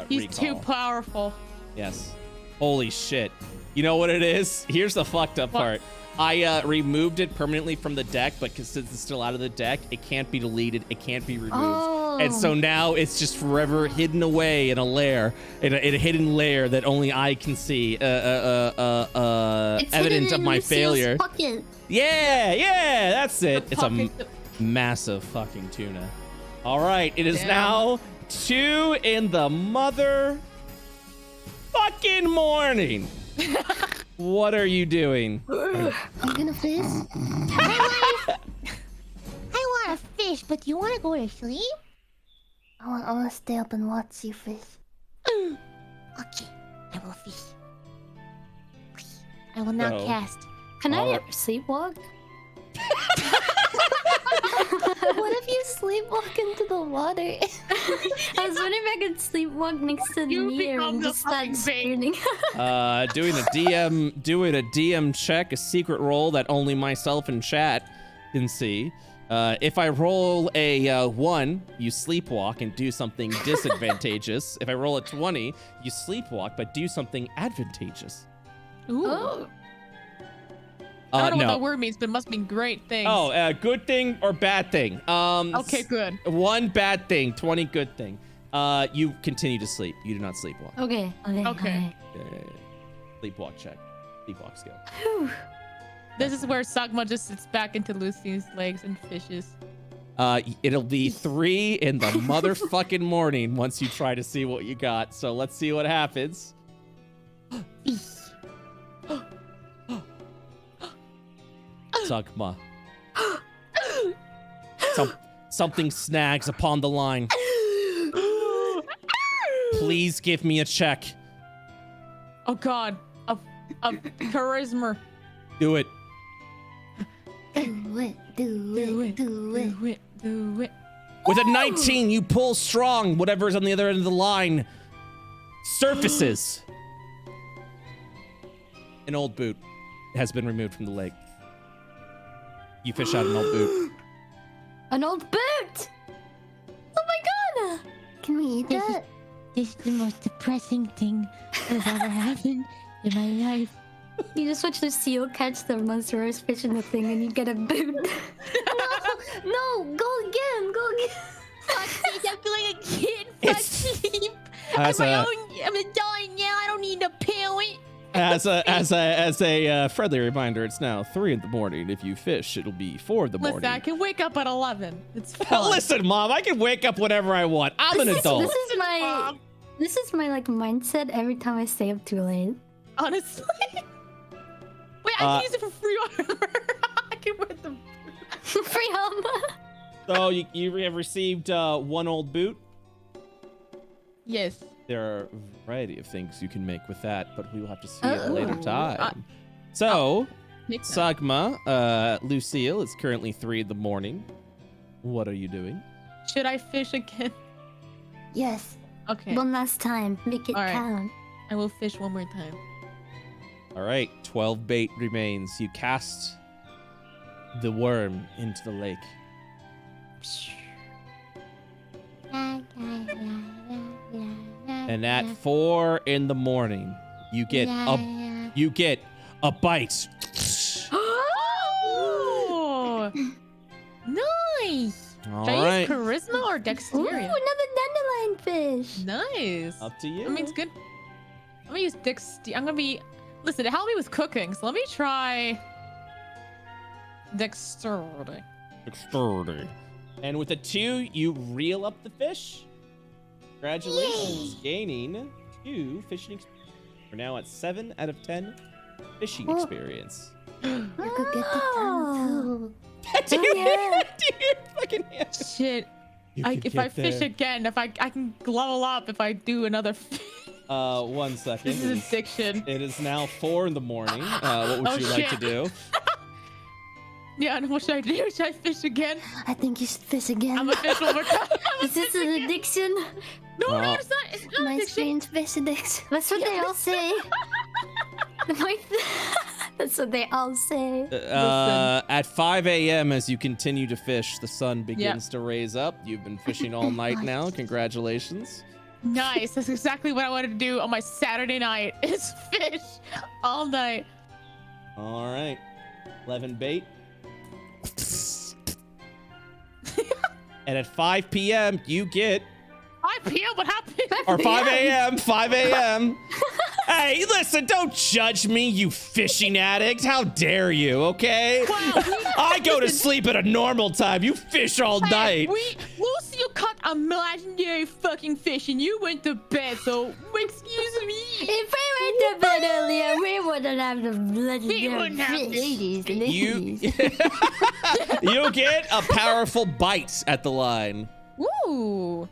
He's recall. too powerful. Yes. Holy shit. You know what it is? Here's the fucked up part. I removed it permanently from the deck, but since it's still out of the deck, it can't be deleted. It can't be removed. Oh. And so now it's just forever hidden away in a lair, in a hidden lair that only I can see. Evidence of my failure. Yeah, that's it. It's a massive fucking tuna. All right, it is now 2 in the mother fucking morning. What are you doing? I'm gonna fish. I want to fish, but you want to go to sleep? I wanna stay up and watch you fish. Okay, I will fish. I will not No. cast. Can I sleepwalk? What if you sleepwalk into the water? I was wondering if I could sleepwalk next to the You mirror become and the just start fucking spinning. Doing a DM check, a secret roll that only myself and chat can see. If I roll a 1, you sleepwalk and do something disadvantageous. If I roll a 20, you sleepwalk but do something advantageous. Ooh. Oh. I don't know no. what that word means, but it must mean great things. Oh, good thing or bad thing? Okay, good. 1 bad thing, 20 good thing. You continue to sleep. You do not sleepwalk. Okay. Okay. Sleepwalk check. Sleepwalk skill. This is where Sagma just sits back into Lucy's legs and fishes. It'll be 3 in the motherfucking morning once you try to see what you got. So let's see what happens. Sagma. Something snags upon the line. Please give me a check. Oh God, a charisma. Do it. Do it. With a 19, you pull strong. Whatever's on the other end of the line surfaces. An old boot has been removed from the lake. You fish out an old boot. An old boot! Oh my god! Can we eat that? This is the most depressing thing that's ever happened in my life. You just watch Lucille catch the monstrous fish in the thing and you get a boot. No, go again. Fuck's sake, I'm feeling a kid. Fuck sleep. I'm As a, dying now. I don't need a parent. as a friendly reminder, it's now 3 in the morning. If you fish, it'll be 4 in the morning. Listen, I can wake up at 11. It's fine. Listen, Mom, I can wake up whenever I want. I'm an adult. This is my like mindset every time I stay up too late. Honestly. Wait, I can use it for free armor. I can wear them. Free armor. So you have received 1 old boot. Yes. There are a variety of things you can make with that, but we will have to see at a later time. So, Sagma, Lucille, it's currently 3 in the morning. What are you doing? Should I fish again? Yes. Okay. One last time. Make it All right. count. I will fish one more time. All right, 12 bait remains. You cast the worm into the lake. And at 4 in the morning, you get a bite. Oh, Nice. All should I right, use charisma or Ooh, dexterity? another dandelion fish. Nice. up to you. I mean, it's good. Let me use dexterity. I'm gonna be. Listen, it helped me with cooking, so let me try dexterity. Dexterity. And with a 2, you reel up the fish. Congratulations, gaining 2 fishing experience. We're now at 7 out of 10 fishing experience. You could get the tongue do you fucking Shit. If I fish again, if I can level up if I do another. 1 second. This is addiction. It is now 4 in the morning. What would you like to do? Yeah, and what should I do? Should I fish again? I think you should fish again. I'm a fish one more time. Is this an addiction? No, Oh. it's not. It's not My addiction. strange fish addiction. That's what they all say. That's what they all say. At 5 a.m., as you continue to fish, the sun begins to raise up. You've been fishing all night now. Congratulations. Nice. That's exactly what I wanted to do on my Saturday night. Is fish all night. All right. 11 bait. And at 5 p.m., you get 5 p.m. What happened? or 5 a.m. 5 a.m. Hey, listen, don't judge me, you fishing addict. How dare you, okay? I go to sleep at a normal time. You fish all night. Lucy, you caught a legendary fucking fish and you went to bed, so excuse me. If we went to bed earlier, we wouldn't have the legendary wouldn't have fish. You, you get a powerful bite at the line. Ooh.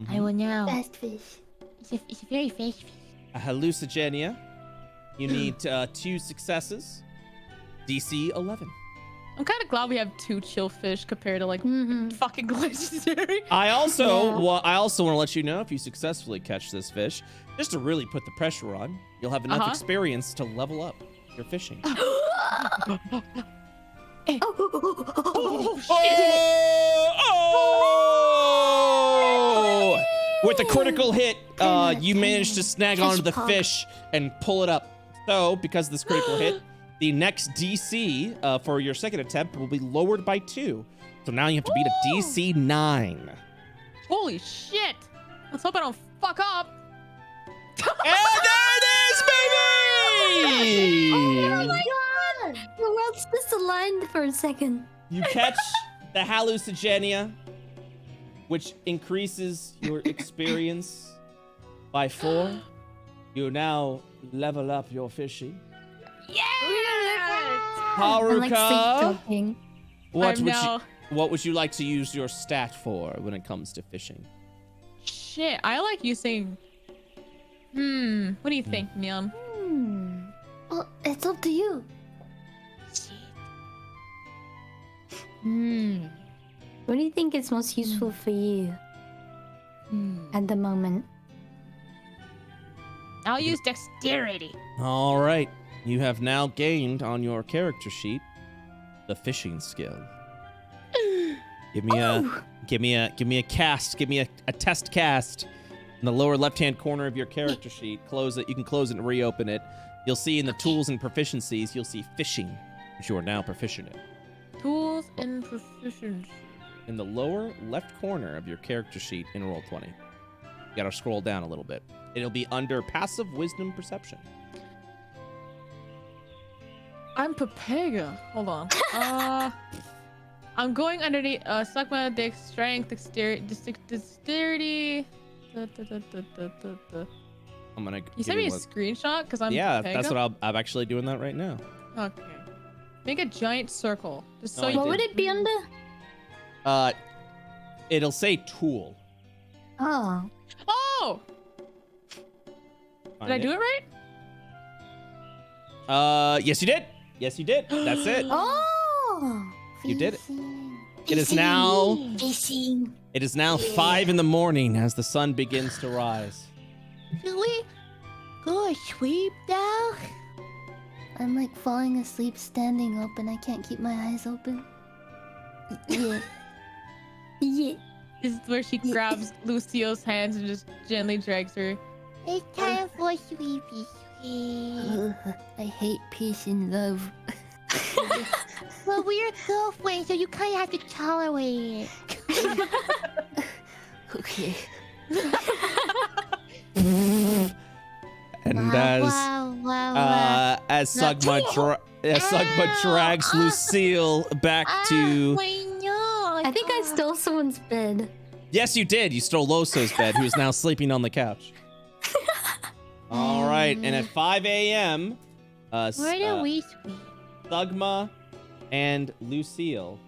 I will now. Fast fish. It's a very fast fish. A hallucigenia. You need 2 successes. DC 11. I'm kind of glad we have 2 chill fish compared to like fucking legendary. I also want to let you know if you successfully catch this fish, just to really put the pressure on, you'll have enough experience to level up your fishing. Oh! With a critical hit, you managed to snag onto the fish and pull it up. So, because of this critical hit, the next DC for your second attempt will be lowered by 2. So now you have to beat a DC 9. Holy shit. Let's hope I don't fuck up. And there it is, baby! Oh my god! The world's just aligned for a second. You catch the hallucigenia, which increases your experience by 4. You now level up your fishing. I'm like Haruka, sleep-talking. what would you like to use your stat for when it comes to fishing? Shit, I like using. What do you think, Neon? Well, it's up to you. What do you think is most useful for you at the moment? I'll use dexterity. All right, you have now gained on your character sheet the fishing skill. Give me Give me a cast. Give me a test cast. In the lower left-hand corner of your character sheet, close it. You can close it and reopen it. You'll see in the tools and proficiencies, you'll see fishing, which you are now proficient in. Tools and proficiency. In the lower left corner of your character sheet in Roll20. You gotta scroll down a little bit. It'll be under passive wisdom perception. I'm Papega. Hold on. I'm going underneath Sugma, Dex, Strength, Dexterity. I'm gonna. You sent me a screenshot because I'm. Yeah, Papega? that's what I'm actually doing that right now. Okay. Make a giant circle. Just so No, I you. What would it be under? It'll say tool. Oh. Oh! Did I do it right? Yes, you did. Yes, you did. That's it. Oh. You did it. It is now. Fishing. It is now 5 in the morning as the sun begins to rise. Should we go sleep now? I'm like falling asleep standing up and I can't keep my eyes open. Yeah. Yeah. This is where she grabs Lucio's hands and just gently drags her. It's time for sleepy sleep. I hate peace and love. Well, we're girlfriends, so you kind of have to tolerate it. Okay. And as Sugma drags Lucille back to. I think I stole someone's bed. Yes, you did. You stole Loso's bed, who is now sleeping on the couch. All right, and at 5 a.m., Where do we sleep? Sugma and Lucille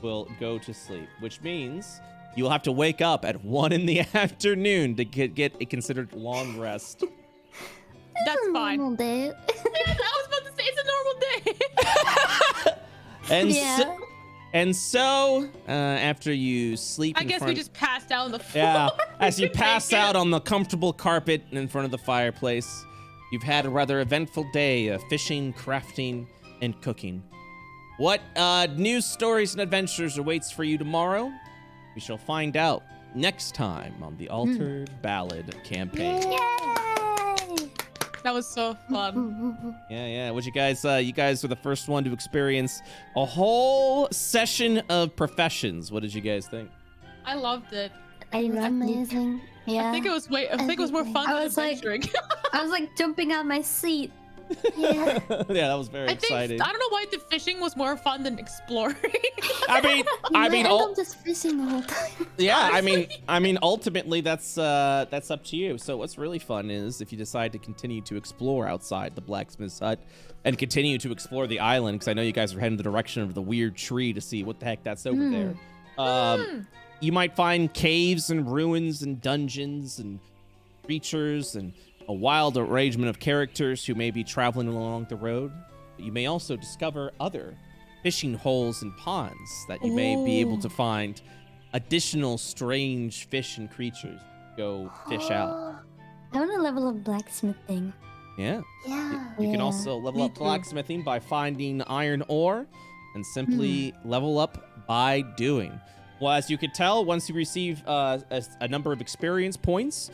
will go to sleep, which means you'll have to wake up at 1 in the afternoon to get a considered long rest. That's fine. Normal day. I was about to say it's a normal day. And so, after you sleep, I guess we just passed out on the floor. Yeah, as you pass out on the comfortable carpet in front of the fireplace, you've had a rather eventful day of fishing, crafting, and cooking. What news, stories, and adventures awaits for you tomorrow? We shall find out next time on the Altered Ballad campaign. That was so fun. Yeah. What you guys are the first one to experience a whole session of professions. What did you guys think? I loved it. Amazing. Yeah. I think it was more fun than adventuring. I was like jumping out my seat. Yeah. Yeah, that was very exciting. I don't know why the fishing was more fun than exploring. I mean, I'm just fishing the whole time. yeah. I mean, ultimately, that's up to you. So what's really fun is if you decide to continue to explore outside the blacksmith's hut and continue to explore the island, because I know you guys are heading in the direction of the weird tree to see what the heck that's over there. You might find caves and ruins and dungeons and creatures and a wild arrangement of characters who may be traveling along the road. You may also discover other fishing holes and ponds that you may be able to find additional strange fish and creatures to go fish out. I want to level up blacksmithing. Yeah. Yeah. You can also level up blacksmithing by finding iron ore and simply level up by doing. Well, as you could tell, once you receive a number of experience points,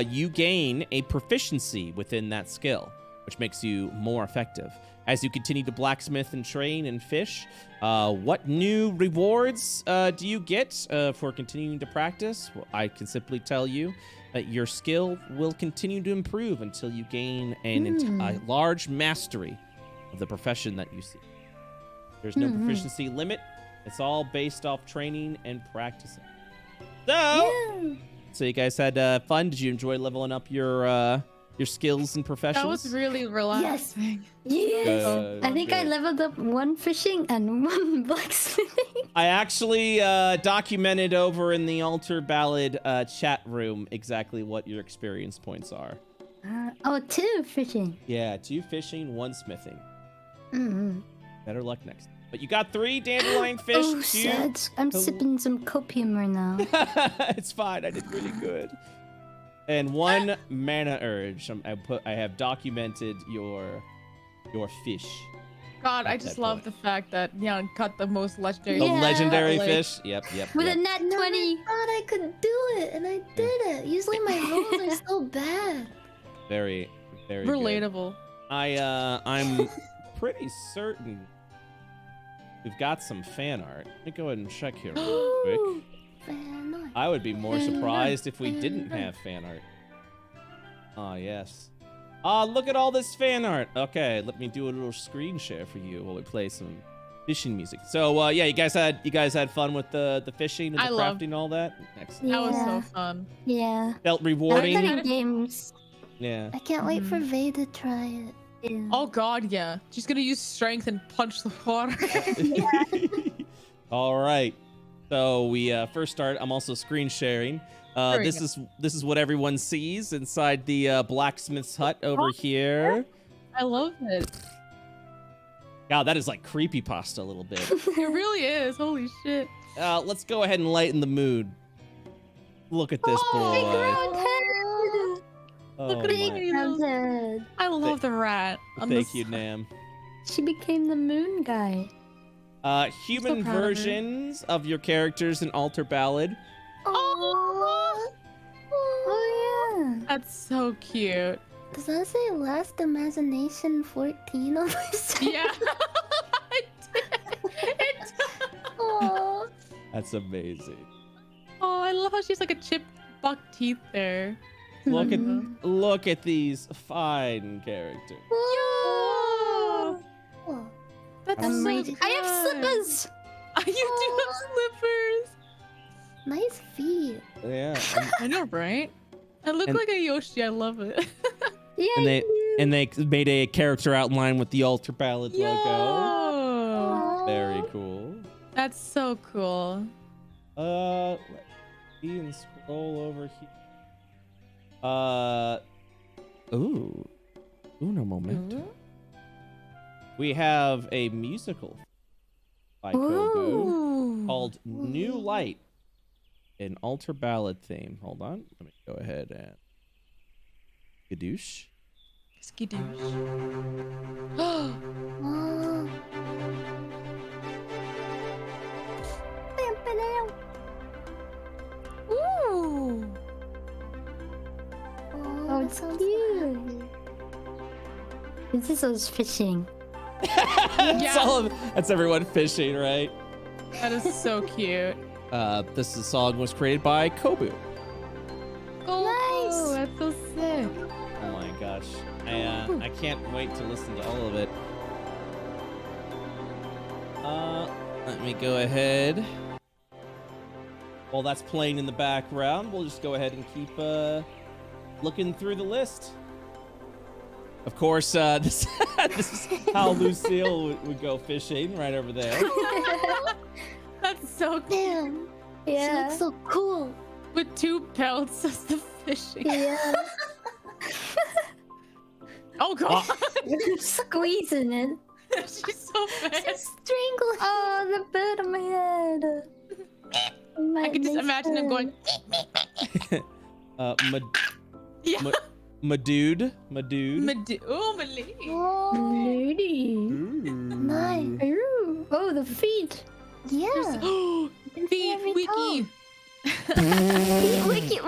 you gain a proficiency within that skill, which makes you more effective. As you continue to blacksmith and train and fish, what new rewards do you get for continuing to practice? Well, I can simply tell you that your skill will continue to improve until you gain a large mastery of the profession that you see. There's no proficiency limit. It's all based off training and practicing. So you guys had fun. Did you enjoy leveling up your skills and professions? That was really relaxing. Yes. I think I leveled up 1 fishing and 1 blacksmithing. I actually documented over in the Altered Ballad chat room exactly what your experience points are. 2 fishing. Yeah, 2 fishing, 1 smithing. Better luck next time. But you got 3 dandelion fish. Oh, sad. I'm sipping some copium right now. It's fine. I did really good. And 1 mana urge. I have documented your fish. God, I At just that love point. the fact that Nyan cut the most legendary. The Yeah. legendary Like- fish. Yep. With a Yep. nat No, 20. I thought I could do it, and I did it. Usually my rolls are so bad. Very, very good. Relatable. I'm pretty certain we've got some fan art. Let me go ahead and check here real quick. Fan art. I would be more Fan surprised art, if we fan didn't art. have fan art. Ah, yes. Look at all this fan art. Okay, let me do a little screen share for you while we play some fishing music. So, yeah, you guys had fun with the fishing and the I loved- crafting and all that. Excellent. That was Yeah. so fun. Yeah. Felt I'm rewarding. playing games. Yeah. I can't wait for Veibae to try it. Yeah. Oh God, yeah. She's gonna use strength and punch the water. All right. So we first start. I'm also screen sharing. Very This good. is what everyone sees inside the blacksmith's hut over here. I love it. God, that is like creepypasta a little bit. It really is. Holy shit. Let's go ahead and lighten the mood. Look at this boy. Oh, Look at my. it. Round head. I love the rat. on Thank the you, side. Nam. She became the moon guy. Human proud of her. versions of your characters in Altar Ballad. Oh, Oh That's so cute. does that say last imagination 14 on my side? Yeah. It did. Oh, That's amazing. Oh, I love how she's like a chipped buck teeth there. Look at these fine characters. Yeah. oh. That's I'm so raging. I have good. slippers. You do have slippers. Nice feet. Yeah. I know, right? I look And- like a Yoshi. I love it. Yeah. And they made a character outline with the Altar Ballad logo. Yo. Very cool. That's so cool. Let's see and scroll over here. Uno momento. We have a musical by Kobu Ooh. called New Light, an Altar Ballad theme. Hold on, let me go ahead and gadoosh. Skidoosh. Oh. Ooh. Oh, it's cute. This is us fishing. That's everyone fishing, right? That is so cute. This song was created by Kobu. Oh, that's so sick. Oh my gosh. I can't wait to listen to all of it. Let me go ahead. While that's playing in the background, we'll just go ahead and keep looking through the list. Of course, this is how Lucille would go fishing right over there. That's so cute. Damn. She Yeah. looks so cool. With 2 pelts as the fishing. Yeah. Oh God. Squeezing it. She's so fast. Strangle. Oh, the bird on my head. I can just imagine him going. Yeah. My dude. Oh, my lady. Oh, Lady. nice. Ooh. Oh, the feet. Yeah. Feet every wiki. Feet wiki.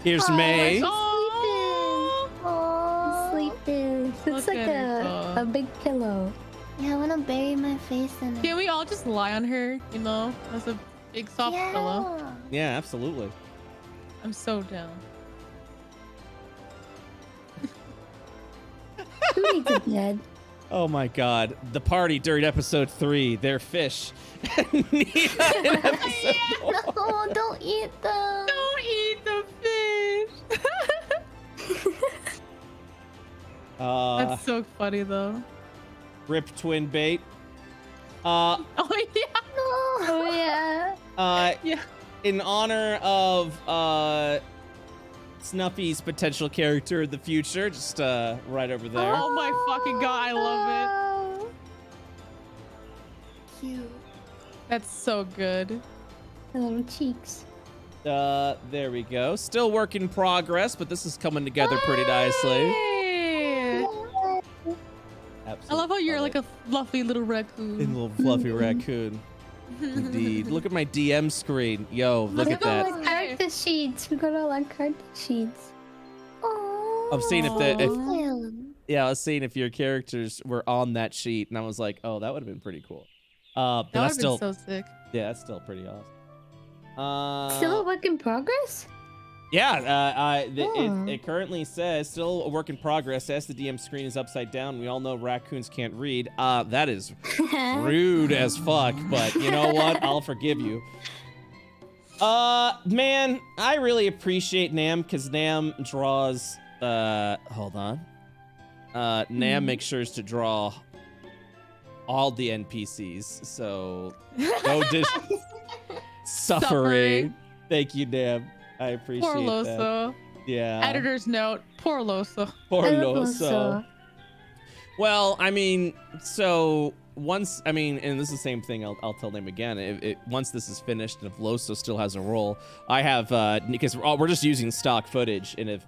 Here's May. Oh. Oh. Sleeping. It's Look like at her. a big pillow. Yeah, I want to bury my face in it. Can we all just lie on her, you know, as a big soft pillow? Yeah, absolutely. I'm so down. Who needs a bed? Oh my god. The party during episode 3, their fish. Need an episode more. No, don't eat them. Don't eat the fish. That's so funny though. Rip twin bait. Oh yeah. Oh yeah. Yeah. In honor of Snuffy's potential character in the future, just right over there. Oh my fucking god, I love it. Cute. That's so good. The little cheeks. There we go. Still work in progress, but this is coming together pretty nicely. Hey. I love how you're like a fluffy little raccoon. A little fluffy raccoon. Indeed. Look at my DM screen. Yo, look at that. Like character sheets. We got all our character sheets. Oh. I'm seeing I was seeing if your characters were on that sheet, and I was like, oh, that would have been pretty cool. But That that's would have still, been so sick. yeah, that's still pretty awesome. Still a work in progress? Yeah, it currently says still a work in progress. As the DM screen is upside down, we all know raccoons can't read. That is rude as fuck, but you know what? I'll forgive you. Man, I really appreciate Nam because Nam draws. Hold on. Nam makes sure to draw all the NPCs, so no suffering. Thank you, Nam. I appreciate Poor that. Loso. Yeah. Editor's note. Poor Loso. Poor I love Loso. Loso. Well, I mean, so once, I mean, and this is the same thing. I'll tell them again. Once this is finished, and if Loso still has a role, I have because we're just using stock footage, and if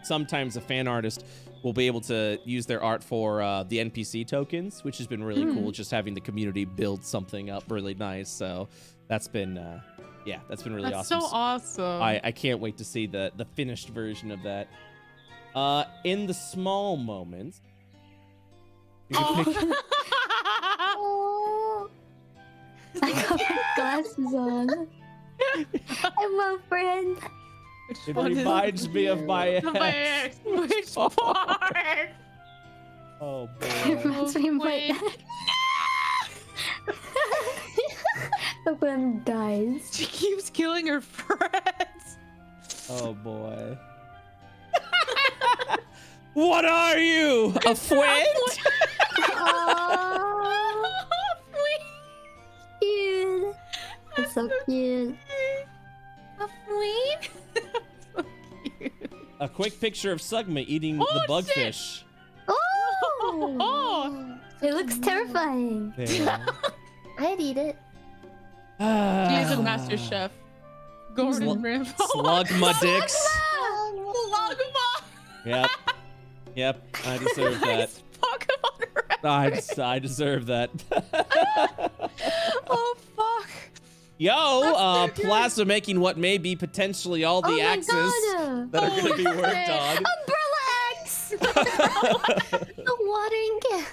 sometimes a fan artist will be able to use their art for the NPC tokens, which has been really cool. Just having the community build something up really nice. So that's been. Yeah, that's been really That's awesome. so awesome. I can't wait to see the finished version of that. In the small moments. Oh. I got my glasses on. I'm a friend. It reminds me of my ex. Which part? Oh It boy. reminds me of my Wait. Look when dies. She keeps killing her friends. Oh boy. What are you? A friend? Oh, cute. It's so cute. A flea? So cute. A quick picture of Sugma eating Oh, the shit. bugfish. Oh. It looks terrifying. Yeah. I'd eat it. He is a master chef. Gordon Ramsay. Slugma dicks. Slugma. Yep. Yep. I deserve that. Pokemon reference. I deserve that. Oh fuck. Yo, Plaza making what may be potentially all the Oh my axes God. that are going to be worked on. Umbrella axe! The watering can.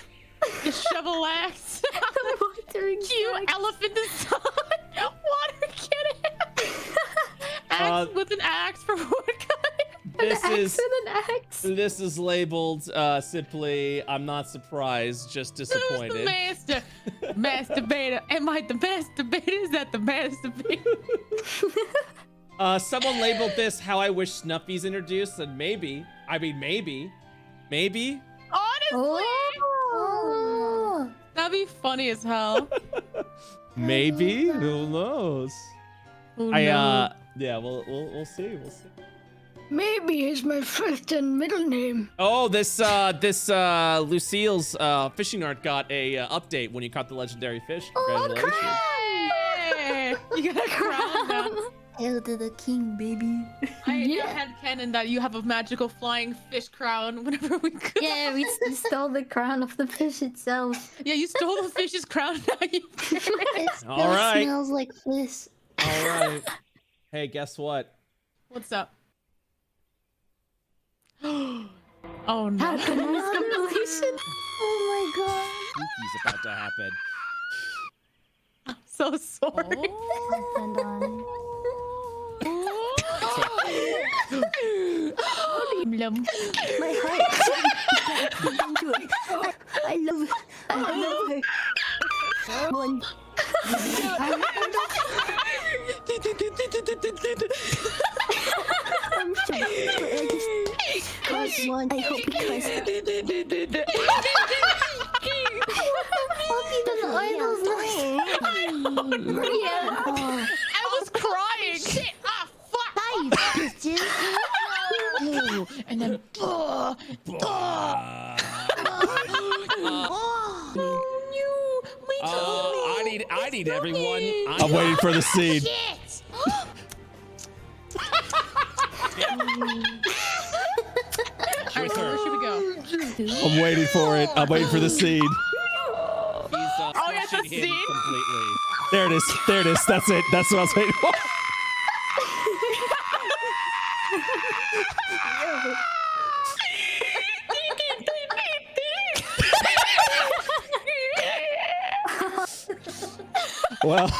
The shovel axe. Watering Cute elephant design. Water cannon. Axe with an axe for wood cutting. This is labeled simply I'm not surprised, just Who's the disappointed. master? Masturbator. Am I the masturbator? Is that the masturbator? Someone labeled this how I wish Snuffy's introduced, and maybe Honestly. Oh. That'd be funny as hell. maybe who knows? Who knows? Yeah, we'll see. We'll see. Maybe is my first and middle name. Oh, this Lucille's fishing art got a update when you caught the legendary fish. Congratulations. Hey, you got a crown now. Hail to the king, baby. I had canon that you have a magical flying fish crown whenever we could. Yeah, we stole the crown of the fish itself. Yeah, you stole the fish's crown. Now you It All right. smells like fish. All right. Hey, guess what? What's up? Oh no. Happiness completion. Oh my god. Spooky's about to happen. So sorry. And on. My heart. I love her. One. I'm sorry, but I just caused one. I hope because. Yeah. I was crying. Shit. Ah, fuck. Oh, and then. I need everyone. I'm waiting for the scene. Alright, so where should we go? I'm waiting for it. I'm waiting for the seed. He's Oh, yeah, the pushing him seed? completely. There it is. There it is. That's it. That's what I was waiting for. Well,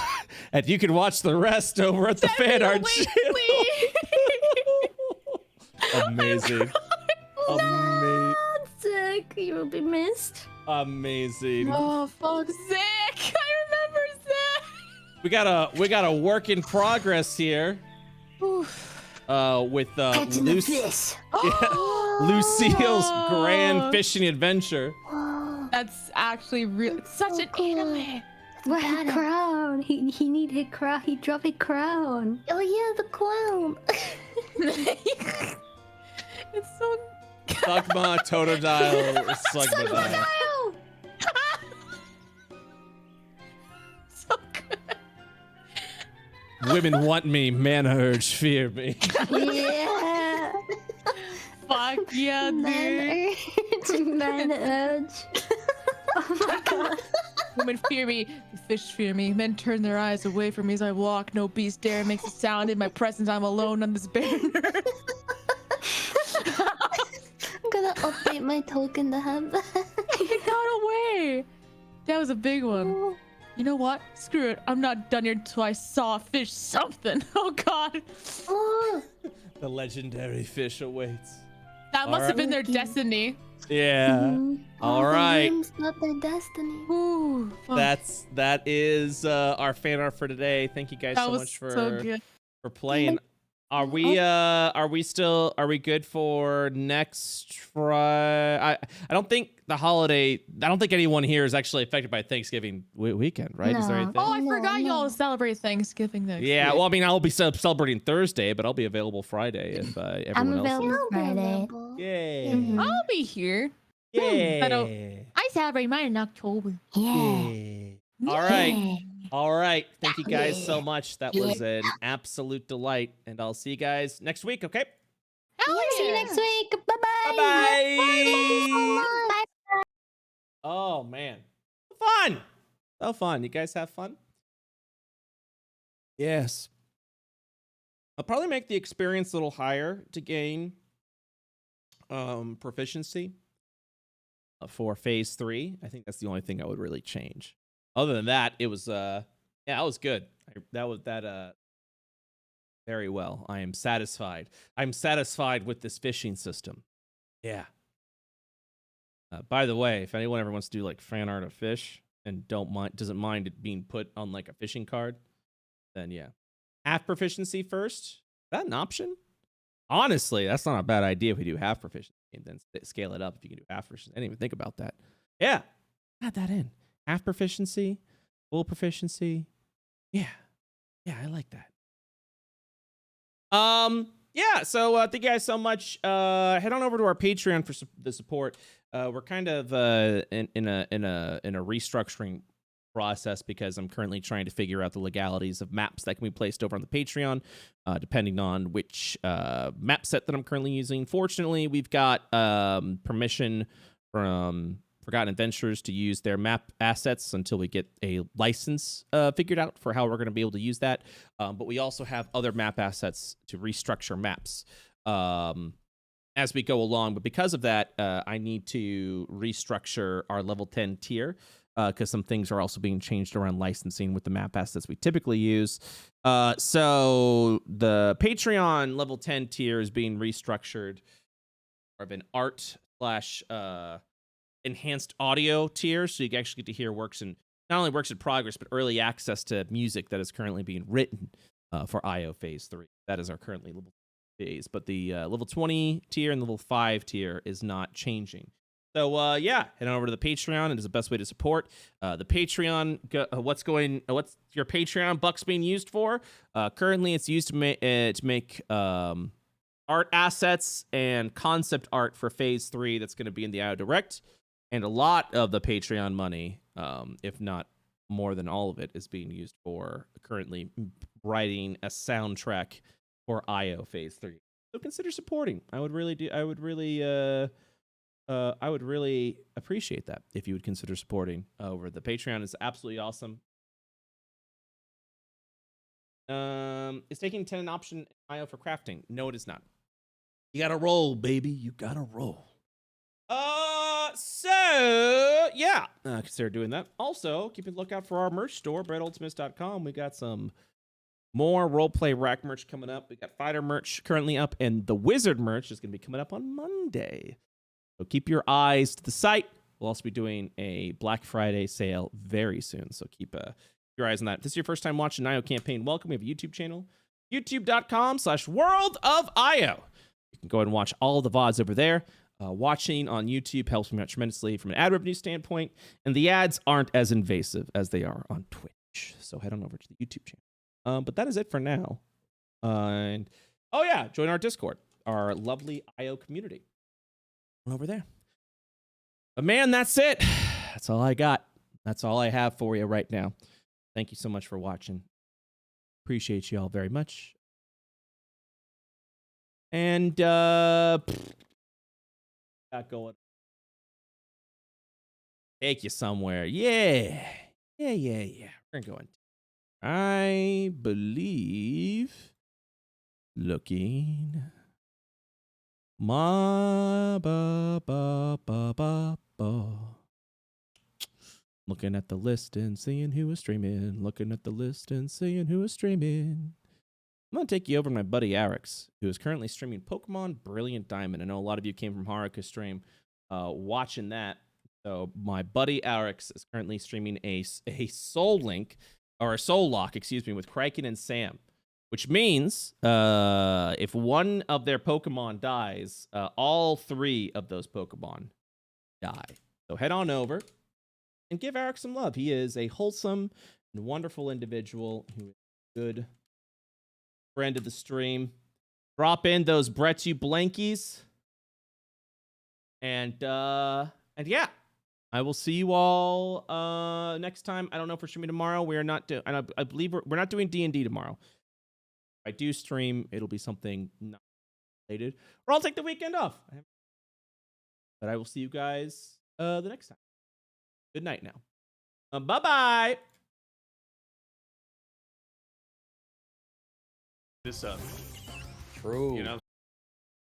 and you can watch the rest over at the fan art channel. Amazing. Amazing. Sick. You will be missed. Amazing. Oh, fuck, Zach! I remember Zach! We got a work in progress here. With Lucille's grand fishing adventure. That's actually real. It's such an anime. What a crown! He need his crown. He dropped a crown. Oh yeah, the clown. It's so. Slugma, Totodile, Slugma. So good. Women want me, man urge, fear me. Yeah. Fuck yeah, dude. Man urge. Oh my god. Women fear me, the fish fear me. Men turn their eyes away from me as I walk. No beast dare makes a sound. In my presence, I'm alone on this barren earth. I'm gonna update my token to have that. He got away. That was a big one. You know what? Screw it. I'm not done here until I saw a fish something. Oh god. Oh, The legendary fish awaits. That must have been their Lucky. destiny. Yeah. All their right. names, not their destiny. Ooh, fuck. That is our fan art for today. Thank you guys That so was much so good. for playing. Are we good for next Friday? I don't think anyone here is actually affected by Thanksgiving weekend, right? Is there No. anything? Oh, I No, forgot no. y'all celebrate Thanksgiving next Yeah, week. well, I mean, I'll be celebrating Thursday, but I'll be available Friday if I'm everyone else available is. I'll be Friday. available. Yay. Mhm. I'll be here. Yay. I celebrate mine in October. Yeah. Yay. All right. All right. Thank you guys so much. That was an absolute delight. And I'll see you guys next week, okay? Hell See you yeah. next week. Bye bye. Bye-bye. Oh, man. Fun. So fun. You guys have fun? Yes. I'll probably make the experience a little higher to gain proficiency for phase 3. I think that's the only thing I would really change. Other than that, it was that was good. That was very well. I am satisfied. I'm satisfied with this fishing system. Yeah. By the way, if anyone ever wants to do like fan art of fish and doesn't mind it being put on like a fishing card, then yeah. Half proficiency first. Is that an option? Honestly, that's not a bad idea if we do half proficiency and then scale it up if you can do half proficiency. I didn't even think about that. Yeah. Add that in. Half proficiency, full proficiency. Yeah. Yeah, I like that. Yeah, so thank you guys so much. Head on over to our Patreon for the support. We're kind of in a restructuring process because I'm currently trying to figure out the legalities of maps that can be placed over on the Patreon, depending on which map set that I'm currently using. Fortunately, we've got permission from Forgotten Adventures to use their map assets until we get a license figured out for how we're going to be able to use that. But we also have other map assets to restructure maps as we go along. But because of that, I need to restructure our level 10 tier because some things are also being changed around licensing with the map assets we typically use. So the Patreon level 10 tier is being restructured of an art / enhanced audio tier, so you can actually get to hear not only works in progress, but early access to music that is currently being written for IO Phase 3. That is our currently level phase, but the level 20 tier and the level 5 tier is not changing. So yeah, head on over to the Patreon. It is the best way to support the Patreon. What's your Patreon bucks being used for? Currently, it's used to make art assets and concept art for Phase 3 that's going to be in the IO Direct. And a lot of the Patreon money, if not more than all of it, is being used for currently writing a soundtrack for IO Phase 3. So consider supporting. I would really appreciate that if you would consider supporting over the Patreon. Is absolutely awesome. Is taking 10 an option IO for crafting? No, it is not. You gotta roll, baby. You gotta roll. So yeah, consider doing that. Also, keep a lookout for our merch store, BrettUltimus.com. We got some more roleplay rack merch coming up. We got fighter merch currently up, and the wizard merch is gonna be coming up on Monday. So keep your eyes to the site. We'll also be doing a Black Friday sale very soon. So keep your eyes on that. If this is your first time watching IO campaign, welcome. We have a YouTube channel, youtube.com/worldofio. You can go ahead and watch all the VODs over there. Watching on YouTube helps me out tremendously from an ad revenue standpoint, and the ads aren't as invasive as they are on Twitch. So head on over to the YouTube channel. But that is it for now. And oh yeah, join our Discord, our lovely IO community over there. But man, that's it. That's all I got. That's all I have for you right now. Thank you so much for watching. Appreciate you all very much. And got going. Take you somewhere. Yeah. We're going. I believe looking looking at the list and seeing who is streaming. Looking at the list and seeing who is streaming. I'm going to take you over to my buddy Arix, who is currently streaming Pokemon Brilliant Diamond. I know a lot of you came from Haruka's stream watching that. So my buddy Arix is currently streaming a Soul Link, or a Soul Lock, excuse me, with Kraken and Sam. Which means if one of their Pokemon dies, all three of those Pokemon die. So head on over and give Arix some love. He is a wholesome and wonderful individual who is a good friend of the stream. Drop in those Brettu blankies. And yeah, I will see you all next time. I don't know if we're streaming tomorrow. We are not I believe we're not doing D&D tomorrow. If I do stream, it'll be something not related. Or I'll take the weekend off. But I will see you guys the next time. Good night now. Bye-bye. This up. True. You know?